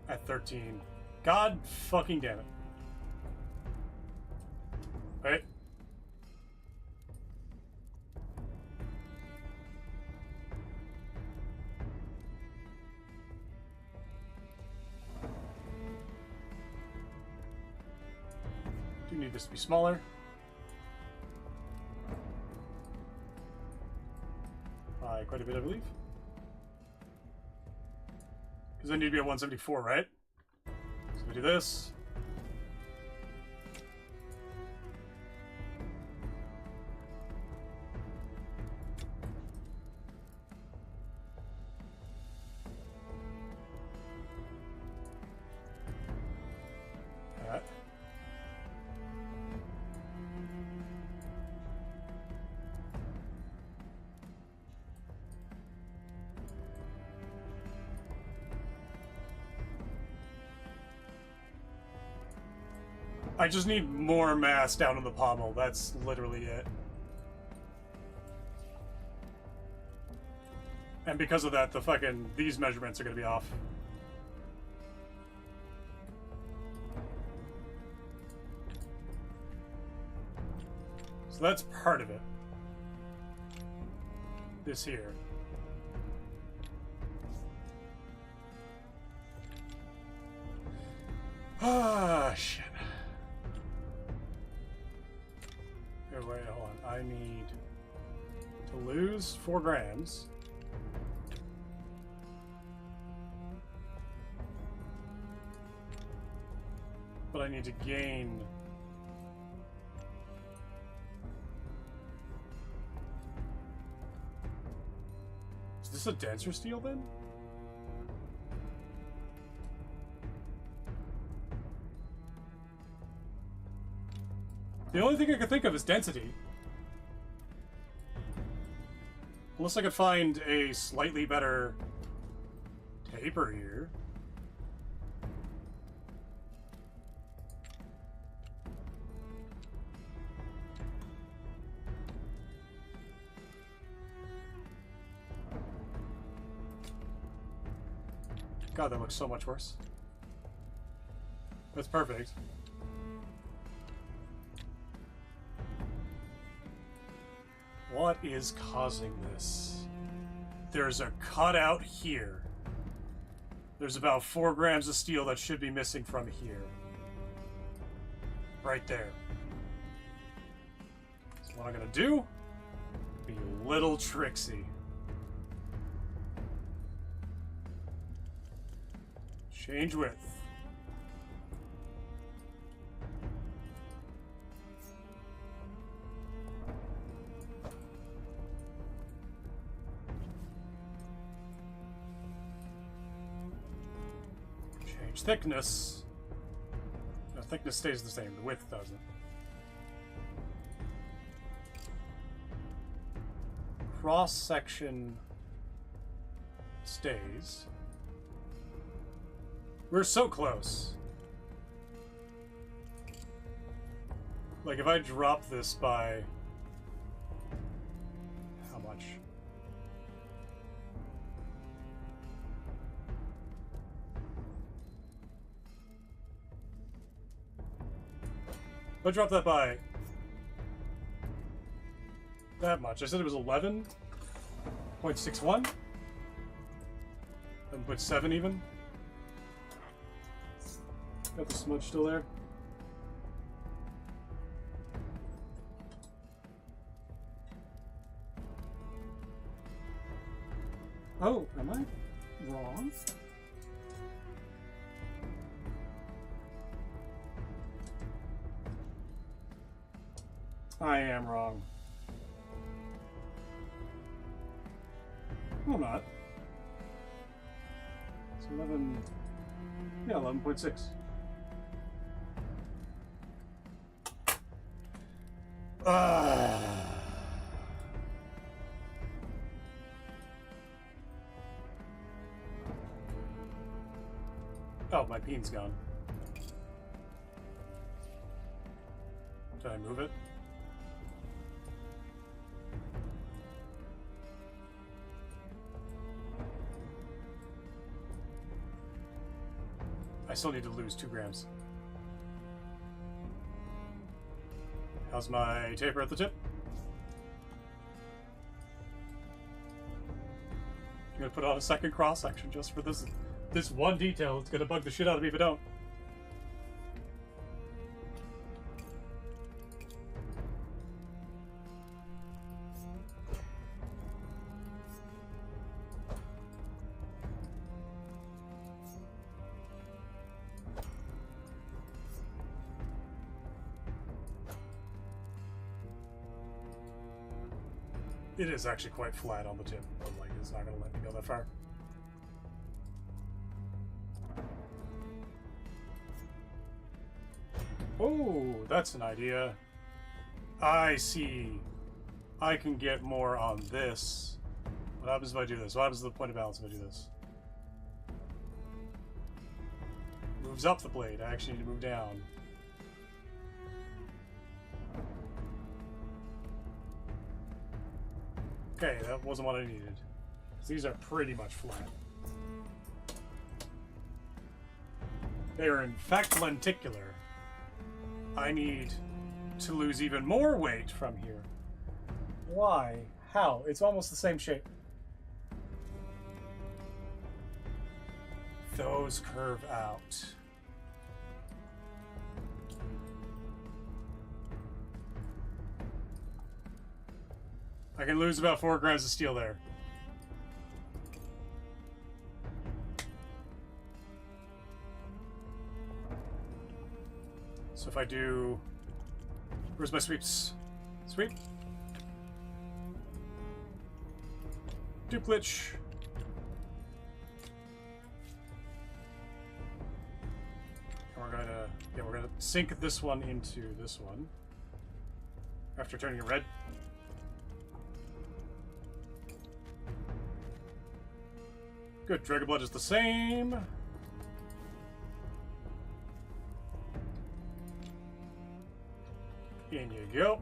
at 13. God fucking damn it. Right? Do need this to be smaller. By quite a bit, I believe. Because I need to be at 174, right? So we do this. That. I just need more mass down on the pommel. That's literally it. And because of that, these measurements are going to be off. So that's part of it. This here. Ah, shit. Okay, wait, hold on. I need to lose 4 grams. But I need to gain Is this a denser steel then? The only thing I can think of is density. Unless I could find a slightly better taper here. God, that looks so much worse. That's perfect. What is causing this? There's a cutout here. There's about 4 grams of steel that should be missing from here. Right there. So what I'm gonna do, be a little tricksy. Change width. Change thickness. No, thickness stays the same, the width doesn't. Cross section stays. We're so close. Like, if I drop this by... how much? If I drop that by... that much. I said it was 11.61? 11.7 even? Got the smudge still there. Oh, am I wrong? I am wrong. No, I'm not. It's 11... yeah, 11.6. Oh, my bean's gone. Did I move it? I still need to lose 2 grams. How's my taper at the tip? I'm gonna put on a second cross section just for this one detail. It's gonna bug the shit out of me if I don't. It is actually quite flat on the tip, but like it's not gonna let me go that far. Oh, that's an idea. I see. I can get more on this. What happens if I do this? What happens to the point of balance if I do this? Moves up the blade. I actually need to move down. Okay, that wasn't what I needed. These are pretty much flat. They are in fact lenticular. I need to lose even more weight from here. Why? How? It's almost the same shape. Those curve out. I can lose about 4 grams of steel there. So if I do... where's my sweeps? Sweep. Duplicate. Yeah, we're gonna sink this one into this one. After turning it red. Good, Dragon Blood is the same. In you go.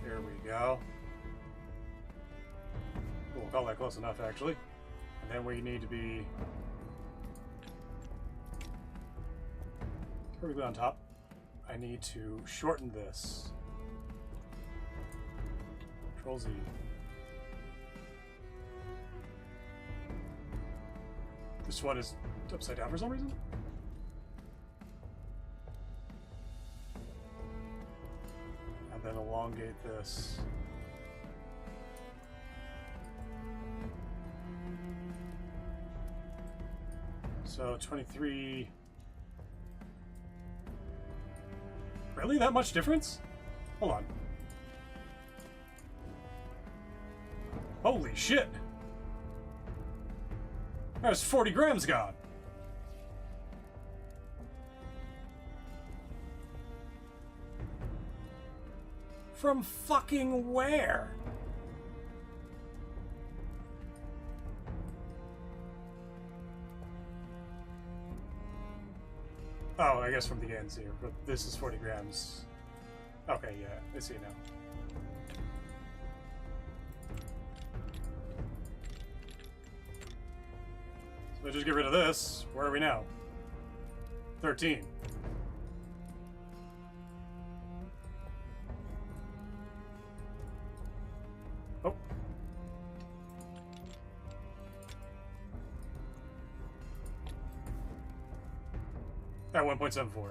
There we go. We'll call that close enough, actually. And then we need to be perfectly on top. I need to shorten this. Control Z. This one is upside down for some reason. And then elongate this. So 23. Really? That much difference? Hold on. Holy shit! There's 40 grams gone! From fucking where? Oh, I guess from the ends here, but this is 40 grams. Okay, yeah, I see now. So just get rid of this. Where are we now? 13. Oh. At 1.74.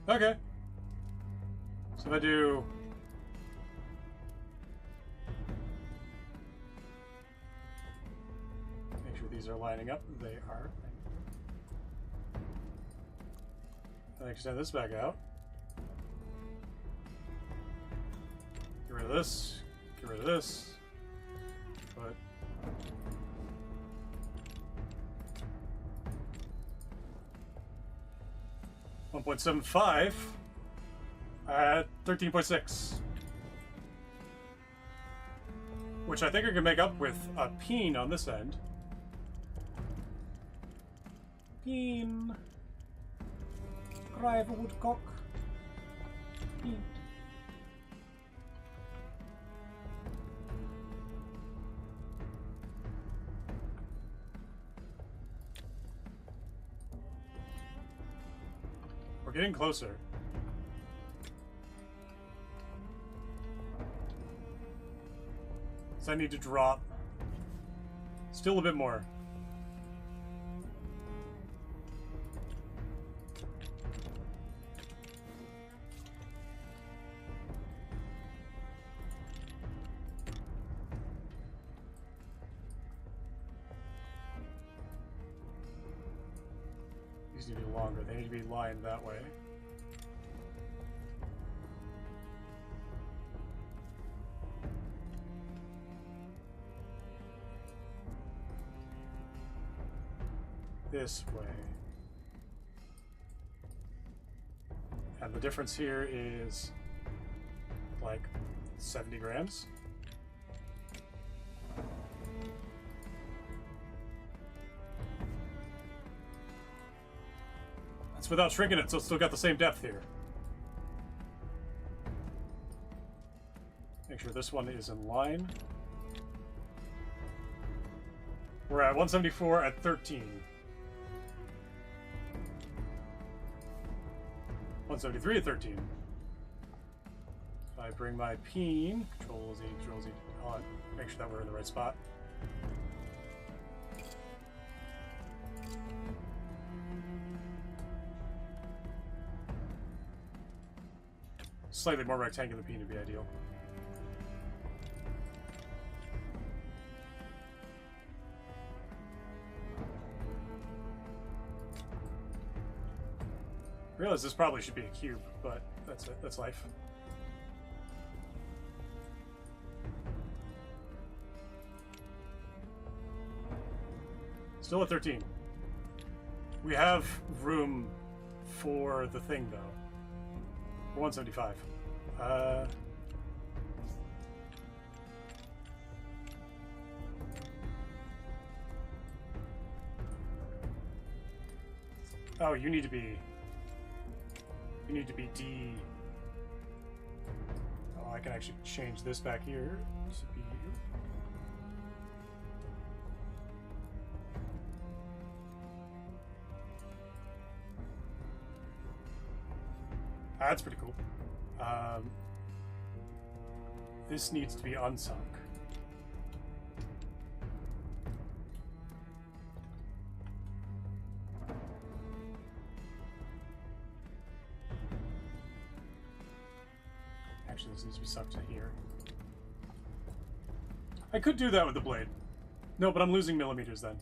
Okay. So if I do... Make sure these are lining up. They are. I extend this back out. Get rid of this. Get rid of this. But... 1.75 at 13.6. Which I think I can make up with a peen on this end. Peen. Cry of a woodcock. Peen. We're getting closer. So I need to drop still a bit more. These need to be longer. They need to be lined that way. This way. And the difference here is like 70 grams. That's without shrinking it, so it's still got the same depth here. Make sure this one is in line. We're at 174 at 13. 173 at 13. If I bring my peen, Control Z on, make sure that we're in the right spot. Slightly more rectangular peen would be ideal. Realize this probably should be a cube, but that's it. That's life. Still at 13. We have room for the thing, though. For 175. Oh, you need to be... You need to be D... Oh, I can actually change this back here to be... That's pretty cool. This needs to be unsunk. Actually, this needs to be sunk to here. I could do that with the blade. No, but I'm losing millimeters then.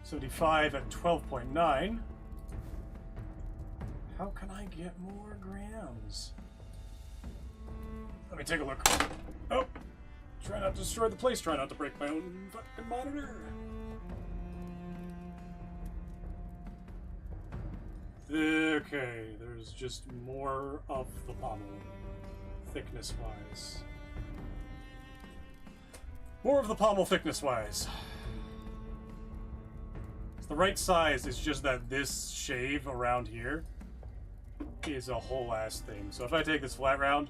$75 at 12.9. How can I get more grams? Let me take a look. Oh! Try not to destroy the place, try not to break my own fucking monitor. Okay, there's just more of the pommel, thickness-wise. More of the pommel, thickness-wise. The right size is just that this shave around here is a whole ass thing. So if I take this flat round,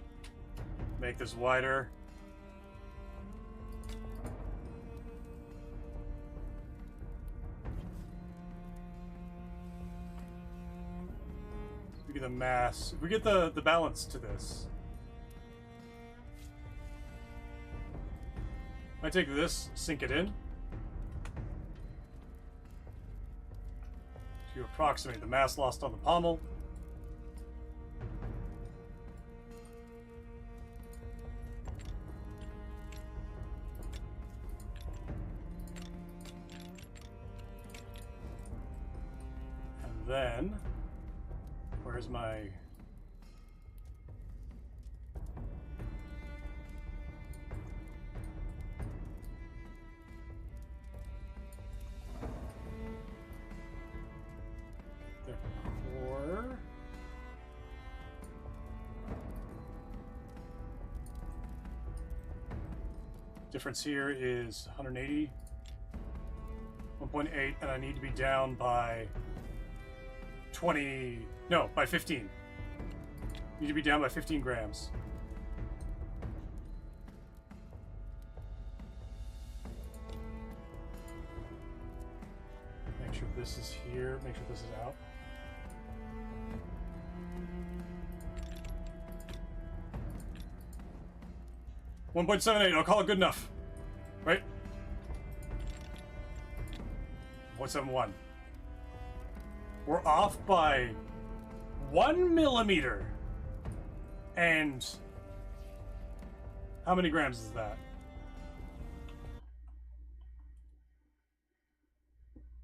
make this wider, we get the mass, if we get the balance to this. If I take this, sink it in, to approximate the mass lost on the pommel. And then, where's my... Difference here is 180, 1.8, and I need to be down by 20, no, by 15. Need to be down by 15 grams. Make sure this is here, make sure this is out. $1.78, I'll call it good enough. Right? 1.71. We're off by 1 millimeter. And how many grams is that?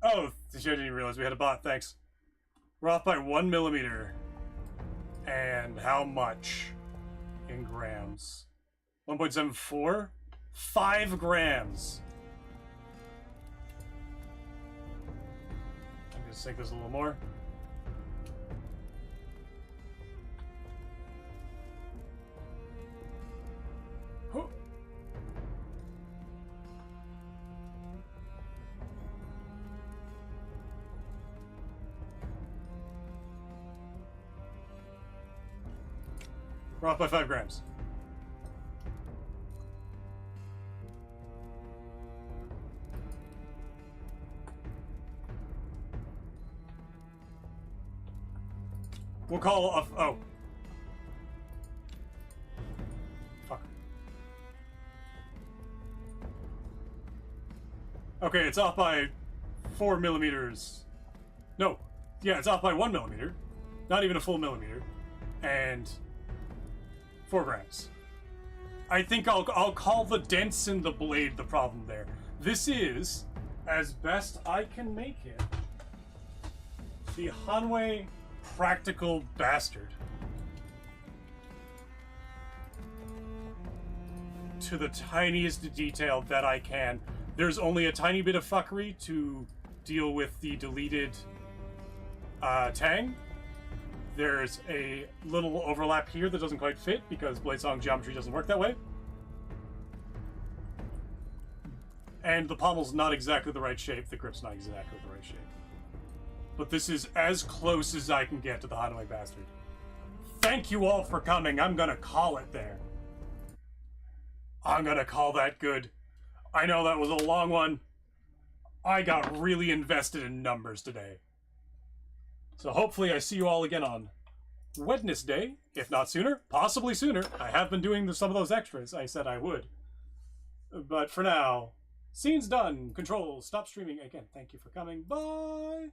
Oh, I didn't even realize we had a bot, thanks. We're off by 1 millimeter. And how much in grams? 1.74? 5 grams. I'm gonna sink this a little more. Oh. We're off by 5 grams. We'll call off. Oh. Fuck. Okay, it's off by 4 millimeters. No. Yeah, it's off by 1 millimeter. Not even a full millimeter. And 4 grams. I think I'll call the dents in the blade the problem there. This is, as best I can make it, the Hanwei Practical Bastard. To the tiniest detail that I can. There's only a tiny bit of fuckery to deal with the deleted Tang. There's a little overlap here that doesn't quite fit because Bladesong geometry doesn't work that way. And the pommel's not exactly the right shape, the grip's not exactly the right shape. But this is as close as I can get to the Hanwei Bastard. Thank you all for coming, I'm gonna call it there. I'm gonna call that good. I know that was a long one. I got really invested in numbers today. So hopefully I see you all again on Wednesday, if not sooner, possibly sooner. I have been doing some of those extras I said I would. But for now, scene's done. Control, stop streaming. Again, thank you for coming. Bye!